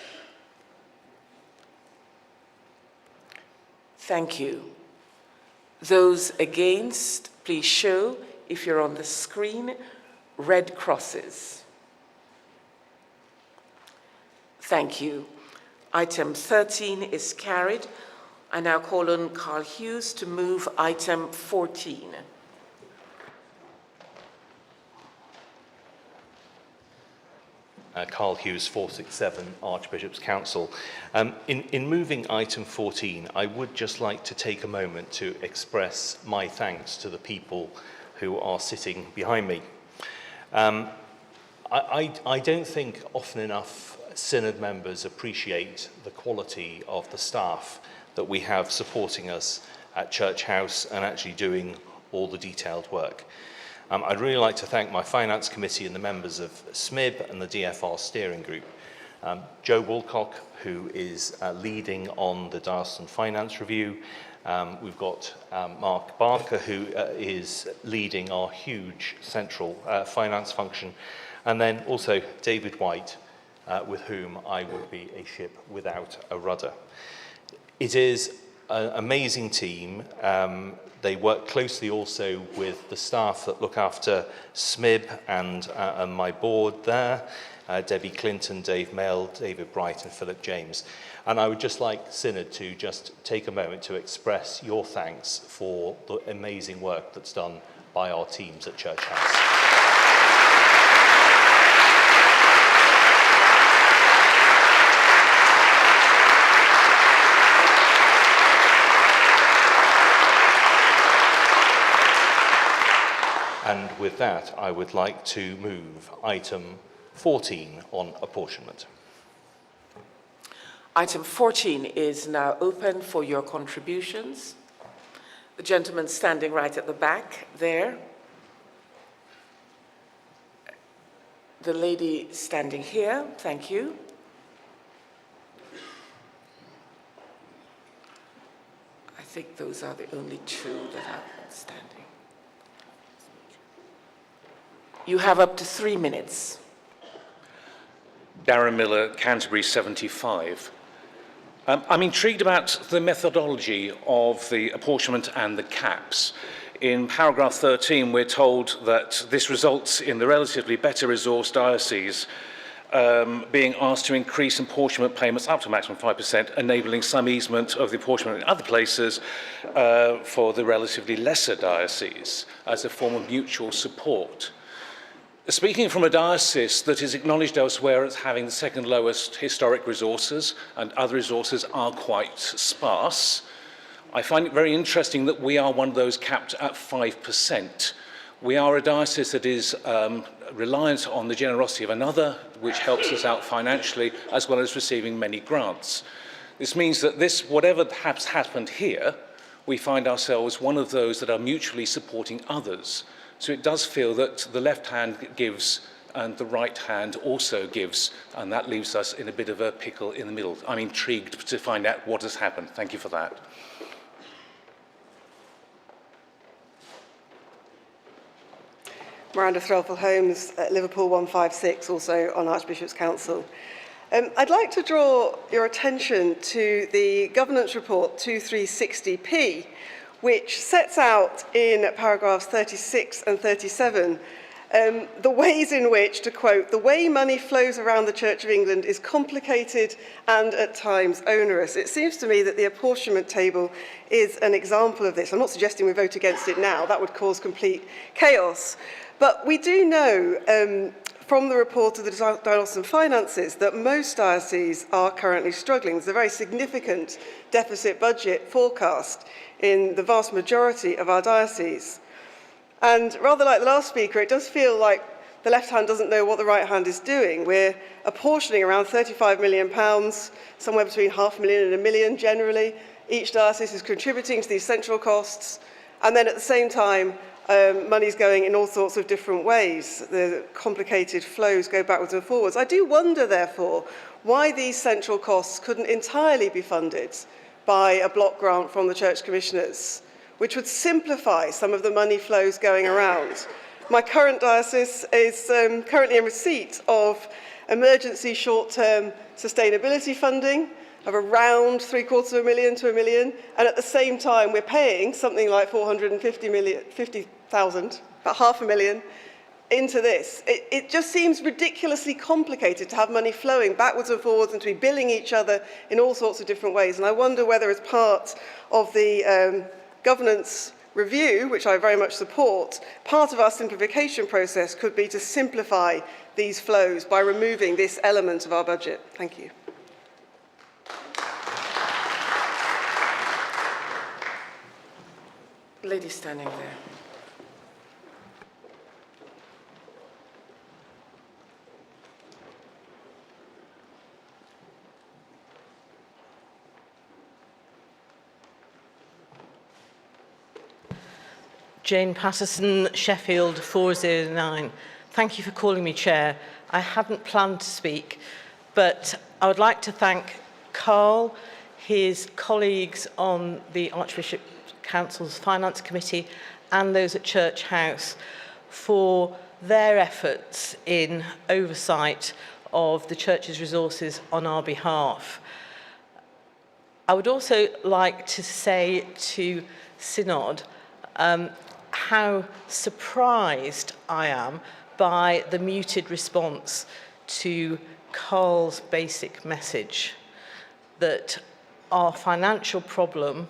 Thank you. Those against, please show. If you're on the screen, red crosses. Thank you. Item 13 is carried. I now call on Carl Hughes to move item 14. Carl Hughes, 467 Archbishop's Council. In moving item 14, I would just like to take a moment to express my thanks to the people who are sitting behind me. I don't think often enough Synod members appreciate the quality of the staff that we have supporting us at Church House and actually doing all the detailed work. I'd really like to thank my Finance Committee and the members of SMIB and the DFR Steering Group. Joe Woolcock, who is leading on the Diocesan Finance Review. We've got Mark Barker, who is leading our huge central finance function. And then also David White, with whom I would be a ship without a rudder. It is an amazing team. They work closely also with the staff that look after SMIB and my board there, Debbie Clinton, Dave Mail, David Bright and Philip James. And I would just like Synod to just take a moment to express your thanks for the amazing work that's done by our teams at Church House. And with that, I would like to move item 14 on apportionment. Item 14 is now open for your contributions. The gentleman standing right at the back there. The lady standing here, thank you. I think those are the only two that are standing. You have up to 3 minutes. Darren Miller, Canterbury 75. I'm intrigued about the methodology of the apportionment and the caps. In paragraph 13, we're told that this results in the relatively better resourced diocese being asked to increase apportionment payments up to a maximum 5%, enabling some easement of the apportionment in other places for the relatively lesser diocese as a form of mutual support. Speaking from a diocese that is acknowledged elsewhere as having the second lowest historic resources, and other resources are quite sparse, I find it very interesting that we are one of those capped at 5%. We are a diocese that is reliant on the generosity of another, which helps us out financially, as well as receiving many grants. This means that whatever has happened here, we find ourselves one of those that are mutually supporting others. So it does feel that the left hand gives and the right hand also gives, and that leaves us in a bit of a pickle in the middle. I'm intrigued to find out what has happened. Thank you for that. Miranda Threlfall-Holmes, Liverpool 156, also on Archbishop's Council. I'd like to draw your attention to the governance report 2360p, which sets out in paragraphs 36 and 37 the ways in which, to quote, the way money flows around the Church of England is complicated and at times onerous. It seems to me that the apportionment table is an example of this. I'm not suggesting we vote against it now. That would cause complete chaos. But we do know from the report of the Diocesan Finances that most dioceses are currently struggling. There's a very significant deficit budget forecast in the vast majority of our dioceses. And rather like the last speaker, it does feel like the left hand doesn't know what the right hand is doing. We're apportioning around £35 million, somewhere between £500,000 and £1 million generally. Each diocese is contributing to these central costs. And then at the same time, money's going in all sorts of different ways. The complicated flows go backwards and forwards. I do wonder, therefore, why these central costs couldn't entirely be funded by a block grant from the Church Commissioners, which would simplify some of the money flows going around. My current diocese is currently in receipt of emergency short-term sustainability funding of around £750,000 to £1 million, and at the same time we're paying something like £450,000, about £500,000, into this. It just seems ridiculously complicated to have money flowing backwards and forwards and to be billing each other in all sorts of different ways. And I wonder whether, as part of the governance review, which I very much support, part of our simplification process could be to simplify these flows by removing this element of our budget. Thank you. Lady standing there. Jane Patterson, Sheffield 409. Thank you for calling me Chair. I hadn't planned to speak, but I would like to thank Carl, his colleagues on the Archbishop Council's Finance Committee and those at Church House for their efforts in oversight of the Church's resources on our behalf. I would also like to say to Synod how surprised I am by the muted response to Carl's basic message that our financial problem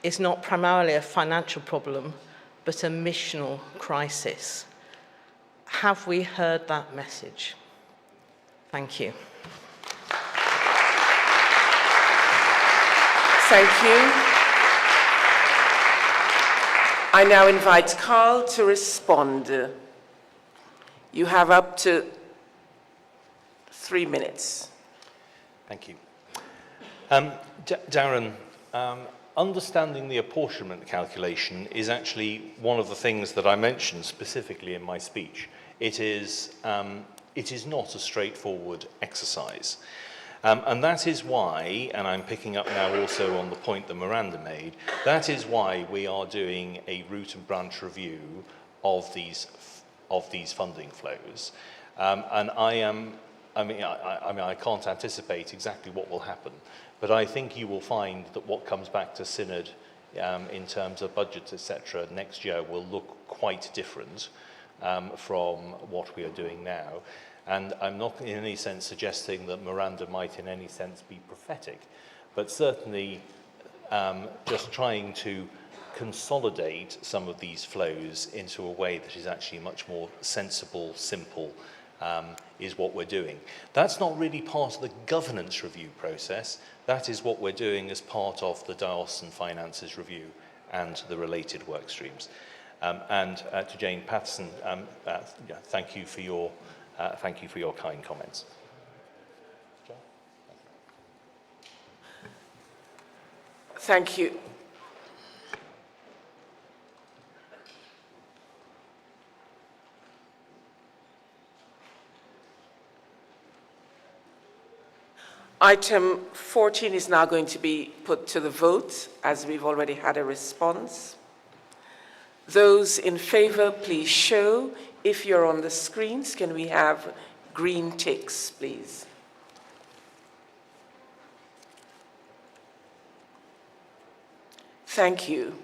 is not primarily a financial problem, but a missional crisis. Have we heard that message? Thank you. Thank you. I now invite Carl to respond. You have up to 3 minutes. Thank you. Darren, understanding the apportionment calculation is actually one of the things that I mentioned specifically in my speech. It is not a straightforward exercise. And that is why, and I'm picking up now also on the point that Miranda made, that is why we are doing a root and branch review of these funding flows. And I can't anticipate exactly what will happen, but I think you will find that what comes back to Synod in terms of budgets, etc., next year will look quite different from what we are doing now. And I'm not in any sense suggesting that Miranda might in any sense be prophetic, but certainly just trying to consolidate some of these flows into a way that is actually much more sensible, simple, is what we're doing. That's not really part of the governance review process. That is what we're doing as part of the diocesan finances review and the related work streams. And to Jane Patterson, thank you for your kind comments. Thank you. Item 14 is now going to be put to the vote, as we've already had a response. Those in favor, please show. If you're on the screens, can we have green ticks, please? Thank you.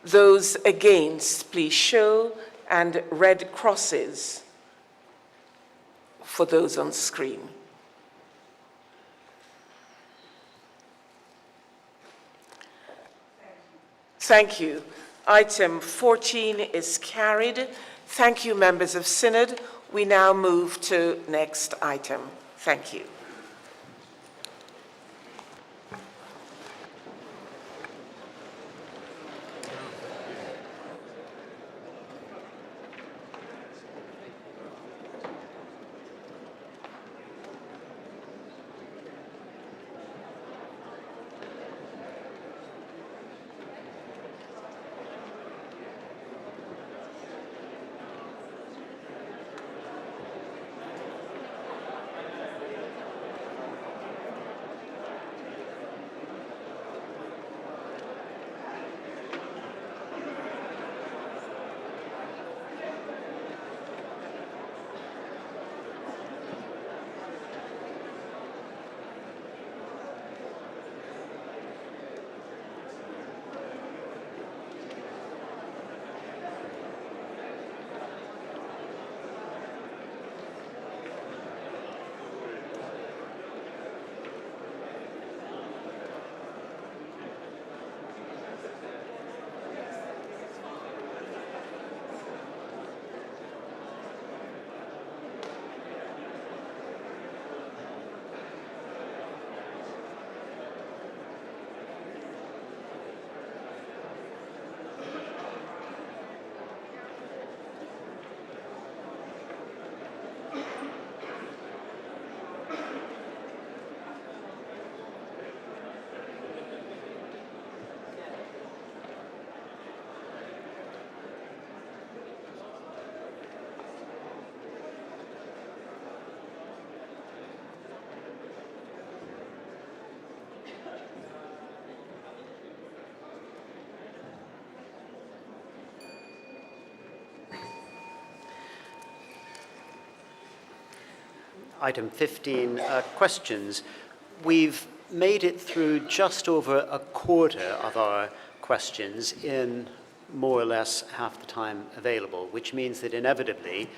Those against, please show, and red crosses for those on screen. Thank you. Item 14 is carried. Thank you, members of Synod. We now move to next item. Thank you. item 15, questions. We've made it through just over a quarter of our questions in more or less half the time available, which means that inevitably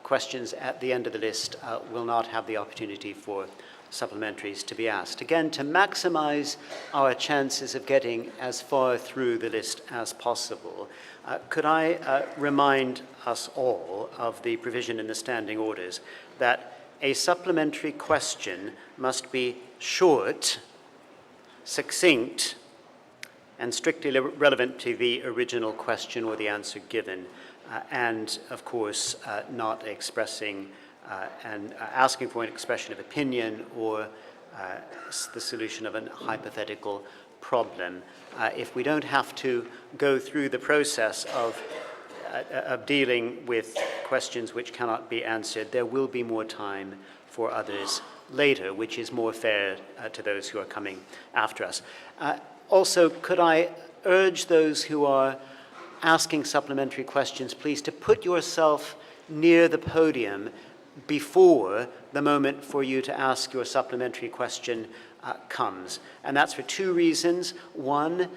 questions at the end of the list will not have the opportunity for supplementaries to be asked. Again, to maximize our chances of getting as far through the list as possible, could I remind us all of the provision in the standing orders that a supplementary question must be short, succinct, and strictly relevant to the original question or the answer given, and of course not expressing and asking for an expression of opinion or the solution of a hypothetical problem. If we don't have to go through the process of dealing with questions which cannot be answered, there will be more time for others later, which is more fair to those who are coming after us. Also, could I urge those who are asking supplementary questions, please, to put yourself near the podium before the moment for you to ask your supplementary question comes. And that's for two reasons. One,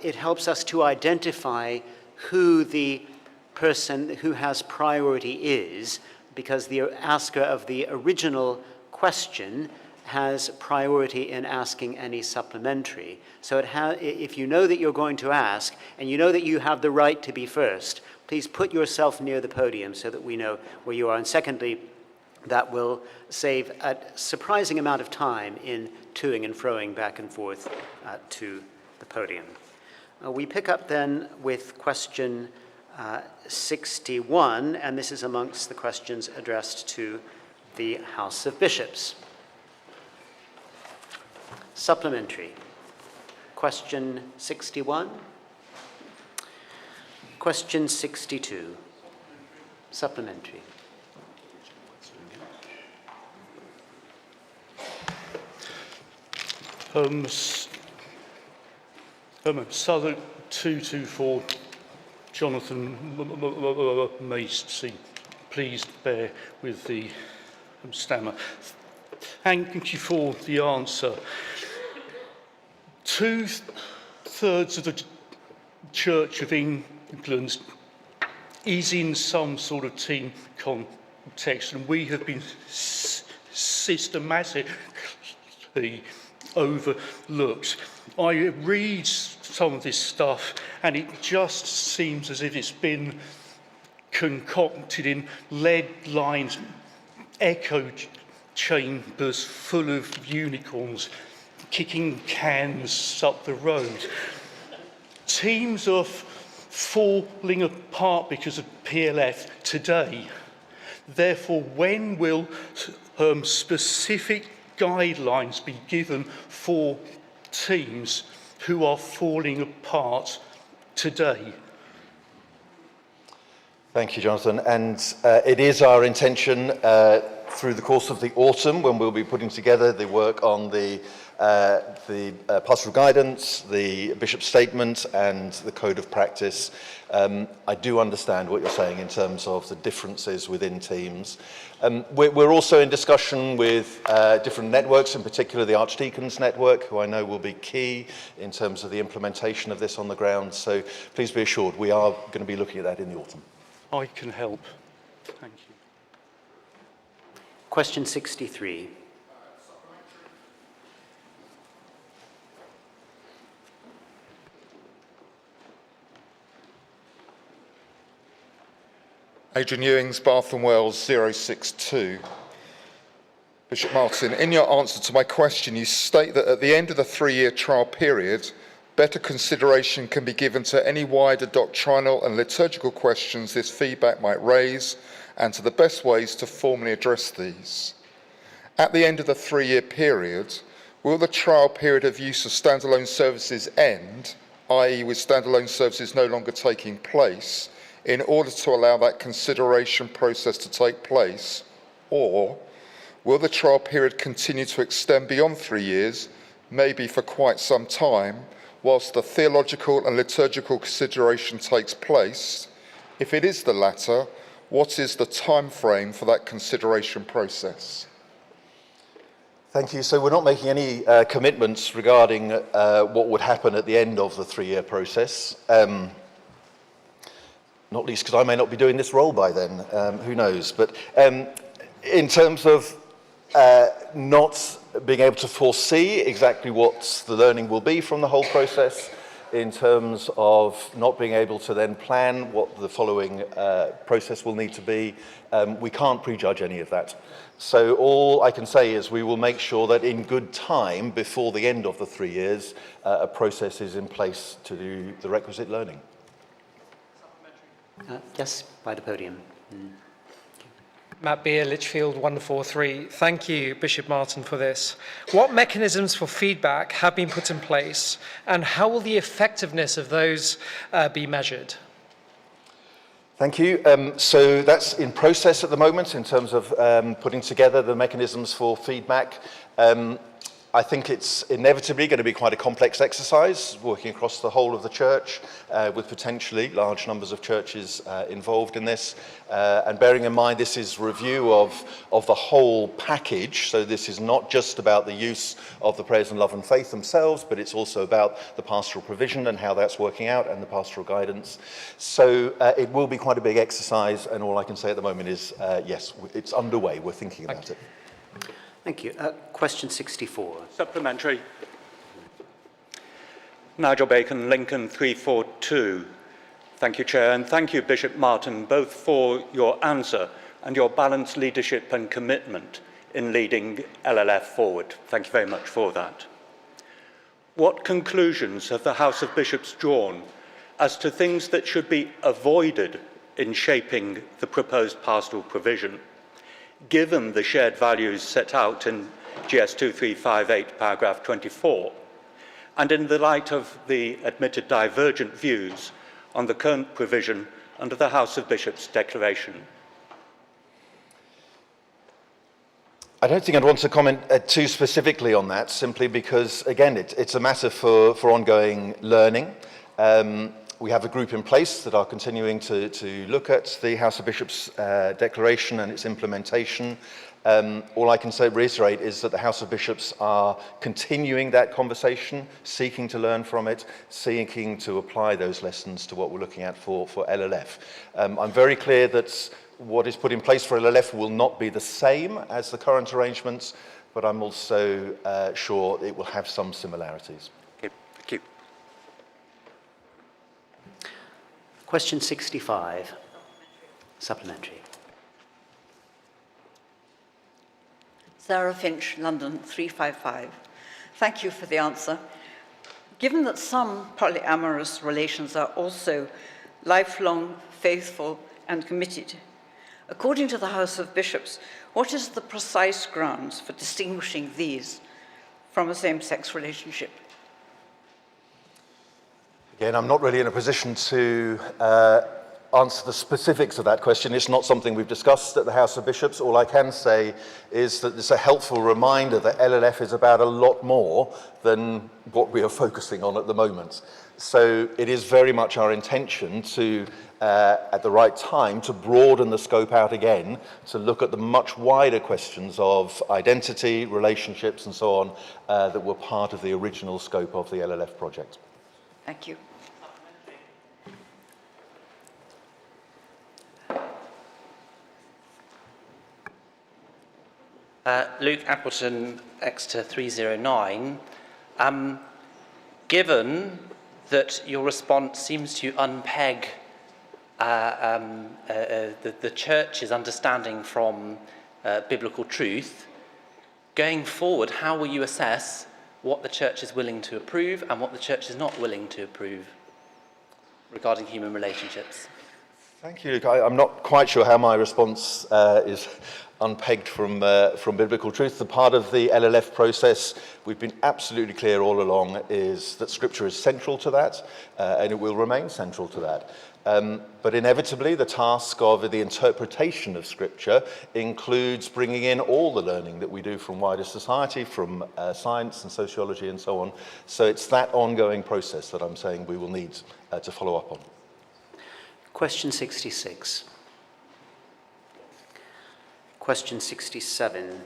it helps us to identify who the person who has priority is, because the asker of the original question has priority in asking any supplementary. So if you know that you're going to ask, and you know that you have the right to be first, please put yourself near the podium so that we know where you are. And secondly, that will save a surprising amount of time in toing and froing back and forth to the podium. We pick up then with question 61, and this is amongst the questions addressed to the House of Bishops. Supplementary. Question 61. Question 62. Supplementary. Southern 224, Jonathan Macy. Please bear with the stammer. Thank you for the answer. 2/3 of the Church of England is in some sort of team context, and we have been systematically overlooked. I read some of this stuff, and it just seems as if it's been concocted in lead-lined echo chambers full of unicorns kicking cans up the road. Teams are falling apart because of PLF today. Therefore, when will specific guidelines be given for teams who are falling apart today? Thank you, Jonathan. And it is our intention through the course of the autumn, when we'll be putting together the work on the pastoral guidance, the bishop's statement, and the code of practice. I do understand what you're saying in terms of the differences within teams. We're also in discussion with different networks, in particular the Archdeacons Network, who I know will be key in terms of the implementation of this on the ground. So please be assured, we are going to be looking at that in the autumn. I can help. Thank you. Question 63. Adrian Ewings, Bath and Wells, 062. Bishop Martin, in your answer to my question, you state that at the end of the 3-year trial period, better consideration can be given to any wider doctrinal and liturgical questions this feedback might raise, and to the best ways to formally address these. At the end of the 3-year period, will the trial period of use of standalone services end, i.e. with standalone services no longer taking place, in order to allow that consideration process to take place, or will the trial period continue to extend beyond 3 years, maybe for quite some time, whilst the theological and liturgical consideration takes place? If it is the latter, what is the time frame for that consideration process? Thank you. So we're not making any commitments regarding what would happen at the end of the 3-year process. Not least because I may not be doing this role by then, who knows. But in terms of not being able to foresee exactly what the learning will be from the whole process, in terms of not being able to then plan what the following process will need to be, we can't prejudge any of that. So all I can say is we will make sure that in good time, before the end of the 3 years, a process is in place to do the requisite learning. Yes, by the podium. Matt Beer, Lichfield 143. Thank you, Bishop Martin, for this. What mechanisms for feedback have been put in place, and how will the effectiveness of those be measured? Thank you. So that's in process at the moment in terms of putting together the mechanisms for feedback. I think it's inevitably going to be quite a complex exercise, working across the whole of the church, with potentially large numbers of churches involved in this. And bearing in mind this is review of the whole package, so this is not just about the use of the prayers and love and faith themselves, but it's also about the pastoral provision and how that's working out and the pastoral guidance. So it will be quite a big exercise, and all I can say at the moment is, yes, it's underway, we're thinking about it. Thank you. Question 64. Supplementary. Nigel Bacon, Lincoln 342. Thank you, Chair, and thank you, Bishop Martin, both for your answer and your balanced leadership and commitment in leading LLF forward. Thank you very much for that. What conclusions have the House of Bishops drawn as to things that should be avoided in shaping the proposed pastoral provision, given the shared values set out in GS 2358, paragraph 24, and in the light of the admitted divergent views on the current provision under the House of Bishops Declaration? I don't think I'd want to comment too specifically on that, simply because, again, it's a matter for ongoing learning. We have a group in place that are continuing to look at the House of Bishops Declaration and its implementation. All I can say, reiterate, is that the House of Bishops are continuing that conversation, seeking to learn from it, seeking to apply those lessons to what we're looking at for LLF. I'm very clear that what is put in place for LLF will not be the same as the current arrangements, but I'm also sure it will have some similarities. Okay, thank you. Question 65. Supplementary. Sarah Finch, London 355. Thank you for the answer. Given that some polyamorous relations are also lifelong, faithful, and committed, according to the House of Bishops, what is the precise grounds for distinguishing these from a same-sex relationship? Again, I'm not really in a position to answer the specifics of that question. It's not something we've discussed at the House of Bishops. All I can say is that it's a helpful reminder that LLF is about a lot more than what we are focusing on at the moment. So it is very much our intention to, at the right time, to broaden the scope out again, to look at the much wider questions of identity, relationships, and so on, that were part of the original scope of the LLF project. Thank you. Luke Appleton, Exeter 309. Given that your response seems to unpeg the church's understanding from biblical truth, going forward, how will you assess what the church is willing to approve and what the church is not willing to approve regarding human relationships? Thank you, Luke. I'm not quite sure how my response is unpegged from biblical truth. The part of the LLF process we've been absolutely clear all along is that Scripture is central to that, and it will remain central to that. But inevitably, the task of the interpretation of Scripture includes bringing in all the learning that we do from wider society, from science and sociology and so on. So it's that ongoing process that I'm saying we will need to follow up on. Question 66. Question 67.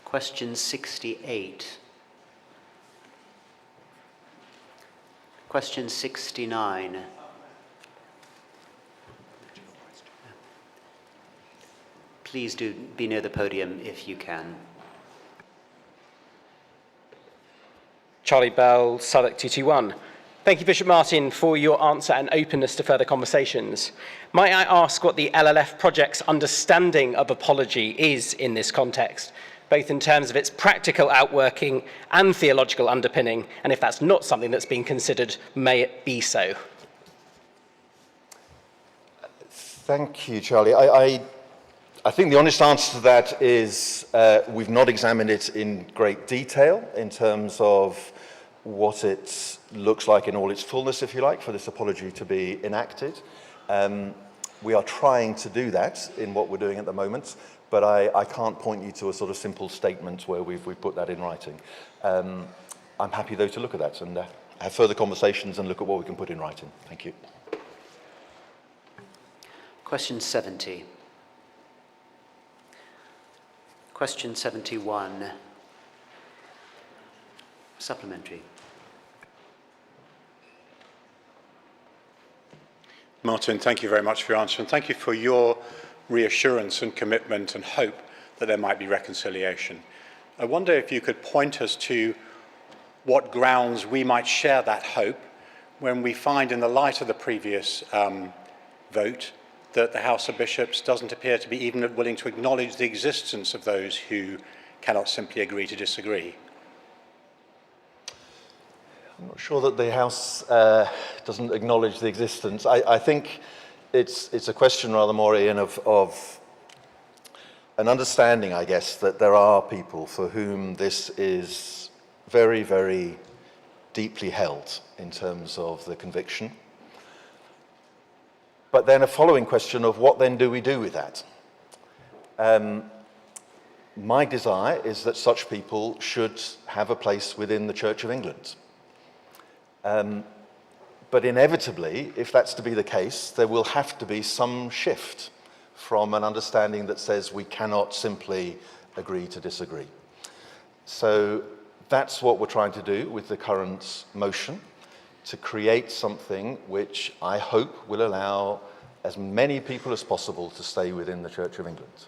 Question 68. Question 69. Please do be near the podium if you can. Charlie Bell, Southwark 221. Thank you, Bishop Martin, for your answer and openness to further conversations. Might I ask what the LLF project's understanding of apology is in this context, both in terms of its practical outworking and theological underpinning, and if that's not something that's been considered, may it be so? Thank you, Charlie. I think the honest answer to that is we've not examined it in great detail in terms of what it looks like in all its fullness, if you like, for this apology to be enacted. We are trying to do that in what we're doing at the moment, but I can't point you to a sort of simple statement where we've put that in writing. I'm happy, though, to look at that and have further conversations and look at what we can put in writing. Thank you. Question 70. Question 71. Supplementary. Martin, thank you very much for your answer, and thank you for your reassurance and commitment and hope that there might be reconciliation. I wonder if you could point us to what grounds we might share that hope when we find, in the light of the previous vote, that the House of Bishops doesn't appear to be even willing to acknowledge the existence of those who cannot simply agree to disagree. I'm not sure that the House doesn't acknowledge the existence. I think it's a question rather more, Ian, of an understanding, I guess, that there are people for whom this is very, very deeply held in terms of the conviction. But then a following question of what then do we do with that? My desire is that such people should have a place within the Church of England. But inevitably, if that's to be the case, there will have to be some shift from an understanding that says we cannot simply agree to disagree. So that's what we're trying to do with the current motion, to create something which I hope will allow as many people as possible to stay within the Church of England.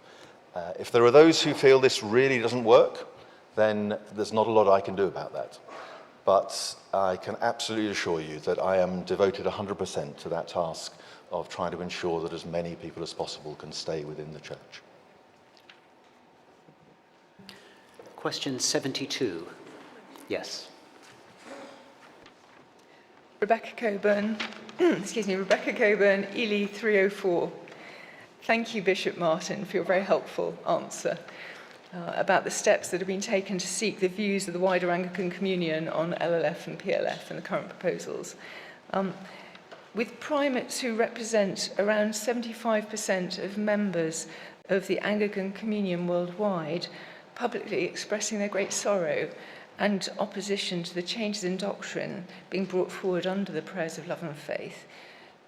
If there are those who feel this really doesn't work, then there's not a lot I can do about that. But I can absolutely assure you that I am devoted 100% to that task of trying to ensure that as many people as possible can stay within the Church. Question 72. Yes. Rebecca Coburn, Rebecca Coburn, Ely 304. Thank you, Bishop Martin, for your very helpful answer about the steps that have been taken to seek the views of the wider Anglican Communion on LLF and PLF and the current proposals. With primates who represent around 75% of members of the Anglican Communion worldwide publicly expressing their great sorrow and opposition to the changes in doctrine being brought forward under the prayers of love and faith,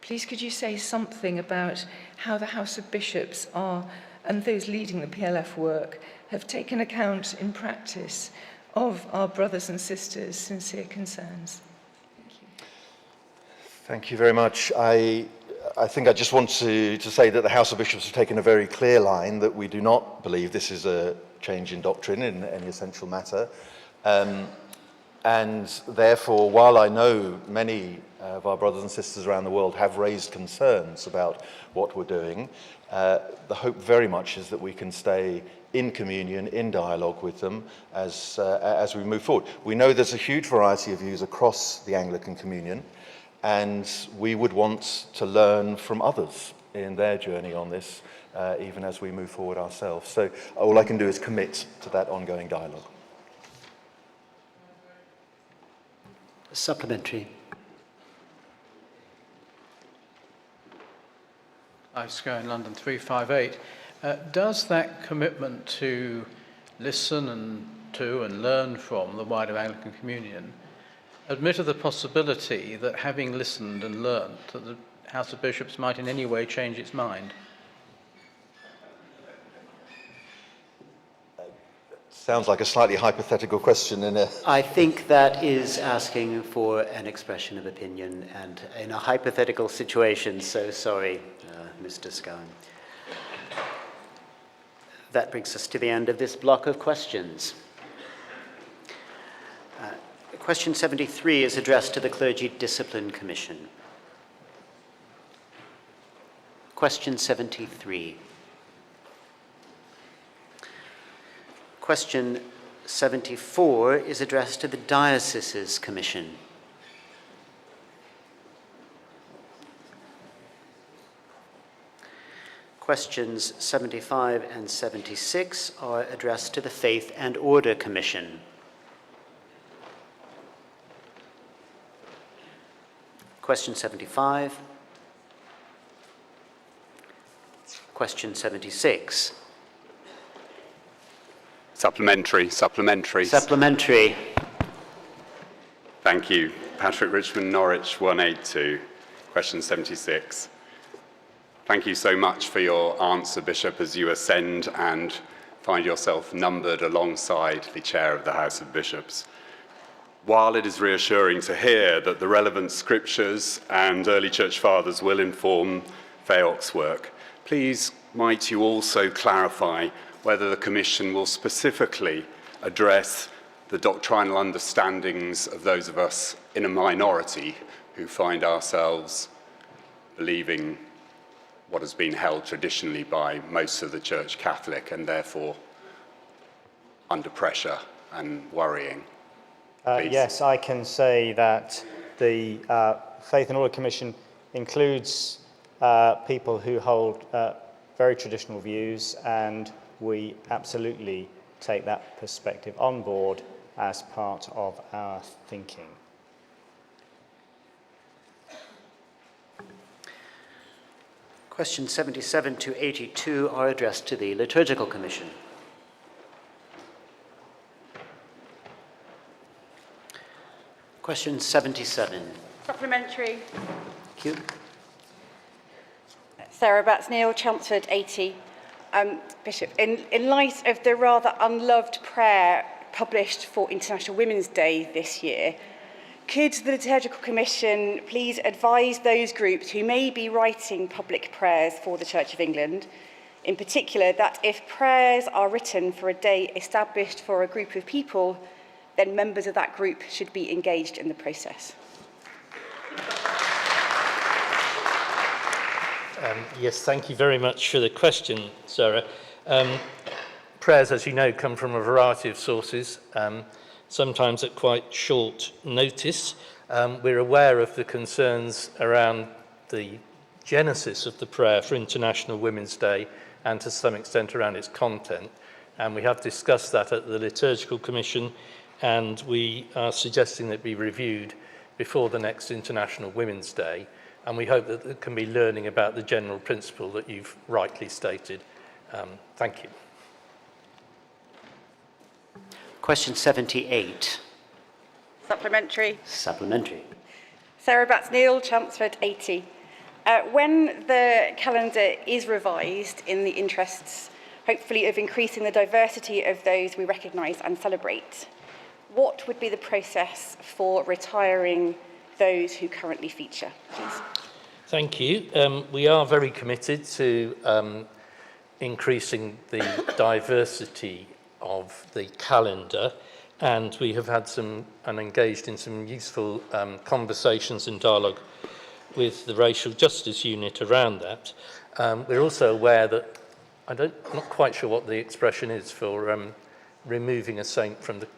please could you say something about how the House of Bishops are, and those leading the PLF work, have taken account in practice of our brothers and sisters' sincere concerns? Thank you very much. I think I just want to say that the House of Bishops have taken a very clear line that we do not believe this is a change in doctrine in any essential matter. And therefore, while I know many of our brothers and sisters around the world have raised concerns about what we're doing, the hope very much is that we can stay in communion, in dialogue with them as we move forward. We know there's a huge variety of views across the Anglican Communion, and we would want to learn from others in their journey on this, even as we move forward ourselves. So all I can do is commit to that ongoing dialogue. Supplementary. ISCO in London 358. Does that commitment to listen and learn from the wider Anglican Communion admit of the possibility that, having listened and learned, that the House of Bishops might in any way change its mind? Sounds like a slightly hypothetical question in a... I think that is asking for an expression of opinion, and in a hypothetical situation, so sorry, Mr. Scowen. That brings us to the end of this block of questions. Question 73 is addressed to the Clergy Discipline Commission. Question 73. Question 74 is addressed to the Dioceses Commission. Questions 75 and 76 are addressed to the Faith and Order Commission. Question 75. Question 76. Supplementary. Supplementary. Thank you. Patrick Richmond, Norwich, 182. Question 76. Thank you so much for your answer, Bishop, as you ascend and find yourself numbered alongside the Chair of the House of Bishops. While it is reassuring to hear that the relevant scriptures and early church fathers will inform FEOC's work, please might you also clarify whether the Commission will specifically address the doctrinal understandings of those of us in a minority who find ourselves believing what has been held traditionally by most of the Church Catholic and therefore under pressure and worrying. Yes, I can say that the Faith and Order Commission includes people who hold very traditional views, and we absolutely take that perspective on board as part of our thinking. Questions 77 to 82 are addressed to the Liturgical Commission. Question 77. Supplementary. Thank you. Sarah Batts-Neal, Chelmsford 80. Bishop, in light of the rather unloved prayer published for International Women's Day this year, could the Liturgical Commission please advise those groups who may be writing public prayers for the Church of England, in particular that if prayers are written for a day established for a group of people, then members of that group should be engaged in the process? Yes, thank you very much for the question, Sarah. Prayers, as you know, come from a variety of sources, sometimes at quite short notice. We're aware of the concerns around the genesis of the prayer for International Women's Day and to some extent around its content. And we have discussed that at the Liturgical Commission, and we are suggesting that it be reviewed before the next International Women's Day. And we hope that there can be learning about the general principle that you've rightly stated. Thank you. Question 78. Supplementary. Supplementary. Sarah Batts-Neal, Chelmsford 80. When the calendar is revised in the interests, hopefully, of increasing the diversity of those we recognise and celebrate, what would be the process for retiring those who currently feature, please? Thank you. We are very committed to increasing the diversity of the calendar, and we have had and engaged in some useful conversations and dialogue with the Racial Justice Unit around that. We're also aware that, I'm not quite sure what the expression is for removing a saint from the,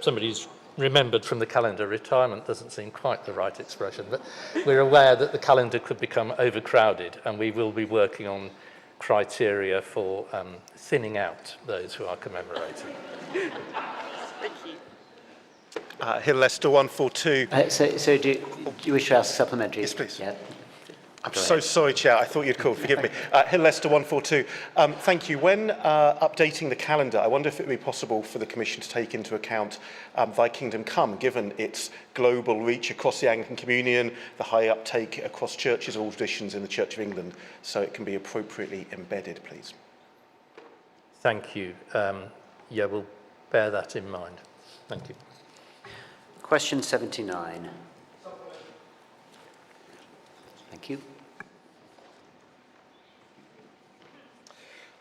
somebody who's remembered from the calendar. Retirement doesn't seem quite the right expression, but we're aware that the calendar could become overcrowded, and we will be working on criteria for thinning out those who are commemorating. Thank you. Hill Leicester 142. So do you wish to ask supplementary? Yes, please. Yeah. I'm so sorry, Chair. I thought you'd called. Forgive me. Hill Leicester 142. Thank you. When updating the calendar, I wonder if it would be possible for the Commission to take into account Thy Kingdom Come, given its global reach across the Anglican Communion, the high uptake across churches of all traditions in the Church of England, so it can be appropriately embedded, please. Thank you. yeah, we'll bear that in mind. Thank you. Question 79. Thank you.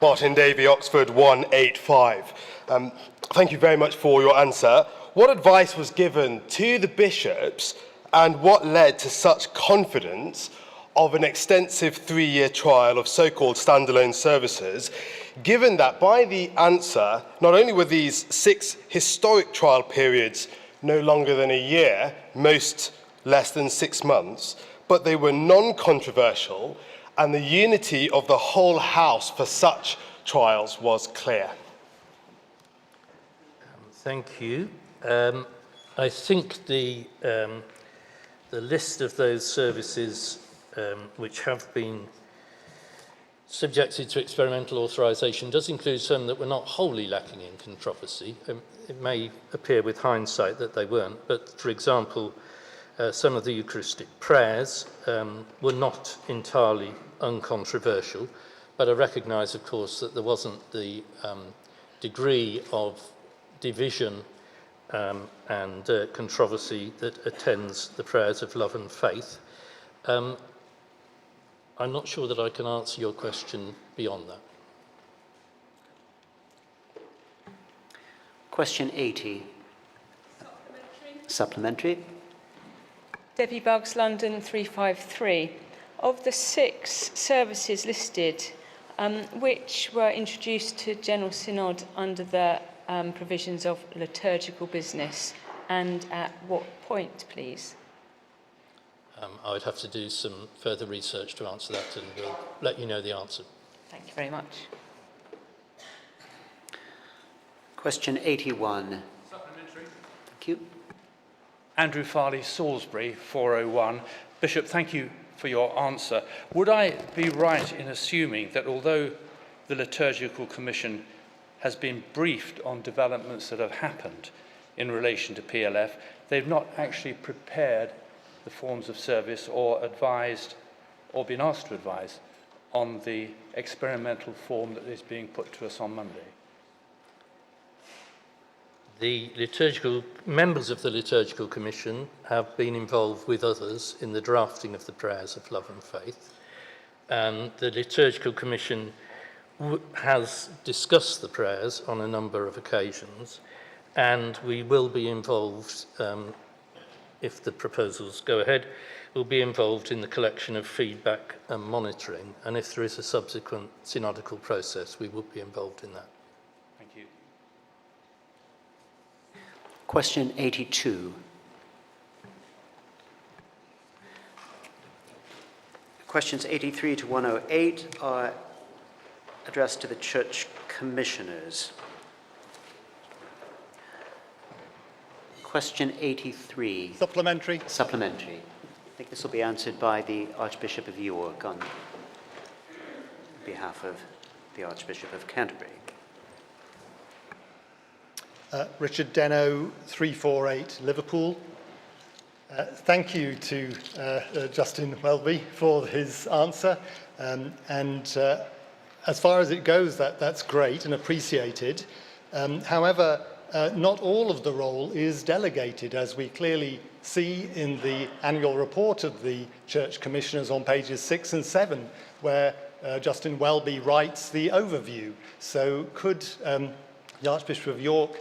Martin Davey, Oxford 185. Thank you very much for your answer. What advice was given to the bishops and what led to such confidence of an extensive 3-year trial of so-called standalone services, given that by the answer, not only were these 6 historic trial periods no longer than a year, most less than 6 months, but they were non-controversial and the unity of the whole House for such trials was clear? Thank you. I think the list of those services which have been subjected to experimental authorisation does include some that were not wholly lacking in controversy. It may appear with hindsight that they weren't, but for example, some of the Eucharistic prayers were not entirely uncontroversial, but I recognise, of course, that there wasn't the degree of division and controversy that attends the prayers of love and faith. I'm not sure that I can answer your question beyond that. Question 80. Supplementary. Debbie Buggs, London 353. Of the 6 services listed, which were introduced to General Synod under the provisions of liturgical business, and at what point, please? I would have to do some further research to answer that, and we'll let you know the answer. Thank you very much. Question 81. Supplementary. Thank you. Andrew Farley, Salisbury, 401. Bishop, thank you for your answer. Would I be right in assuming that although the Liturgical Commission has been briefed on developments that have happened in relation to PLF, they've not actually prepared the forms of service or advised or been asked to advise on the experimental form that is being put to us on Monday? The members of the Liturgical Commission have been involved with others in the drafting of the prayers of love and faith, and the Liturgical Commission has discussed the prayers on a number of occasions, and we will be involved, if the proposals go ahead, we'll be involved in the collection of feedback and monitoring, and if there is a subsequent synodical process, we will be involved in that. Thank you. Question 82. Questions 83 to 108 are addressed to the Church Commissioners. Question 83. Supplementary. Supplementary. I think this will be answered by the Archbishop of York on behalf of the Archbishop of Canterbury. Richard Deno, 348, Liverpool. Thank you to Justin Welby for his answer. As far as it goes, that's great and appreciated. However, not all of the role is delegated, as we clearly see in the annual report of the Church Commissioners on pages 6 and 7, where Justin Welby writes the overview. So could the Archbishop of York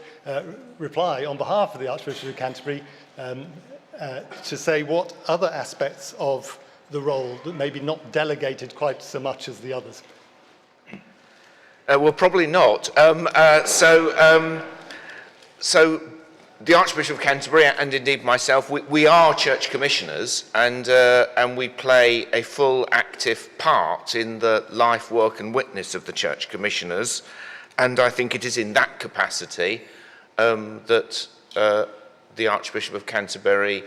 reply on behalf of the Archbishop of Canterbury to say what other aspects of the role that maybe not delegated quite so much as the others? Well, probably not. So the Archbishop of Canterbury and indeed myself, we are Church Commissioners, and we play a full active part in the life, work and witness of the Church Commissioners. And I think it is in that capacity that the Archbishop of Canterbury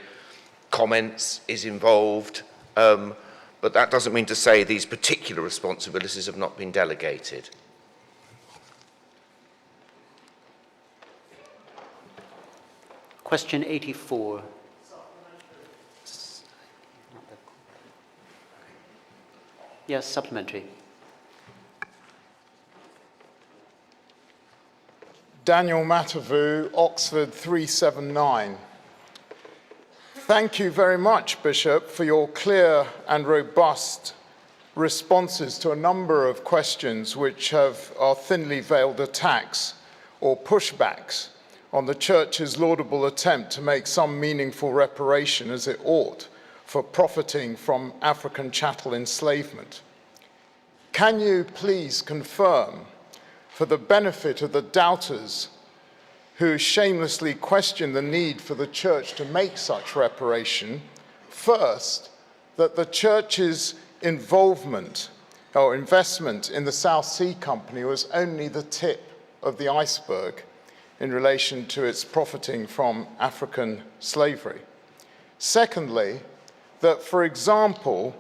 comments, is involved, but that doesn't mean to say these particular responsibilities have not been delegated. Question 84. Yes, supplementary. Daniel Matavu, Oxford 379. Thank you very much, Bishop, for your clear and robust responses to a number of questions which are thinly veiled attacks or pushbacks on the Church's laudable attempt to make some meaningful reparation, as it ought, for profiting from African chattel enslavement. Can you please confirm, for the benefit of the doubters who shamelessly question the need for the Church to make such reparation, first, that the Church's involvement or investment in the South Sea Company was only the tip of the iceberg in relation to its profiting from African slavery? Secondly, that, for example,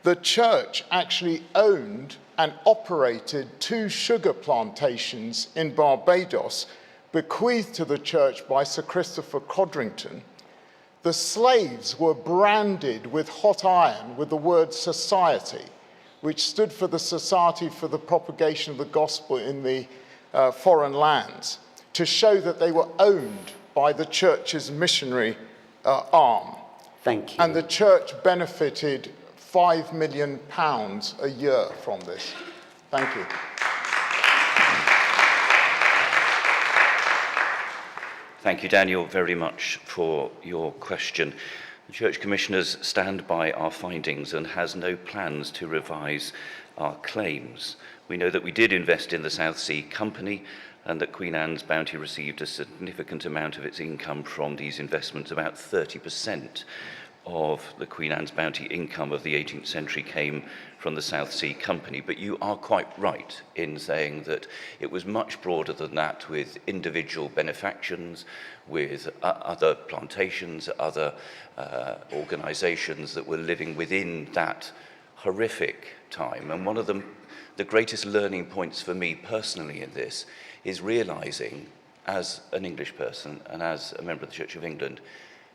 the Church actually owned and operated 2 sugar plantations in Barbados, bequeathed to the Church by Sir Christopher Codrington. The slaves were branded with hot iron with the word society, which stood for the Society for the Propagation of the Gospel in the foreign lands, to show that they were owned by the Church's missionary arm. Thank you. And the Church benefited £5 million a year from this. Thank you. Thank you, Daniel, very much for your question. The Church Commissioners stand by our findings and has no plans to revise our claims. We know that we did invest in the South Sea Company and that Queen Anne's Bounty received a significant amount of its income from these investments. About 30% of the Queen Anne's Bounty income of the 18th century came from the South Sea Company. But you are quite right in saying that it was much broader than that, with individual benefactions, with other plantations, other organisations that were living within that horrific time. And one of the greatest learning points for me personally in this is realising, as an English person and as a member of the Church of England,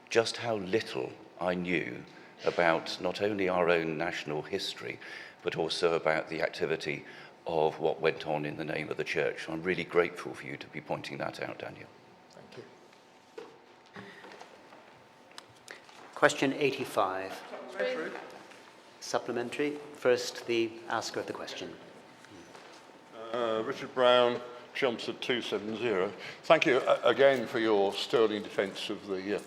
just how little I knew about not only our own national history, but also about the activity of what went on in the name of the Church. So I'm really grateful for you to be pointing that out, Daniel. Thank you. Question 85. Supplementary. First, the asker of the question. Richard Brown, Chelmsford 270. Thank you again for your sterling defence of the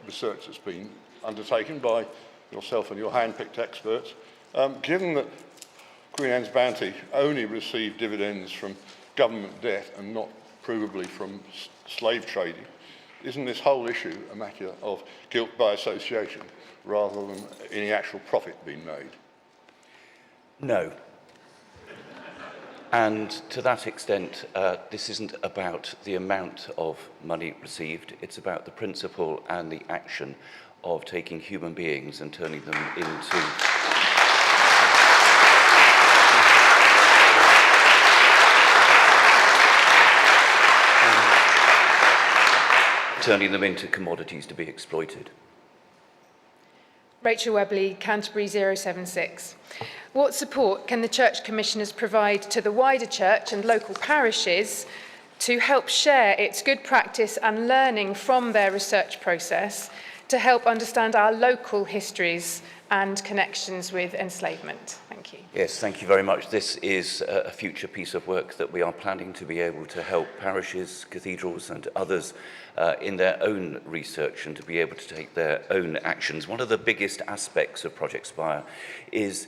research that's been undertaken by yourself and your hand-picked experts. Given that Queen Anne's Bounty only received dividends from government debt and not provably from slave trading, isn't this whole issue a matter of guilt by association rather than any actual profit being made? No. And to that extent, this isn't about the amount of money received, it's about the principle and the action of taking human beings and turning them into... turning them into commodities to be exploited. Rachel Webley, Canterbury 076. What support can the Church Commissioners provide to the wider Church and local parishes to help share its good practice and learning from their research process to help understand our local histories and connections with enslavement? Thank you. Yes, thank you very much. This is a future piece of work that we are planning to be able to help parishes, cathedrals and others in their own research and to be able to take their own actions. One of the biggest aspects of Project Spire is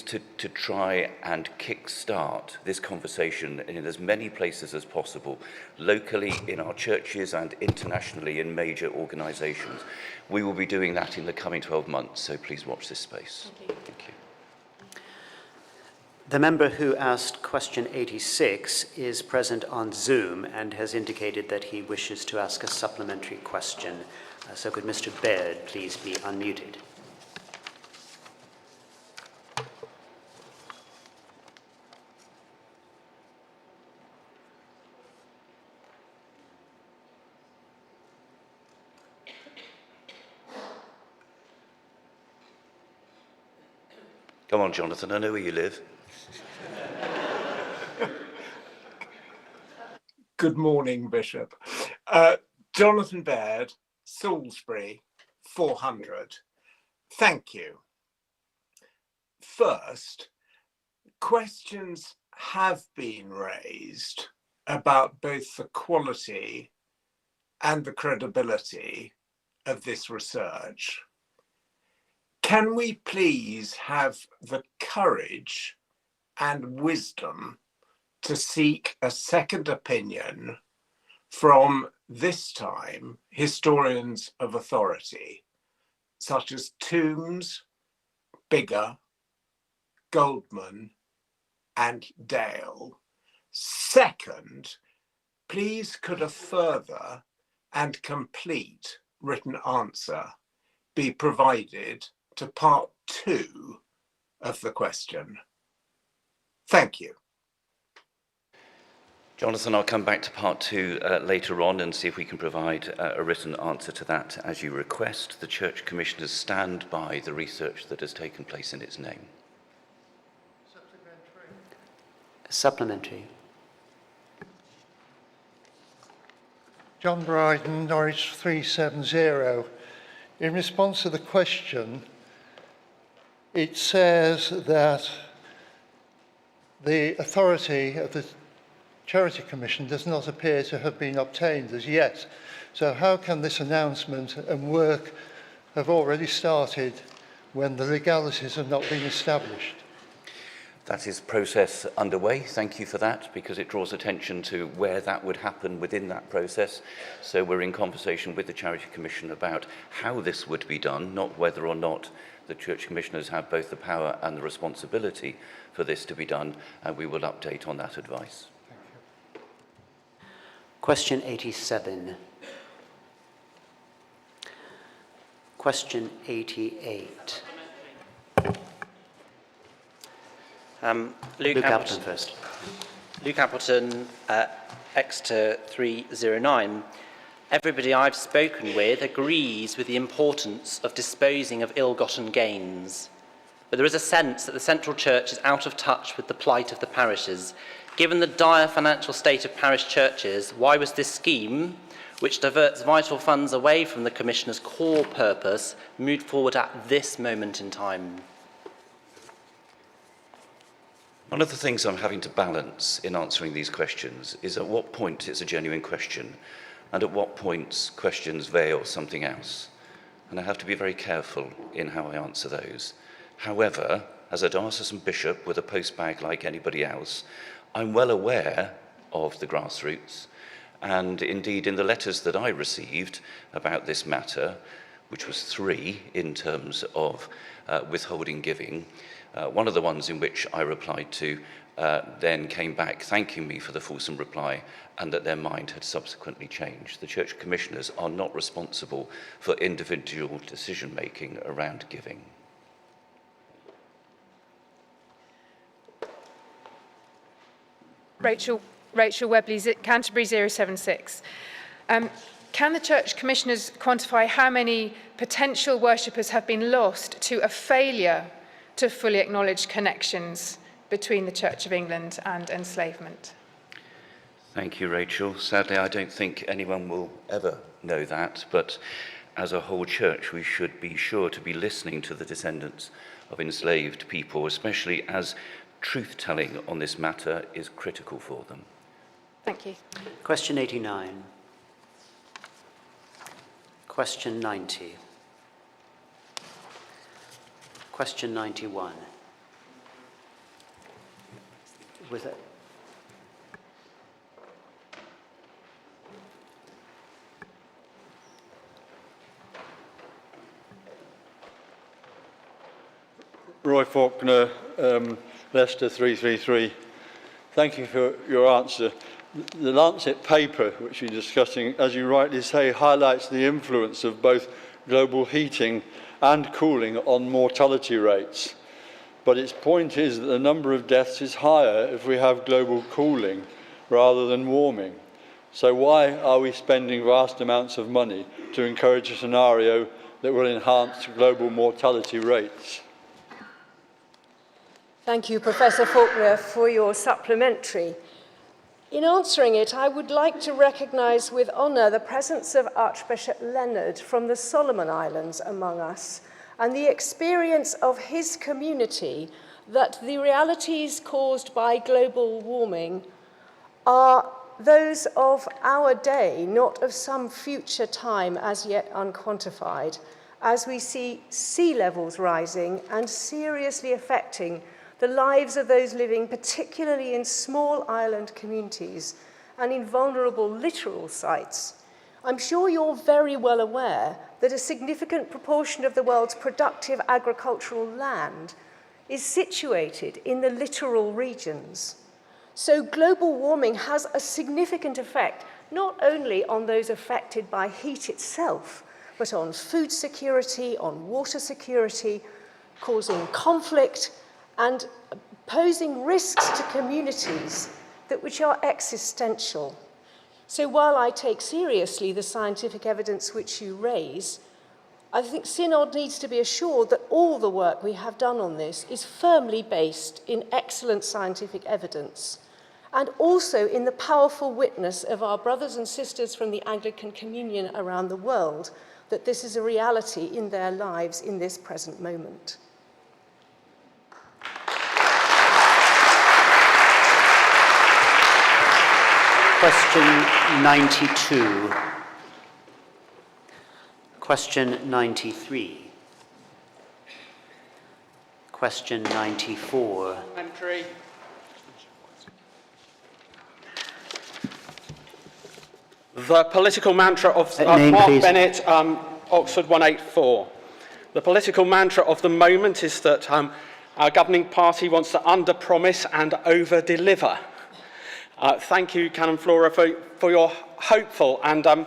to try and kick-start this conversation in as many places as possible, locally in our churches and internationally in major organisations. We will be doing that in the coming 12 months, so please watch this space. Thank you. The member who asked question 86 is present on Zoom and has indicated that he wishes to ask a supplementary question. So could Mr. Baird please be unmuted? Come on, Jonathan, I know where you live. Good morning, Bishop. Jonathan Baird, Salisbury, 400. Thank you. First, questions have been raised about both the quality and the credibility of this research. Can we please have the courage and wisdom to seek a second opinion from, this time, historians of authority, such as Toombs, Bigger, Goldman, and Dale? Second, please could a further and complete written answer be provided to part 2 of the question? Thank you. Jonathan, I'll come back to part 2 later on and see if we can provide a written answer to that as you request. The Church Commissioners stand by the research that has taken place in its name. Supplementary. John Bryden, Norwich 370. In response to the question, it says that the authority of the Charity Commission does not appear to have been obtained as yet. So how can this announcement and work have already started when the legalities have not been established? That is process underway. Thank you for that, because it draws attention to where that would happen within that process. So we're in conversation with the Charity Commission about how this would be done, not whether or not the Church Commissioners have both the power and the responsibility for this to be done, and we will update on that advice. Question 87. Question 88. Luke Appleton first. Luke Appleton, Exeter 309. Everybody I've spoken with agrees with the importance of disposing of ill-gotten gains. But there is a sense that the Central Church is out of touch with the plight of the parishes. Given the dire financial state of parish churches, why was this scheme, which diverts vital funds away from the Commissioner's core purpose, moved forward at this moment in time? One of the things I'm having to balance in answering these questions is at what point it's a genuine question and at what points questions veil something else. And I have to be very careful in how I answer those. However, as a diocesan bishop with a post bag like anybody else, I'm well aware of the grassroots, and indeed in the letters that I received about this matter, which was 3 in terms of withholding giving, one of the ones in which I replied to then came back thanking me for the fulsome reply and that their mind had subsequently changed. The Church Commissioners are not responsible for individual decision-making around giving. Rachel Webley, Canterbury 076. Can the Church Commissioners quantify how many potential worshippers have been lost to a failure to fully acknowledge connections between the Church of England and enslavement? Thank you, Rachel. Sadly, I don't think anyone will ever know that, but as a whole church, we should be sure to be listening to the descendants of enslaved people, especially as truth-telling on this matter is critical for them. Thank you. Question 89. Question 90. Question 91. Was it? Roy Faulkner, Leicester 333. Thank you for your answer. The Lancet paper, which you're discussing, as you rightly say, highlights the influence of both global heating and cooling on mortality rates. But its point is that the number of deaths is higher if we have global cooling rather than warming. So why are we spending vast amounts of money to encourage a scenario that will enhance global mortality rates? Thank you, Professor Faulkner, for your supplementary. In answering it, I would like to recognise with honour the presence of Archbishop Leonard from the Solomon Islands among us, and the experience of his community that the realities caused by global warming are those of our day, not of some future time as yet unquantified, as we see sea levels rising and seriously affecting the lives of those living particularly in small island communities and in vulnerable littoral sites. I'm sure you're very well aware that a significant proportion of the world's productive agricultural land is situated in the littoral regions. So global warming has a significant effect, not only on those affected by heat itself, but on food security, on water security, causing conflict and posing risks to communities which are existential. So while I take seriously the scientific evidence which you raise, I think Synod needs to be assured that all the work we have done on this is firmly based in excellent scientific evidence, and also in the powerful witness of our brothers and sisters from the Anglican Communion around the world, that this is a reality in their lives in this present moment. Question 92. Question 93. Question 94. Entry. The political mantra of Mark please. Bennett, Oxford 184. The political mantra of the moment is that our governing party wants to under-promise and over-deliver. Thank you, Canon Flora, for your hopeful and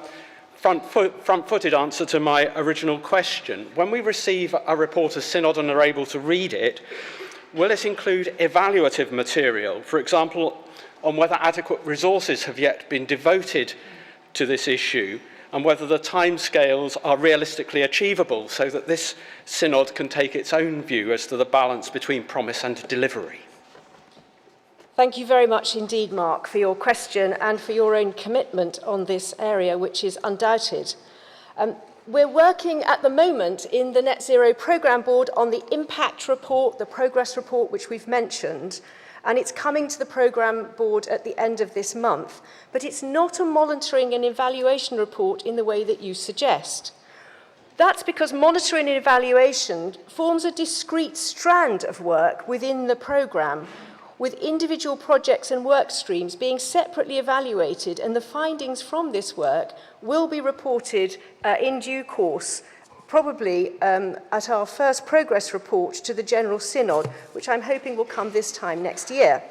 front-footed answer to my original question. When we receive a report as Synod and are able to read it, will it include evaluative material, for example, on whether adequate resources have yet been devoted to this issue and whether the timescales are realistically achievable so that this Synod can take its own view as to the balance between promise and delivery? Thank you very much indeed, Mark, for your question and for your own commitment on this area, which is undoubted. We're working at the moment in the Net Zero Programme Board on the impact report, the progress report, which we've mentioned, and it's coming to the Programme Board at the end of this month. But it's not a monitoring and evaluation report in the way that you suggest. That's because monitoring and evaluation forms a discrete strand of work within the programme, with individual projects and work streams being separately evaluated, and the findings from this work will be reported in due course, probably at our first progress report to the General Synod, which I'm hoping will come this time next year.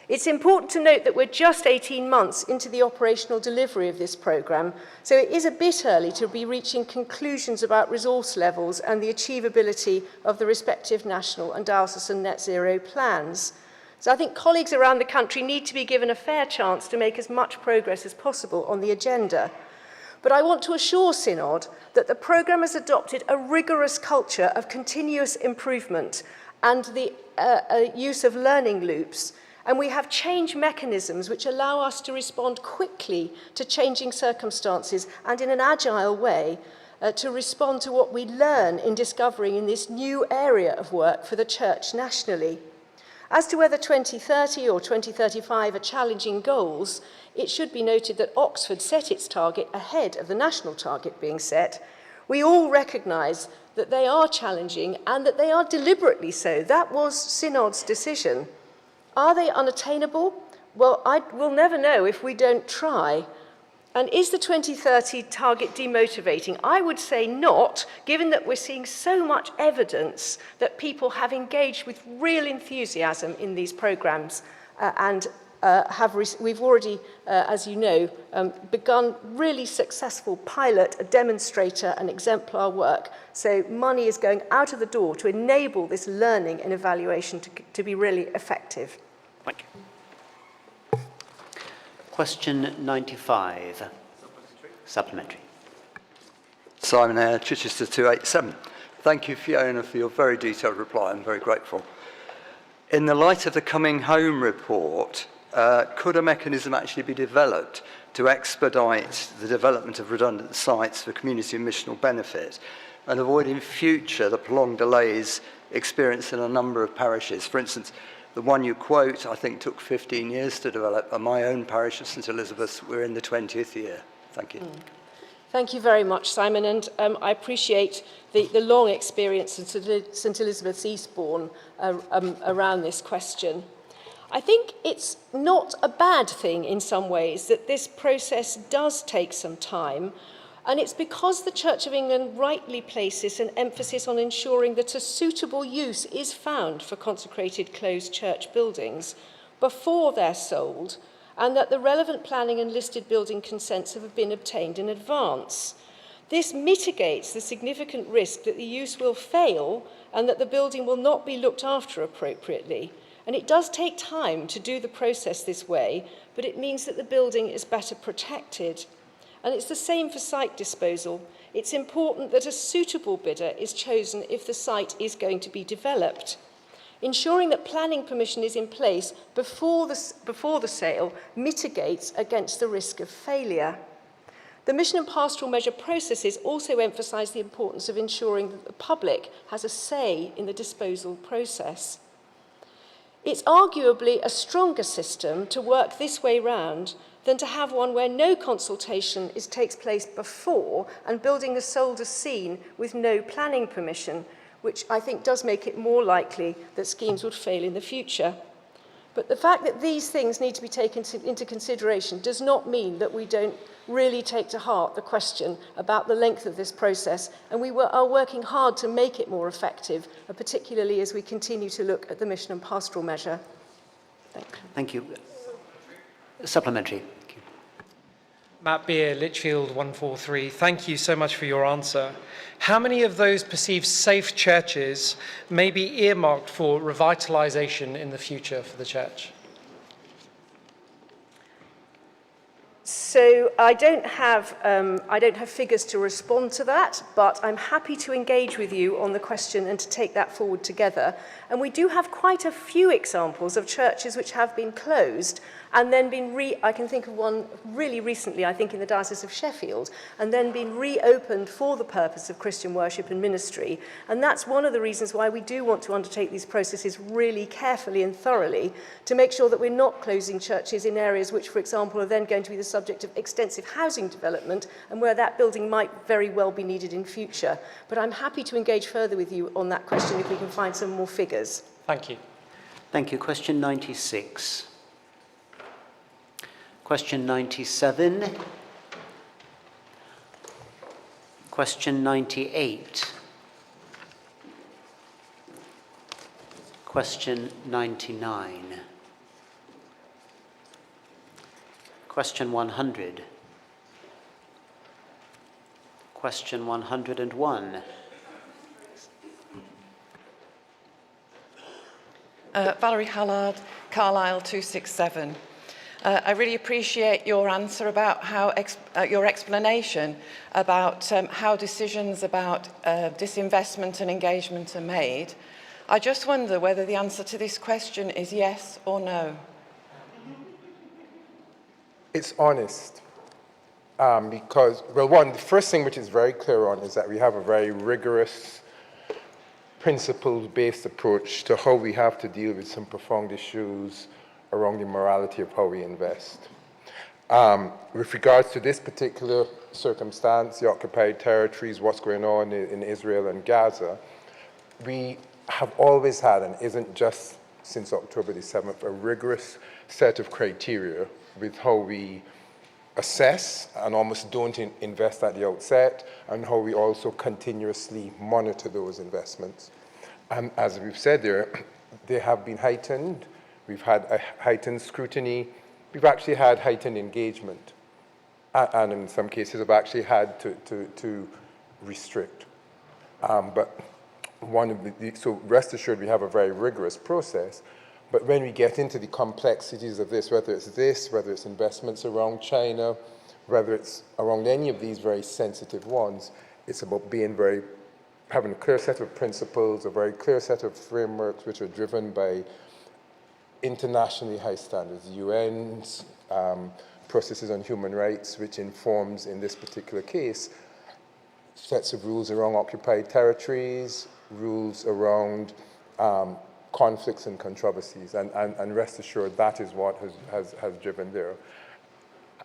It's important to note that we're just 18 months into the operational delivery of this programme, so it is a bit early to be reaching conclusions about resource levels and the achievability of the respective national and diocesan net zero plans. So I think colleagues around the country need to be given a fair chance to make as much progress as possible on the agenda. But I want to assure Synod that the programme has adopted a rigorous culture of continuous improvement and the use of learning loops. And we have change mechanisms which allow us to respond quickly to changing circumstances and in an agile way to respond to what we learn in discovering in this new area of work for the Church nationally. As to whether 2030 or 2035 are challenging goals, it should be noted that Oxford set its target ahead of the national target being set. We all recognise that they are challenging and that they are deliberately so. That was Synod's decision. Are they unattainable? Well, we'll never know if we don't try. And is the 2030 target demotivating? I would say not, given that we're seeing so much evidence that people have engaged with real enthusiasm in these programmes and we've already, as you know, begun really successful pilot, demonstrator and exemplar work. So money is going out of the door to enable this learning and evaluation to be really effective. Thank you. Question 95. Supplementary. Simon Eyre, Chichester 287. Thank you, Fiona, for your very detailed reply. I'm very grateful. In the light of the Coming Home report, could a mechanism actually be developed to expedite the development of redundant sites for community and missional benefit and avoid in future the prolonged delays experienced in a number of parishes? For instance, the one you quote, I think, took 15 years to develop, and my own parish of St Elizabeth's, we're in the 20th year. Thank you. Thank you very much, Simon, and I appreciate the long experience in St Elizabeth's Eastbourne around this question. I think it's not a bad thing in some ways that this process does take some time, and it's because the Church of England rightly places an emphasis on ensuring that a suitable use is found for consecrated closed church buildings before they're sold, and that the relevant planning and listed building consents have been obtained in advance. This mitigates the significant risk that the use will fail and that the building will not be looked after appropriately. And it does take time to do the process this way, but it means that the building is better protected. And it's the same for site disposal. It's important that a suitable bidder is chosen if the site is going to be developed. Ensuring that planning permission is in place before the sale mitigates against the risk of failure. The mission and pastoral measure processes also emphasise the importance of ensuring that the public has a say in the disposal process. It's arguably a stronger system to work this way round than to have one where no consultation takes place before and building is sold as seen with no planning permission, which I think does make it more likely that schemes would fail in the future. But the fact that these things need to be taken into consideration does not mean that we don't really take to heart the question about the length of this process, and we are working hard to make it more effective, particularly as we continue to look at the mission and pastoral measure. Thank you. Supplementary. Thank you. Matt Beer, Lichfield 143. Thank you so much for your answer. How many of those perceived safe churches may be earmarked for revitalisation in the future for the church? So I don't have figures to respond to that, but I'm happy to engage with you on the question and to take that forward together. And we do have quite a few examples of churches which have been closed and then been I can think of one really recently, I think in the Diocese of Sheffield, and then been reopened for the purpose of Christian worship and ministry. And that's one of the reasons why we do want to undertake these processes really carefully and thoroughly to make sure that we're not closing churches in areas which, for example, are then going to be the subject of extensive housing development and where that building might very well be needed in future. But I'm happy to engage further with you on that question if we can find some more figures. Thank you. Thank you. Question 96. Question 97. Question 98. Question 99. Question 100. Question 101. Valerie Hallard, Carlisle 267. I really appreciate your answer about how your explanation about how decisions about disinvestment and engagement are made. I just wonder whether the answer to this question is yes or no. It's honest. Because, well, one, the first thing which is very clear on is that we have a very rigorous, principles-based approach to how we have to deal with some profound issues around the morality of how we invest. With regards to this particular circumstance, the occupied territories, what's going on in Israel and Gaza, we have always had, and isn't just since October the 7th, a rigorous set of criteria with how we assess and almost don't invest at the outset, and how we also continuously monitor those investments. And as we've said there, they have been heightened. We've had a heightened scrutiny. We've actually had heightened engagement. And in some cases, have actually had to restrict. But so rest assured, we have a very rigorous process. But when we get into the complexities of this, whether it's investments around China, whether it's around any of these very sensitive ones, it's about having a clear set of principles, a very clear set of frameworks which are driven by internationally high standards, UN's processes on human rights, which informs, in this particular case, sets of rules around occupied territories, rules around conflicts and controversies, and rest assured that is what has driven there.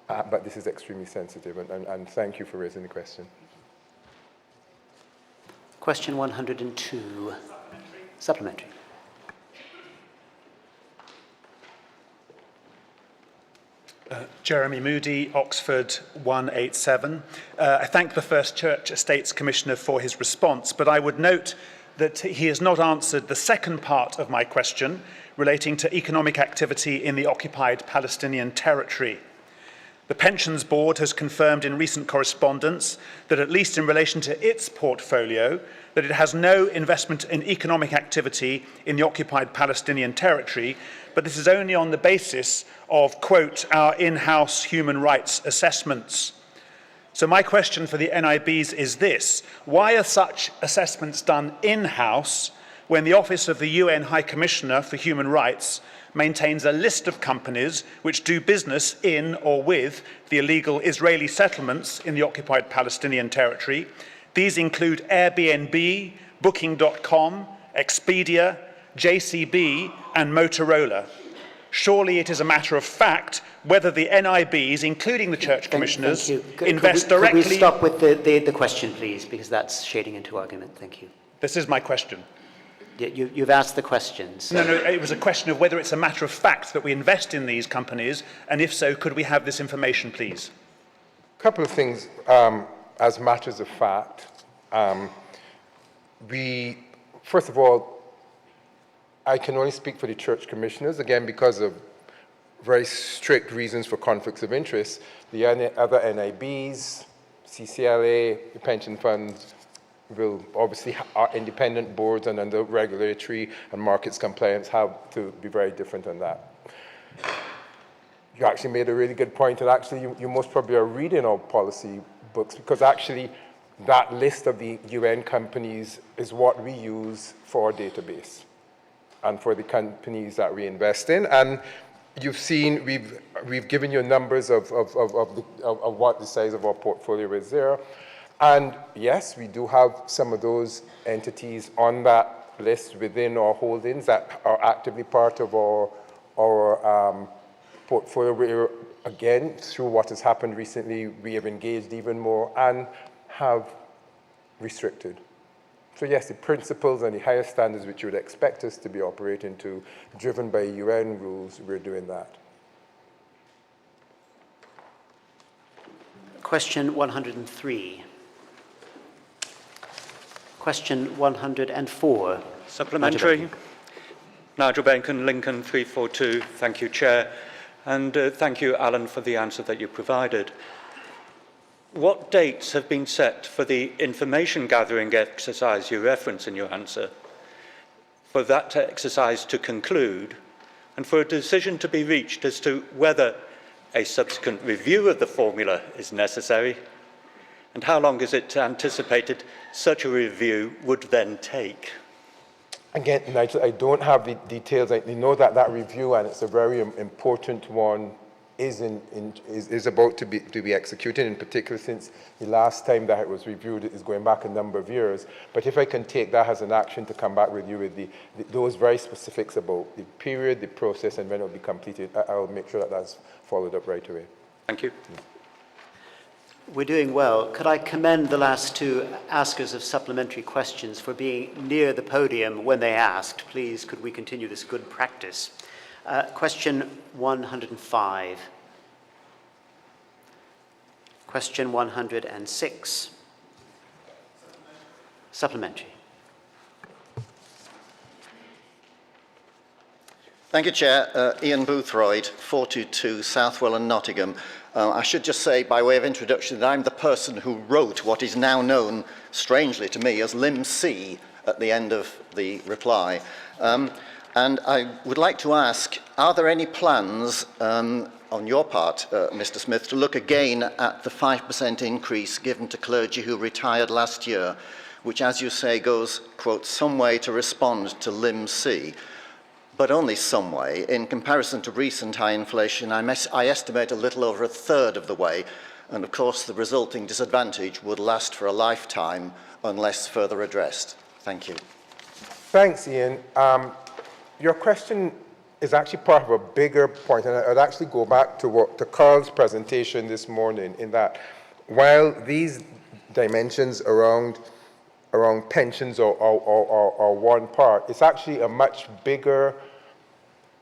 But this is extremely sensitive, and thank you for raising the question. Question 102, supplementary. Jeremy Moody, Oxford 187. I thank the First Church Estates Commissioner for his response, but I would note that he has not answered the second part of my question relating to economic activity in the occupied Palestinian territory. The Pensions Board has confirmed in recent correspondence that, at least in relation to its portfolio, that it has no investment in economic activity in the occupied Palestinian territory, but this is only on the basis of, quote, our in-house human rights assessments. So my question for the NIBs is this: why are such assessments done in-house when the Office of the UN High Commissioner for Human Rights maintains a list of companies which do business in or with the illegal Israeli settlements in the occupied Palestinian territory? These include Airbnb, Booking.com, Expedia, JCB, and Motorola. Surely it is a matter of fact whether the NIBs, including the church commissioners, invest directly... Could we stop with the question, please, because that's shading into argument. Thank you. This is my question. You've asked the question. So. No, it was a question of whether it's a matter of fact that we invest in these companies, and if so, could we have this information, please? A couple of things as matters of fact. First of all, I can only speak for the church commissioners, again, because of very strict reasons for conflicts of interest. The other NIBs, CCLA, the pension funds, will obviously, our independent boards and under regulatory and markets compliance have to be very different on that. You actually made a really good point, and actually you most probably are reading our policy books, because actually that list of the UN companies is what we use for our database and for the companies that we invest in. And you've seen, we've given you numbers of what the size of our portfolio is there. And yes, we do have some of those entities on that list within our holdings that are actively part of our portfolio, where, again, through what has happened recently, we have engaged even more and have restricted. So yes, the principles and the highest standards which you would expect us to be operating to, driven by UN rules, we're doing that. Question 103. Question 104. Supplementary. Nigel Bacon, Lincoln 342. Thank you, Chair. And thank you, Alan, for the answer that you provided. What dates have been set for the information gathering exercise you reference in your answer, for that exercise to conclude, and for a decision to be reached as to whether a subsequent review of the formula is necessary? And how long is it anticipated such a review would then take? Again, Nigel, I don't have the details. I know that review, and it's a very important one, is about to be executed, in particular since the last time that it was reviewed is going back a number of years. But if I can take that as an action to come back with you with those very specifics about the period, the process, and when it will be completed, I'll make sure that that's followed up right away. Thank you. We're doing well. Could I commend the last two askers of supplementary questions for being near the podium when they asked? Please, could we continue this good practice? Question 105. Question 106. Supplementary. Thank you, Chair. Ian Boothroyd, 422 Southwell and Nottingham. I should just say, by way of introduction, that I'm the person who wrote what is now known, strangely to me, as Lim C at the end of the reply. And I would like to ask, are there any plans on your part, Mr. Smith, to look again at the 5% increase given to clergy who retired last year, which, as you say, goes, quote, some way to respond to Lim C? but only some way. In comparison to recent high inflation, I estimate a little over a third of the way, and of course the resulting disadvantage would last for a lifetime unless further addressed. Thank you. Thanks, Ian. Your question is actually part of a bigger point, and I'd actually go back to Carl's presentation this morning, in that while these dimensions around pensions are one part, it's actually a much bigger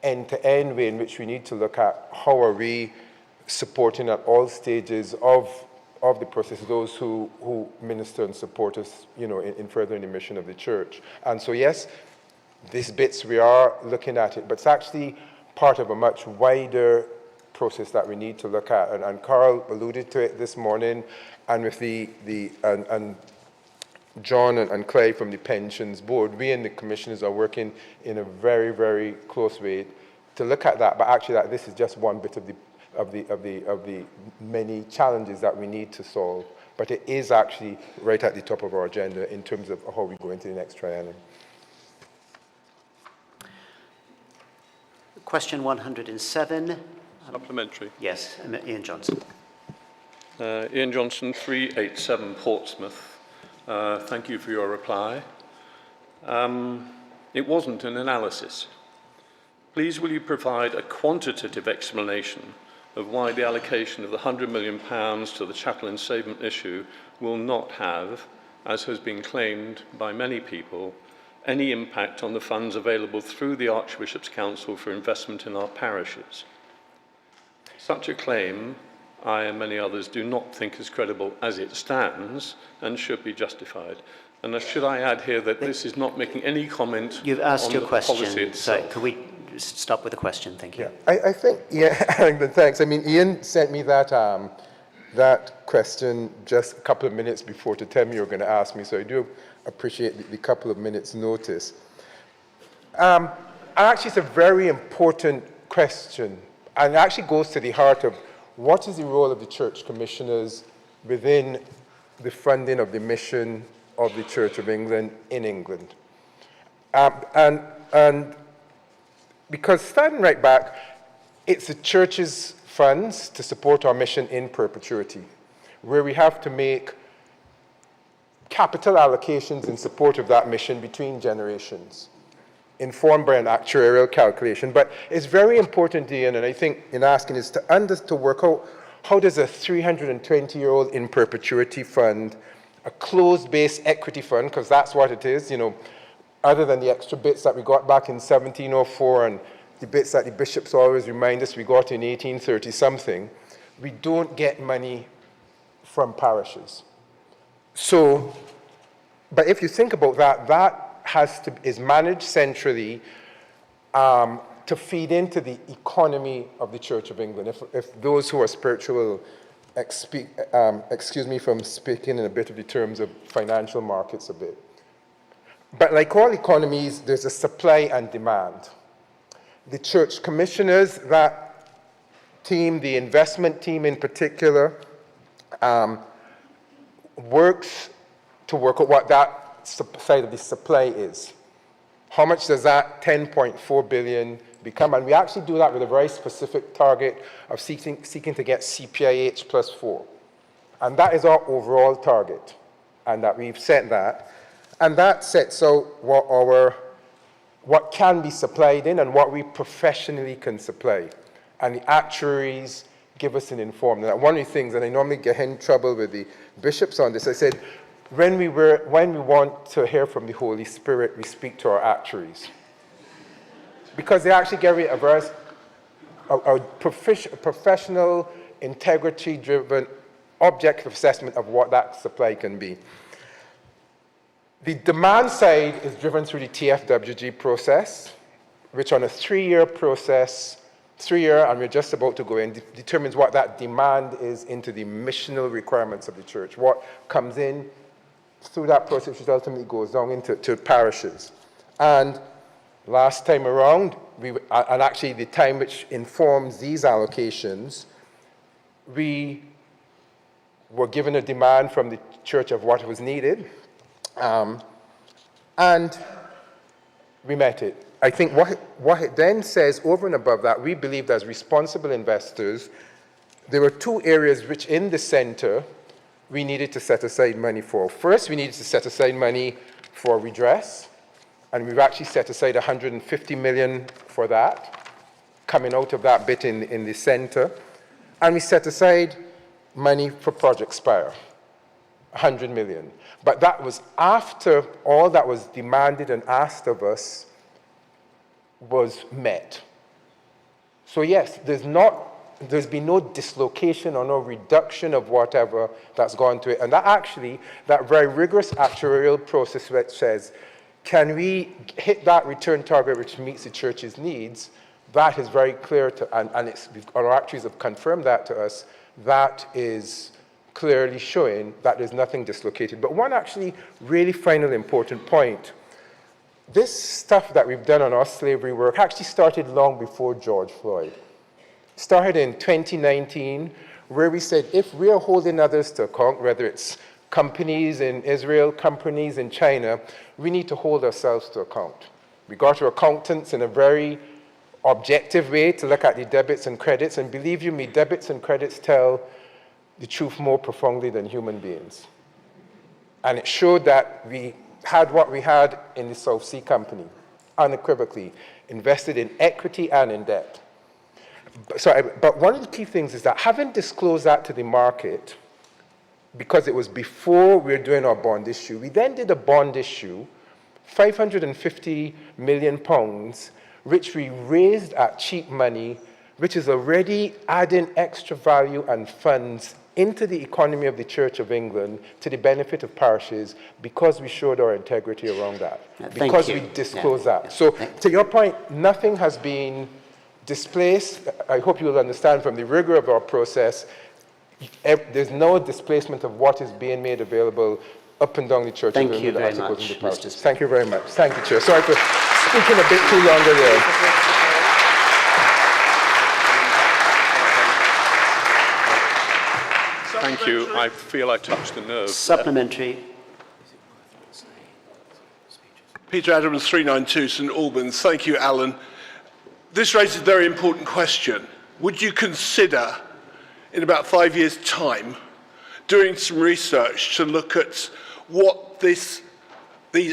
end-to-end way in which we need to look at how are we supporting at all stages of the process those who minister and support us, in furthering the mission of the church. And so yes, these bits we are looking at it, but it's actually part of a much wider process that we need to look at. And Carl alluded to it this morning, and with and John and Clay from the Pensions Board, we and the commissioners are working in a very, very close way to look at that. But actually, this is just one bit of the many challenges that we need to solve. But it is actually right at the top of our agenda in terms of how we go into the next triennium. Question 107. Supplementary. Yes, Ian Johnson. Ian Johnson, 387 Portsmouth. Thank you for your reply. It wasn't an analysis. Please will you provide a quantitative explanation of why the allocation of the £100 million to the chapel ensavement issue will not have, as has been claimed by many people, any impact on the funds available through the Archbishop's Council for investment in our parishes. Such a claim, I and many others do not think is credible as it stands and should be justified. And should I add here that this is not making any comment You've asked on your the question, policy so itself. could we stop with the question? Thank you. Yeah, I think, Harrington, thanks. I mean, Ian sent me that question just a couple of minutes before to tell me you were going to ask me, so I do appreciate the couple of minutes notice. Actually, it's a very important question, and it actually goes to the heart of what is the role of the church commissioners within the funding of the mission of the Church of England in England. And because standing right back, it's the church's funds to support our mission in perpetuity, where we have to make capital allocations in support of that mission between generations, informed by an actuarial calculation. But it's very important, Ian, and I think in asking is to work out how does a 320-year-old in perpetuity fund, a closed-base equity fund, because that's what it is, other than the extra bits that we got back in 1704 and the bits that the bishops always remind us we got in 1830-something, we don't get money from parishes. So, but if you think about that, that is managed centrally to feed into the economy of the Church of England. If those who are spiritual, excuse me from speaking in a bit of the terms of financial markets a bit. But like all economies, there's a supply and demand. The church commissioners, that team, the investment team in particular, works to work out what that side of the supply is. How much does that 10.4 billion become? And we actually do that with a very specific target of seeking to get CPIH plus 4. And that is our overall target, and that we've set that. And that sets out what can be supplied in and what we professionally can supply. And the actuaries give us an informed. And one of the things, and I normally get in trouble with the bishops on this, I said, when we want to hear from the Holy Spirit, we speak to our actuaries. Because they actually give you a professional, integrity-driven, objective assessment of what that supply can be. The demand side is driven through the TFWG process, which on a 3-year process, and we're just about to go in, determines what that demand is into the missional requirements of the church, what comes in through that process, which ultimately goes down into parishes. And last time around, and actually the time which informs these allocations, we were given a demand from the church of what was needed, and we met it. I think what it then says over and above that, we believed as responsible investors, there were two areas which in the center we needed to set aside money for. First, we needed to set aside money for redress, and we've actually set aside 150 million for that, coming out of that bit in the center. And we set aside money for Project Spire, 100 million. But that was after all that was demanded and asked of us was met. So yes, there's been no dislocation or no reduction of whatever that's gone to it. And that very rigorous actuarial process which says, can we hit that return target which meets the church's needs? That is very clear and our actuaries have confirmed that to us. That is clearly showing that there's nothing dislocated. But one actually really final important point. This stuff that we've done on our slavery work actually started long before George Floyd. Started in 2019, where we said if we are holding others to account, whether it's companies in Israel, companies in China, we need to hold ourselves to account. We got to accountants in a very objective way to look at the debits and credits, and believe you me, debits and credits tell the truth more profoundly than human beings. And it showed that we had what we had in the South Sea Company, unequivocally, invested in equity and in debt. But one of the key things is that having disclosed that to the market, because it was before we were doing our bond issue, we then did a bond issue, 550 million pounds, which we raised at cheap money, which is already adding extra value and funds into the economy of the Church of England to the benefit of parishes because we showed our integrity around that, because we disclosed that. So to your point, nothing has been displaced. I hope you will understand from the rigor of our process, there's no displacement of what is being made available up and down the Church of England. Thank you very much, Mr. Thank you very much. Thank you, Chair. Sorry for speaking a bit too longer there. Thank you. I feel I touched a nerve. Supplementary. Peter Adams, 392 St Albans. Thank you, Alan. This raises a very important question. Would you consider, in about 5 years' time, doing some research to look at what these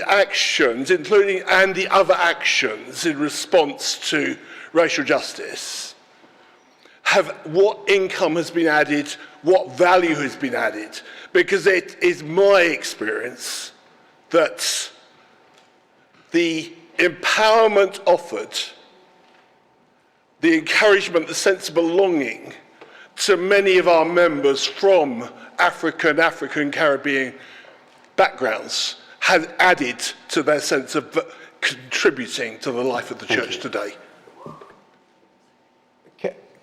actions, including and the other actions in response to racial justice, what income has been added, what value has been added? Because it is my experience that the empowerment offered, the encouragement, the sense of belonging to many of our members from African Caribbean backgrounds has added to their sense of contributing to the life of the church today.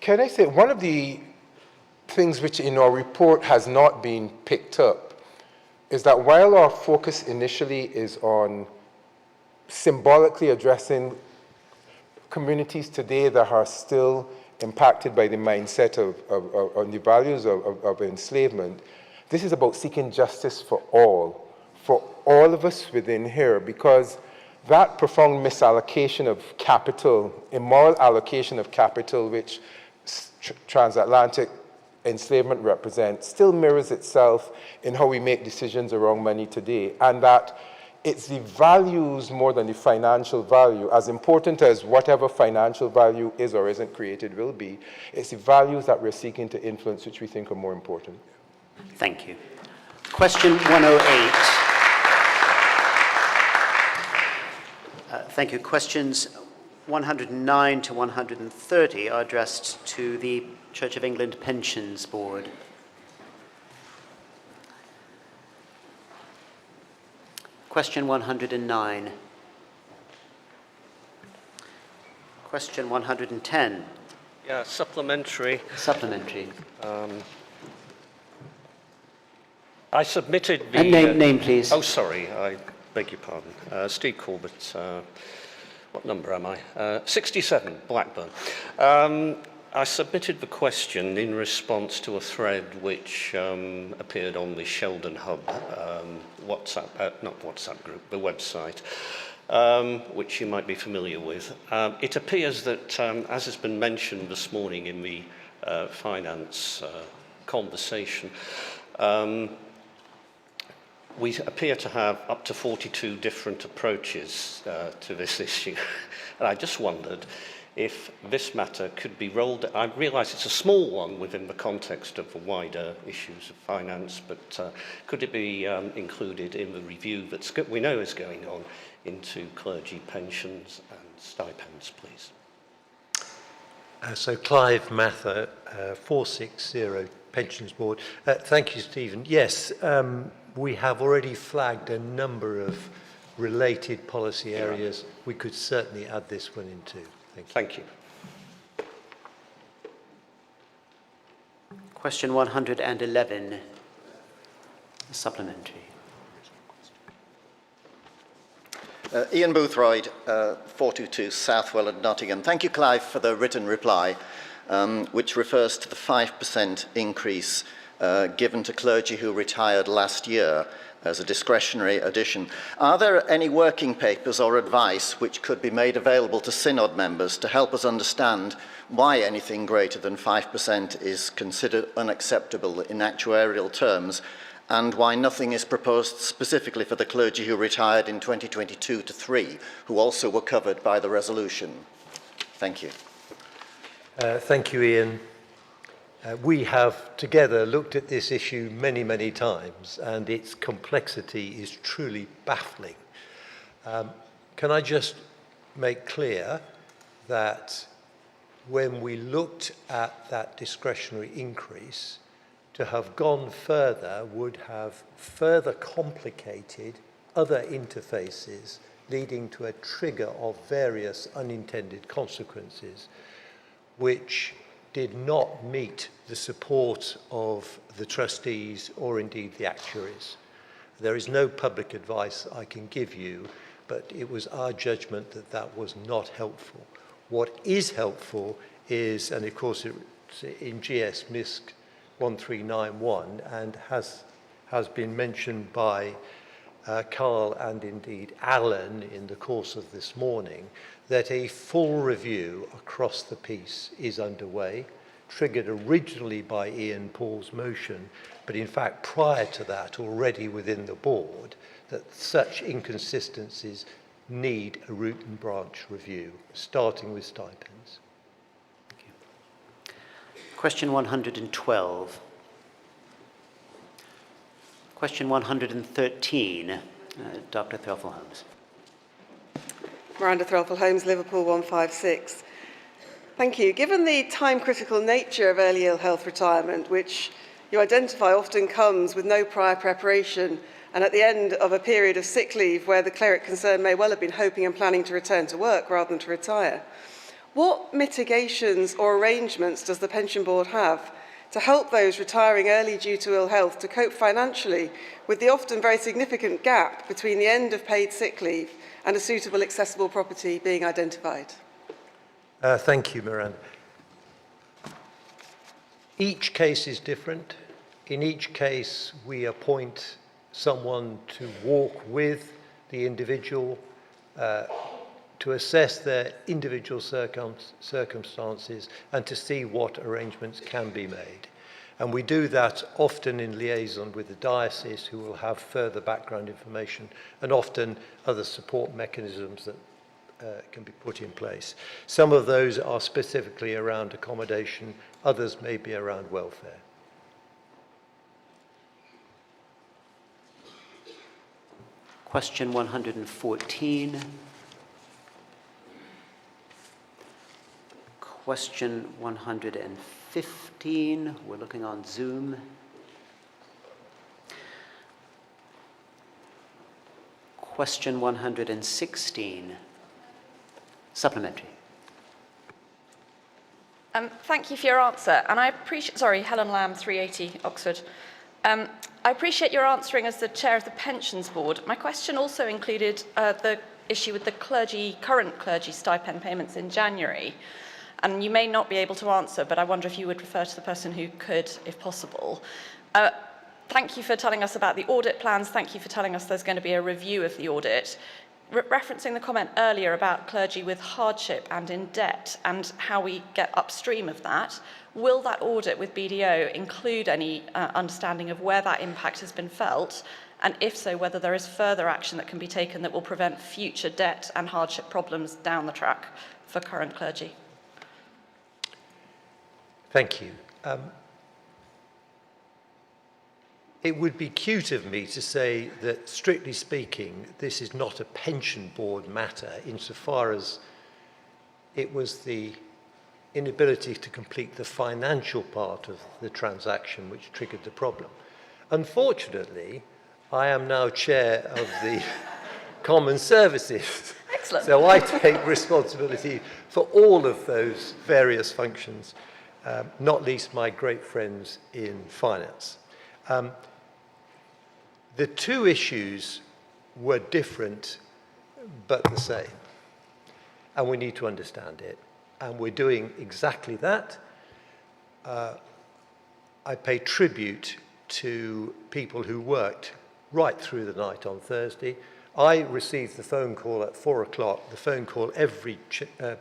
Can I say, one of the things which in our report has not been picked up is that while our focus initially is on symbolically addressing communities today that are still impacted by the mindset of the values of enslavement, this is about seeking justice for all of us within here, because that profound misallocation of capital, immoral allocation of capital, which transatlantic enslavement represents, still mirrors itself in how we make decisions around money today, and that it's the values more than the financial value, as important as whatever financial value is or isn't created will be, it's the values that we're seeking to influence which we think are more important. Thank you. Question 108. Thank you. Questions 109 to 130 are addressed to the Church of England Pensions Board. Question 109. Question 110. Yeah, supplementary. Supplementary. I submitted the... name, please. Oh, sorry, I beg your pardon. Steve Corbett. What number am I? 67, Blackburn. I submitted the question in response to a thread which appeared on the Sheldon Hub WhatsApp, not WhatsApp group, the website. which you might be familiar with. It appears that, as has been mentioned this morning in the finance conversation, we appear to have up to 42 different approaches to this issue. And I just wondered if this matter could be rolled. I realise it's a small one within the context of the wider issues of finance, but could it be included in the review that we know is going on into clergy pensions and stipends, please? So Clive Mather, 460 Pensions Board. Thank you, Stephen. Yes, we have already flagged a number of related policy areas. We could certainly add this one in too. Thank you. Question 111, supplementary. Ian Boothroyd, 422 Southwell and Nottingham. Thank you, Clive, for the written reply, which refers to the 5% increase given to clergy who retired last year as a discretionary addition. Are there any working papers or advice which could be made available to Synod members to help us understand why anything greater than 5% is considered unacceptable in actuarial terms, and why nothing is proposed specifically for the clergy who retired in 2022 to 3, who also were covered by the resolution? Thank you. Thank you, Ian. We have together looked at this issue many, many times, and its complexity is truly baffling. Can I just make clear that when we looked at that discretionary increase, to have gone further would have further complicated other interfaces, leading to a trigger of various unintended consequences, which did not meet the support of the trustees or indeed the actuaries. There is no public advice I can give you, but it was our judgment that that was not helpful. What is helpful is, and of course it's in GS MISC 1391 and has been mentioned by Carl and indeed Alan in the course of this morning, that a full review across the piece is underway, triggered originally by Ian Paul's motion, but in fact prior to that already within the board, that such inconsistencies need a root and branch review, starting with stipends. Thank you. Question 112. Question 113, Dr. Threlfall-Holmes. Miranda Threlfall-Holmes, Liverpool 156. Thank you. Given the time-critical nature of early ill health retirement, which you identify often comes with no prior preparation and at the end of a period of sick leave where the cleric concerned may well have been hoping and planning to return to work rather than to retire, what mitigations or arrangements does the Pension Board have to help those retiring early due to ill health to cope financially with the often very significant gap between the end of paid sick leave and a suitable accessible property being identified? Thank you, Miranda. Each case is different. In each case, we appoint someone to walk with the individual to assess their individual circumstances and to see what arrangements can be made. And we do that often in liaison with the diocese, who will have further background information and often other support mechanisms that can be put in place. Some of those are specifically around accommodation, others may be around welfare. Question 114. Question 115. We're looking on Zoom. Question 116. Supplementary. Thank you for your answer. And I appreciate, Helen Lamb, 380 Oxford. I appreciate your answering as the chair of the Pensions Board. My question also included the issue with the current clergy stipend payments in January. And you may not be able to answer, but I wonder if you would refer to the person who could, if possible. Thank you for telling us about the audit plans. Thank you for telling us there's going to be a review of the audit. referencing the comment earlier about clergy with hardship and in debt and how we get upstream of that, will that audit with BDO include any understanding of where that impact has been felt? And if so, whether there is further action that can be taken that will prevent future debt and hardship problems down the track for current clergy? Thank you. It would be cute of me to say that, strictly speaking, this is not a pension board matter insofar as it was the inability to complete the financial part of the transaction which triggered the problem. Unfortunately, I am now chair of the Common Services. Excellent. So I take responsibility for all of those various functions, not least my great friends in finance. The two issues were different but the same, and we need to understand it. And we're doing exactly that. I pay tribute to people who worked right through the night on Thursday. I received the phone call at 4 o'clock, the phone call every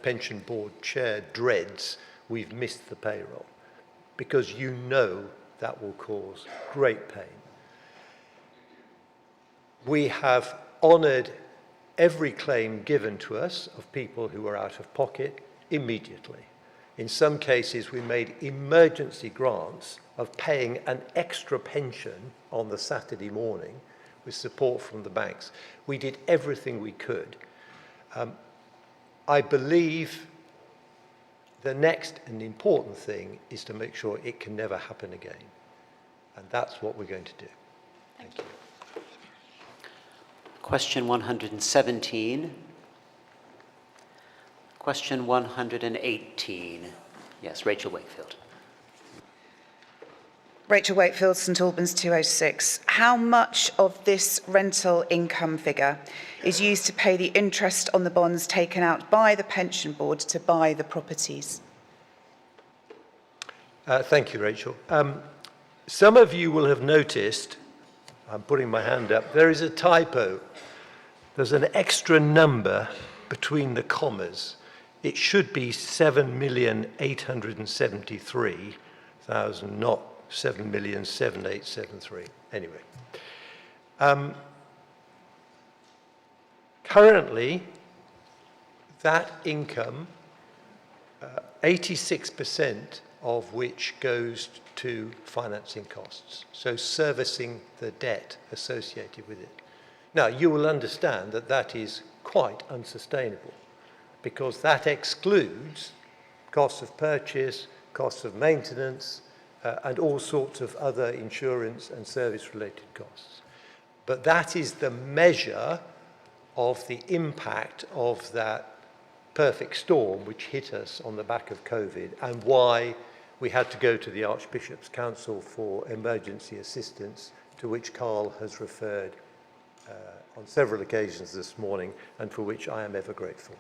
pension board chair dreads: we've missed the payroll, because you know that will cause great pain. We have honoured every claim given to us of people who were out of pocket immediately. In some cases, we made emergency grants of paying an extra pension on the Saturday morning with support from the banks. We did everything we could. I believe the next and important thing is to make sure it can never happen again. And that's what we're going to do. Thank you. Question 117. Question 118. Yes, Rachel Wakefield. Rachel Wakefield, St Albans 206. How much of this rental income figure is used to pay the interest on the bonds taken out by the pension board to buy the properties? Thank you, Rachel. Some of you will have noticed, I'm putting my hand up, there is a typo. There's an extra number between the commas. It should be 7,873,000, not 7,7873. Anyway. Currently, that income, 86% of which goes to financing costs, so servicing the debt associated with it. Now, you will understand that that is quite unsustainable, because that excludes costs of purchase, costs of maintenance, and all sorts of other insurance and service-related costs. But that is the measure of the impact of that perfect storm which hit us on the back of COVID, and why we had to go to the Archbishop's Council for emergency assistance, to which Carl has referred on several occasions this morning, and for which I am ever grateful.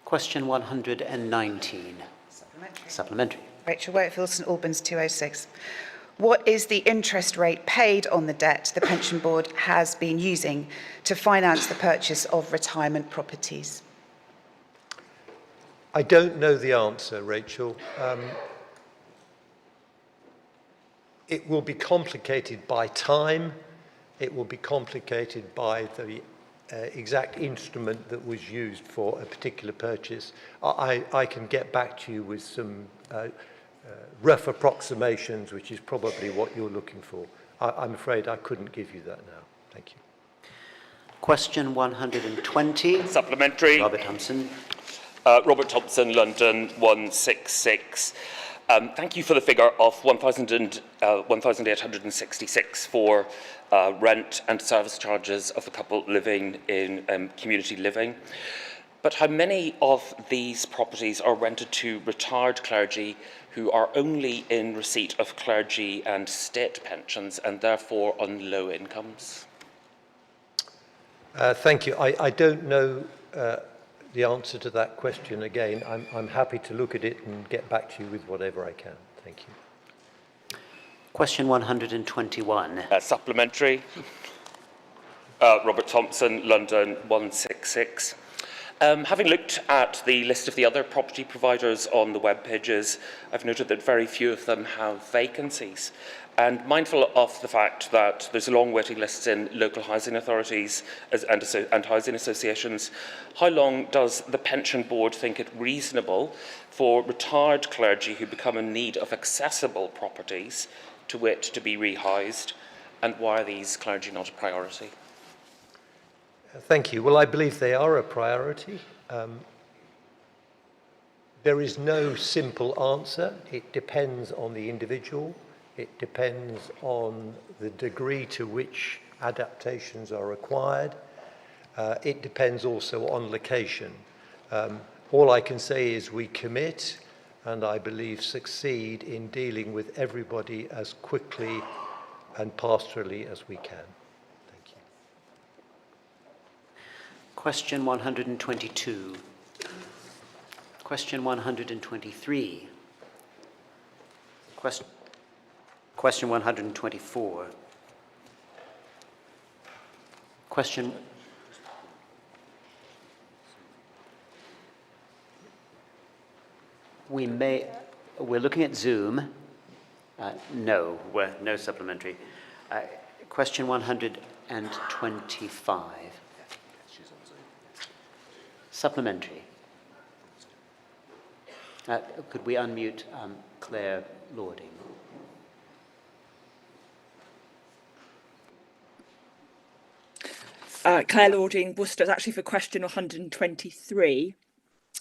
Question 119. Supplementary. Rachel Wakefield, St Albans 206. What is the interest rate paid on the debt the pension board has been using to finance the purchase of retirement properties? I don't know the answer, Rachel. It will be complicated by time. It will be complicated by the exact instrument that was used for a particular purchase. I can get back to you with some rough approximations, which is probably what you're looking for. I'm afraid I couldn't give you that now. Thank you. Question 120. Supplementary. Robert Thompson. Robert Thompson, London 166. Thank you for the figure of 1,866 for rent and service charges of the couple living in community living. But how many of these properties are rented to retired clergy who are only in receipt of clergy and state pensions and therefore on low incomes? Thank you. I don't know the answer to that question. Again, I'm happy to look at it and get back to you with whatever I can. Thank you. Question 121. Supplementary. Robert Thompson, London 166. Having looked at the list of the other property providers on the web pages, I've noted that very few of them have vacancies. And mindful of the fact that there's long waiting lists in local housing authorities and housing associations, how long does the Pension Board think it reasonable for retired clergy who become in need of accessible properties, to wit, to be rehoused, and why are these clergy not a priority? Thank you. Well, I believe they are a priority. There is no simple answer. It depends on the individual. It depends on the degree to which adaptations are required. It depends also on location. All I can say is we commit, and I believe succeed in dealing with everybody as quickly and pastorally as we can. Thank you. Question 122. Question 123. Question 124. We're looking at Zoom. No supplementary. Question 125. Supplementary. Could we unmute Claire Lording? Claire Lording, Worcester, is actually for question 123.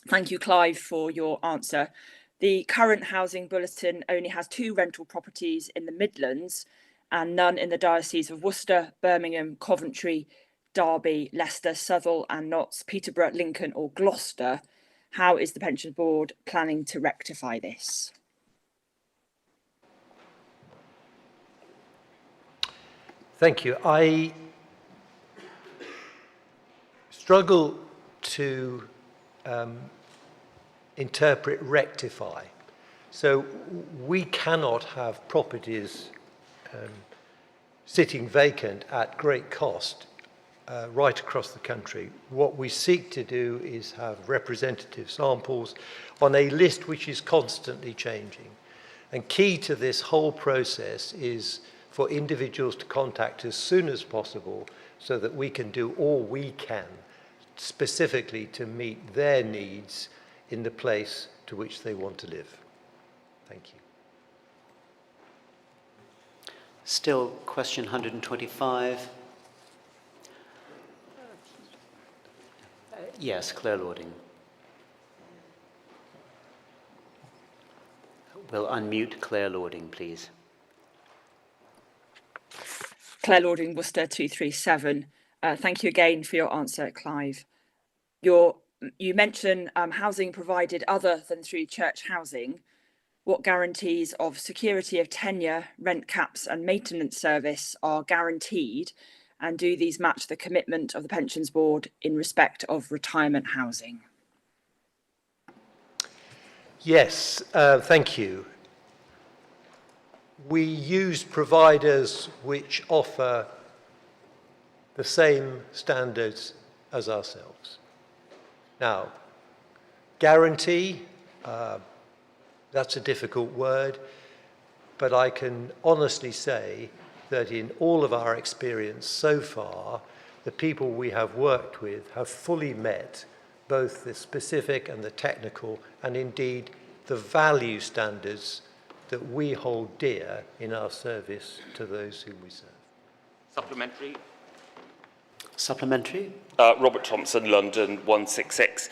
Thank you, Clive, for your answer. The current housing bulletin only has 2 rental properties in the Midlands and none in the Diocese of Worcester, Birmingham, Coventry, Derby, Leicester, Southwell and Notts, Peterborough, Lincoln or Gloucester. How is the Pensions Board planning to rectify this? Thank you. I struggle to interpret rectify. So we cannot have properties sitting vacant at great cost right across the country. What we seek to do is have representative samples on a list which is constantly changing. And key to this whole process is for individuals to contact as soon as possible so that we can do all we can specifically to meet their needs in the place to which they want to live. Thank you. Still, question 125. Yes, Claire Lording. We'll unmute Claire Lording, please. Claire Lording, Worcester 237. Thank you again for your answer, Clive. You mentioned housing provided other than through church housing. What guarantees of security of tenure, rent caps and maintenance service are guaranteed? And do these match the commitment of the Pensions Board in respect of retirement housing? Yes, thank you. We use providers which offer the same standards as ourselves. Now, guarantee, that's a difficult word, but I can honestly say that in all of our experience so far, the people we have worked with have fully met both the specific and the technical, and indeed the value standards that we hold dear in our service to those whom we serve. Supplementary. Supplementary. Robert Thompson, London 166.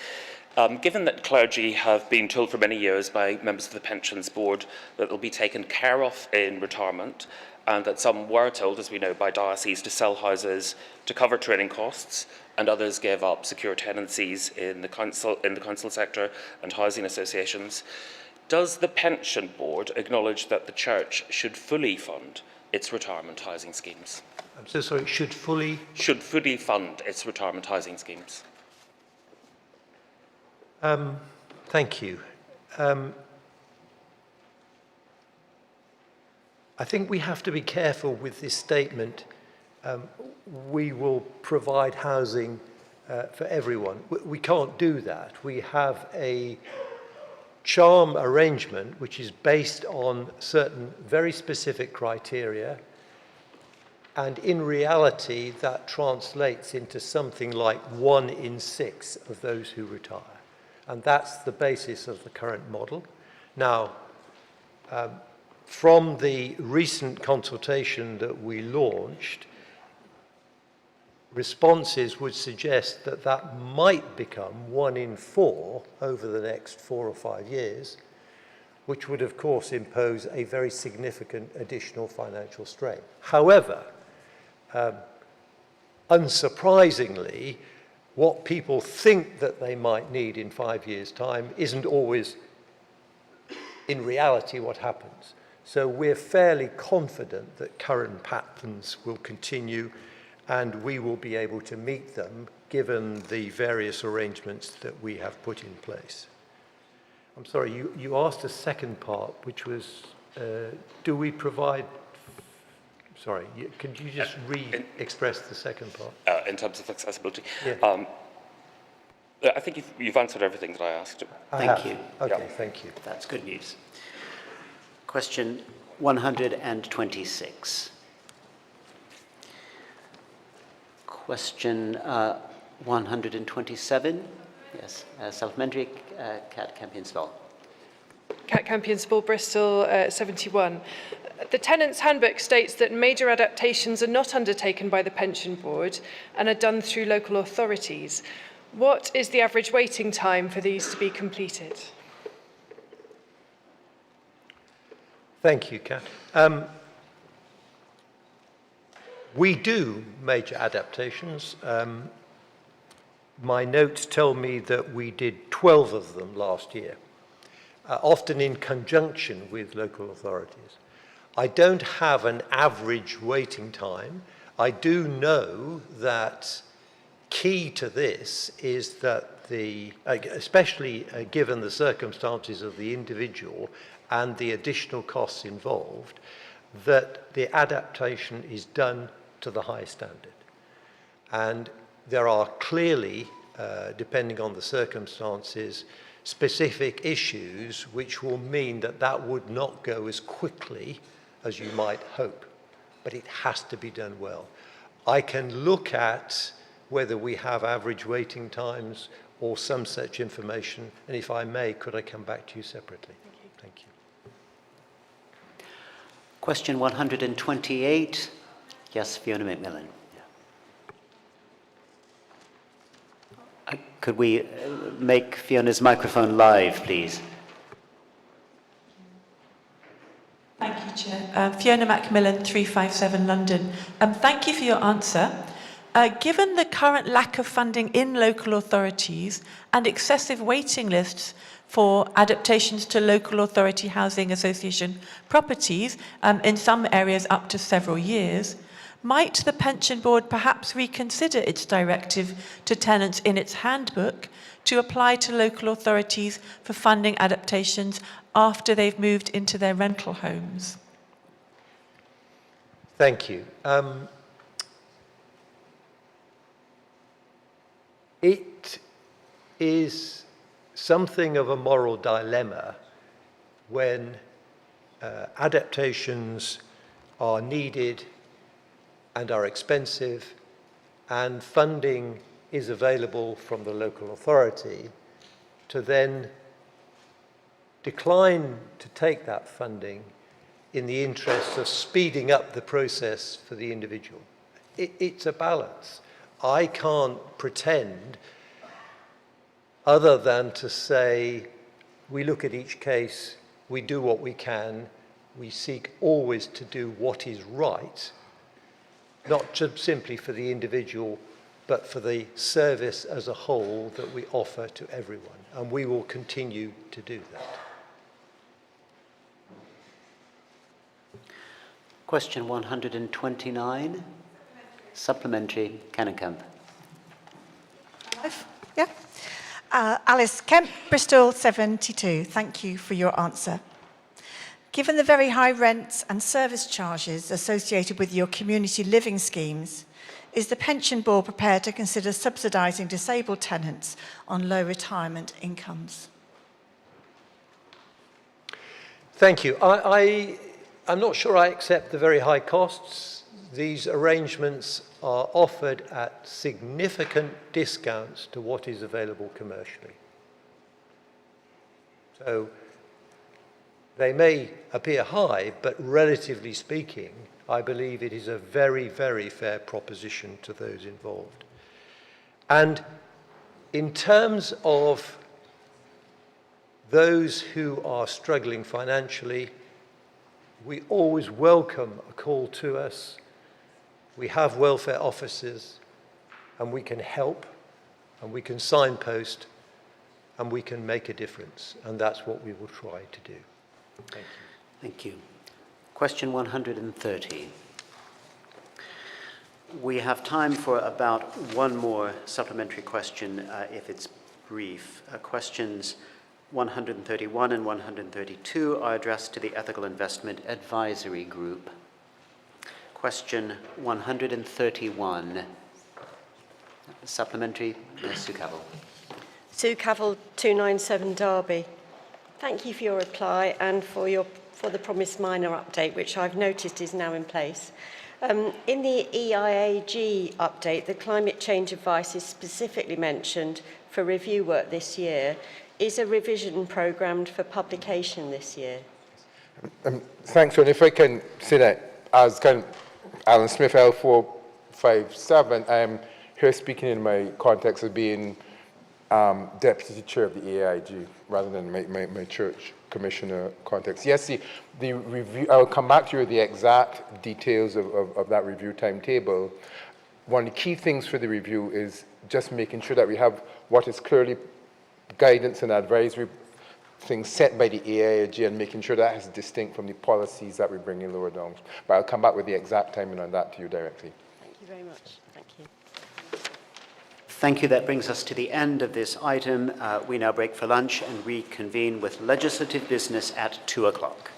Given that clergy have been told for many years by members of the Pensions Board that they'll be taken care of in retirement, and that some were told, as we know, by dioceses to sell houses to cover training costs, and others gave up secure tenancies in the council sector and housing associations, does the Pension Board acknowledge that the Church should fully fund its retirement housing schemes? I'm so sorry, should fully fund its retirement housing schemes? Thank you. I think we have to be careful with this statement we will provide housing for everyone. We can't do that. We have a charm arrangement which is based on certain very specific criteria, and in reality that translates into something like 1 in 6 of those who retire. And that's the basis of the current model. Now, from the recent consultation that we launched, responses would suggest that that might become 1 in 4 over the next 4 or 5 years, which would of course impose a very significant additional financial strain. However, unsurprisingly, what people think that they might need in 5 years' time isn't always in reality what happens. So we're fairly confident that current patterns will continue and we will be able to meet them given the various arrangements that we have put in place. I'm sorry, you asked a second part, which was, do we provide... Sorry, could you just re-express the second part? In terms of accessibility? Yeah. I think you've answered everything that I asked. Thank you. Okay, Yeah. thank you. That's good news. Question 126. Question 127. Yes, supplementary, Cat Campion-Spall. Cat Campion-Spall, Bristol, 71. The Tenants' Handbook states that major adaptations are not undertaken by the Pension Board and are done through local authorities. What is the average waiting time for these to be completed? Thank you, Kat. We do major adaptations. My notes tell me that we did 12 of them last year, often in conjunction with local authorities. I don't have an average waiting time. I do know that key to this is that especially given the circumstances of the individual and the additional costs involved, that the adaptation is done to the high standard. And there are clearly, depending on the circumstances, specific issues which will mean that that would not go as quickly as you might hope, but it has to be done well. I can look at whether we have average waiting times or some such information, and if I may, could I come back to you separately? Thank you. Question 128. Yes, Fiona McMillan. Could we make Fiona's microphone live, please? Thank you, Chair. Fiona Macmillan, 357 London. Thank you for your answer. Given the current lack of funding in local authorities and excessive waiting lists for adaptations to local authority housing association properties, in some areas up to several years, might the Pension Board perhaps reconsider its directive to tenants in its handbook to apply to local authorities for funding adaptations after they've moved into their rental homes? Thank you. It is something of a moral dilemma when adaptations are needed and are expensive, and funding is available from the local authority, to then decline to take that funding in the interest of speeding up the process for the individual. It's a balance. I can't pretend other than to say we look at each case, we do what we can, we seek always to do what is right, not just simply for the individual, but for the service as a whole that we offer to everyone. And we will continue to do that. Question 129, supplementary, Cannon-Camp. Yeah. Alice Kemp, Bristol 72. Thank you for your answer. Given the very high rents and service charges associated with your community living schemes, is the Pension Board prepared to consider subsidising disabled tenants on low retirement incomes? Thank you. I'm not sure I accept the very high costs. These arrangements are offered at significant discounts to what is available commercially. So they may appear high, but relatively speaking, I believe it is a very, very fair proposition to those involved. And in terms of those who are struggling financially, we always welcome a call to us. We have welfare officers, and we can help, and we can signpost, and we can make a difference. And that's what we will try to do. Thank you. Thank you. Question 130. We have time for about one more supplementary question, if it's brief. Questions 131 and 132 are addressed to the Ethical Investment Advisory Group. Question 131. Supplementary, Ms. Sue Cavell. Sue Cavell, 297 Derby. Thank you for your reply and for the promised minor update, which I've noticed is now in place. In the EIAG update, the climate change advice is specifically mentioned for review work this year. Is a revision programmed for publication this year? Thanks, and if I can say that, as kind of Alan Smith, L457, here speaking in my context of being Deputy Chair of the EIG rather than my church commissioner context. Yes, the review, I will come back to you with the exact details of that review timetable. One of the key things for the review is just making sure that we have what is clearly guidance and advisory things set by the EIG and making sure that is distinct from the policies that we bring in lower down. But I'll come back with the exact timing on that to you directly. Thank you very much. Thank you. Thank you. That brings us to the end of this item. We now break for lunch and reconvene with legislative business at 2 o'clock.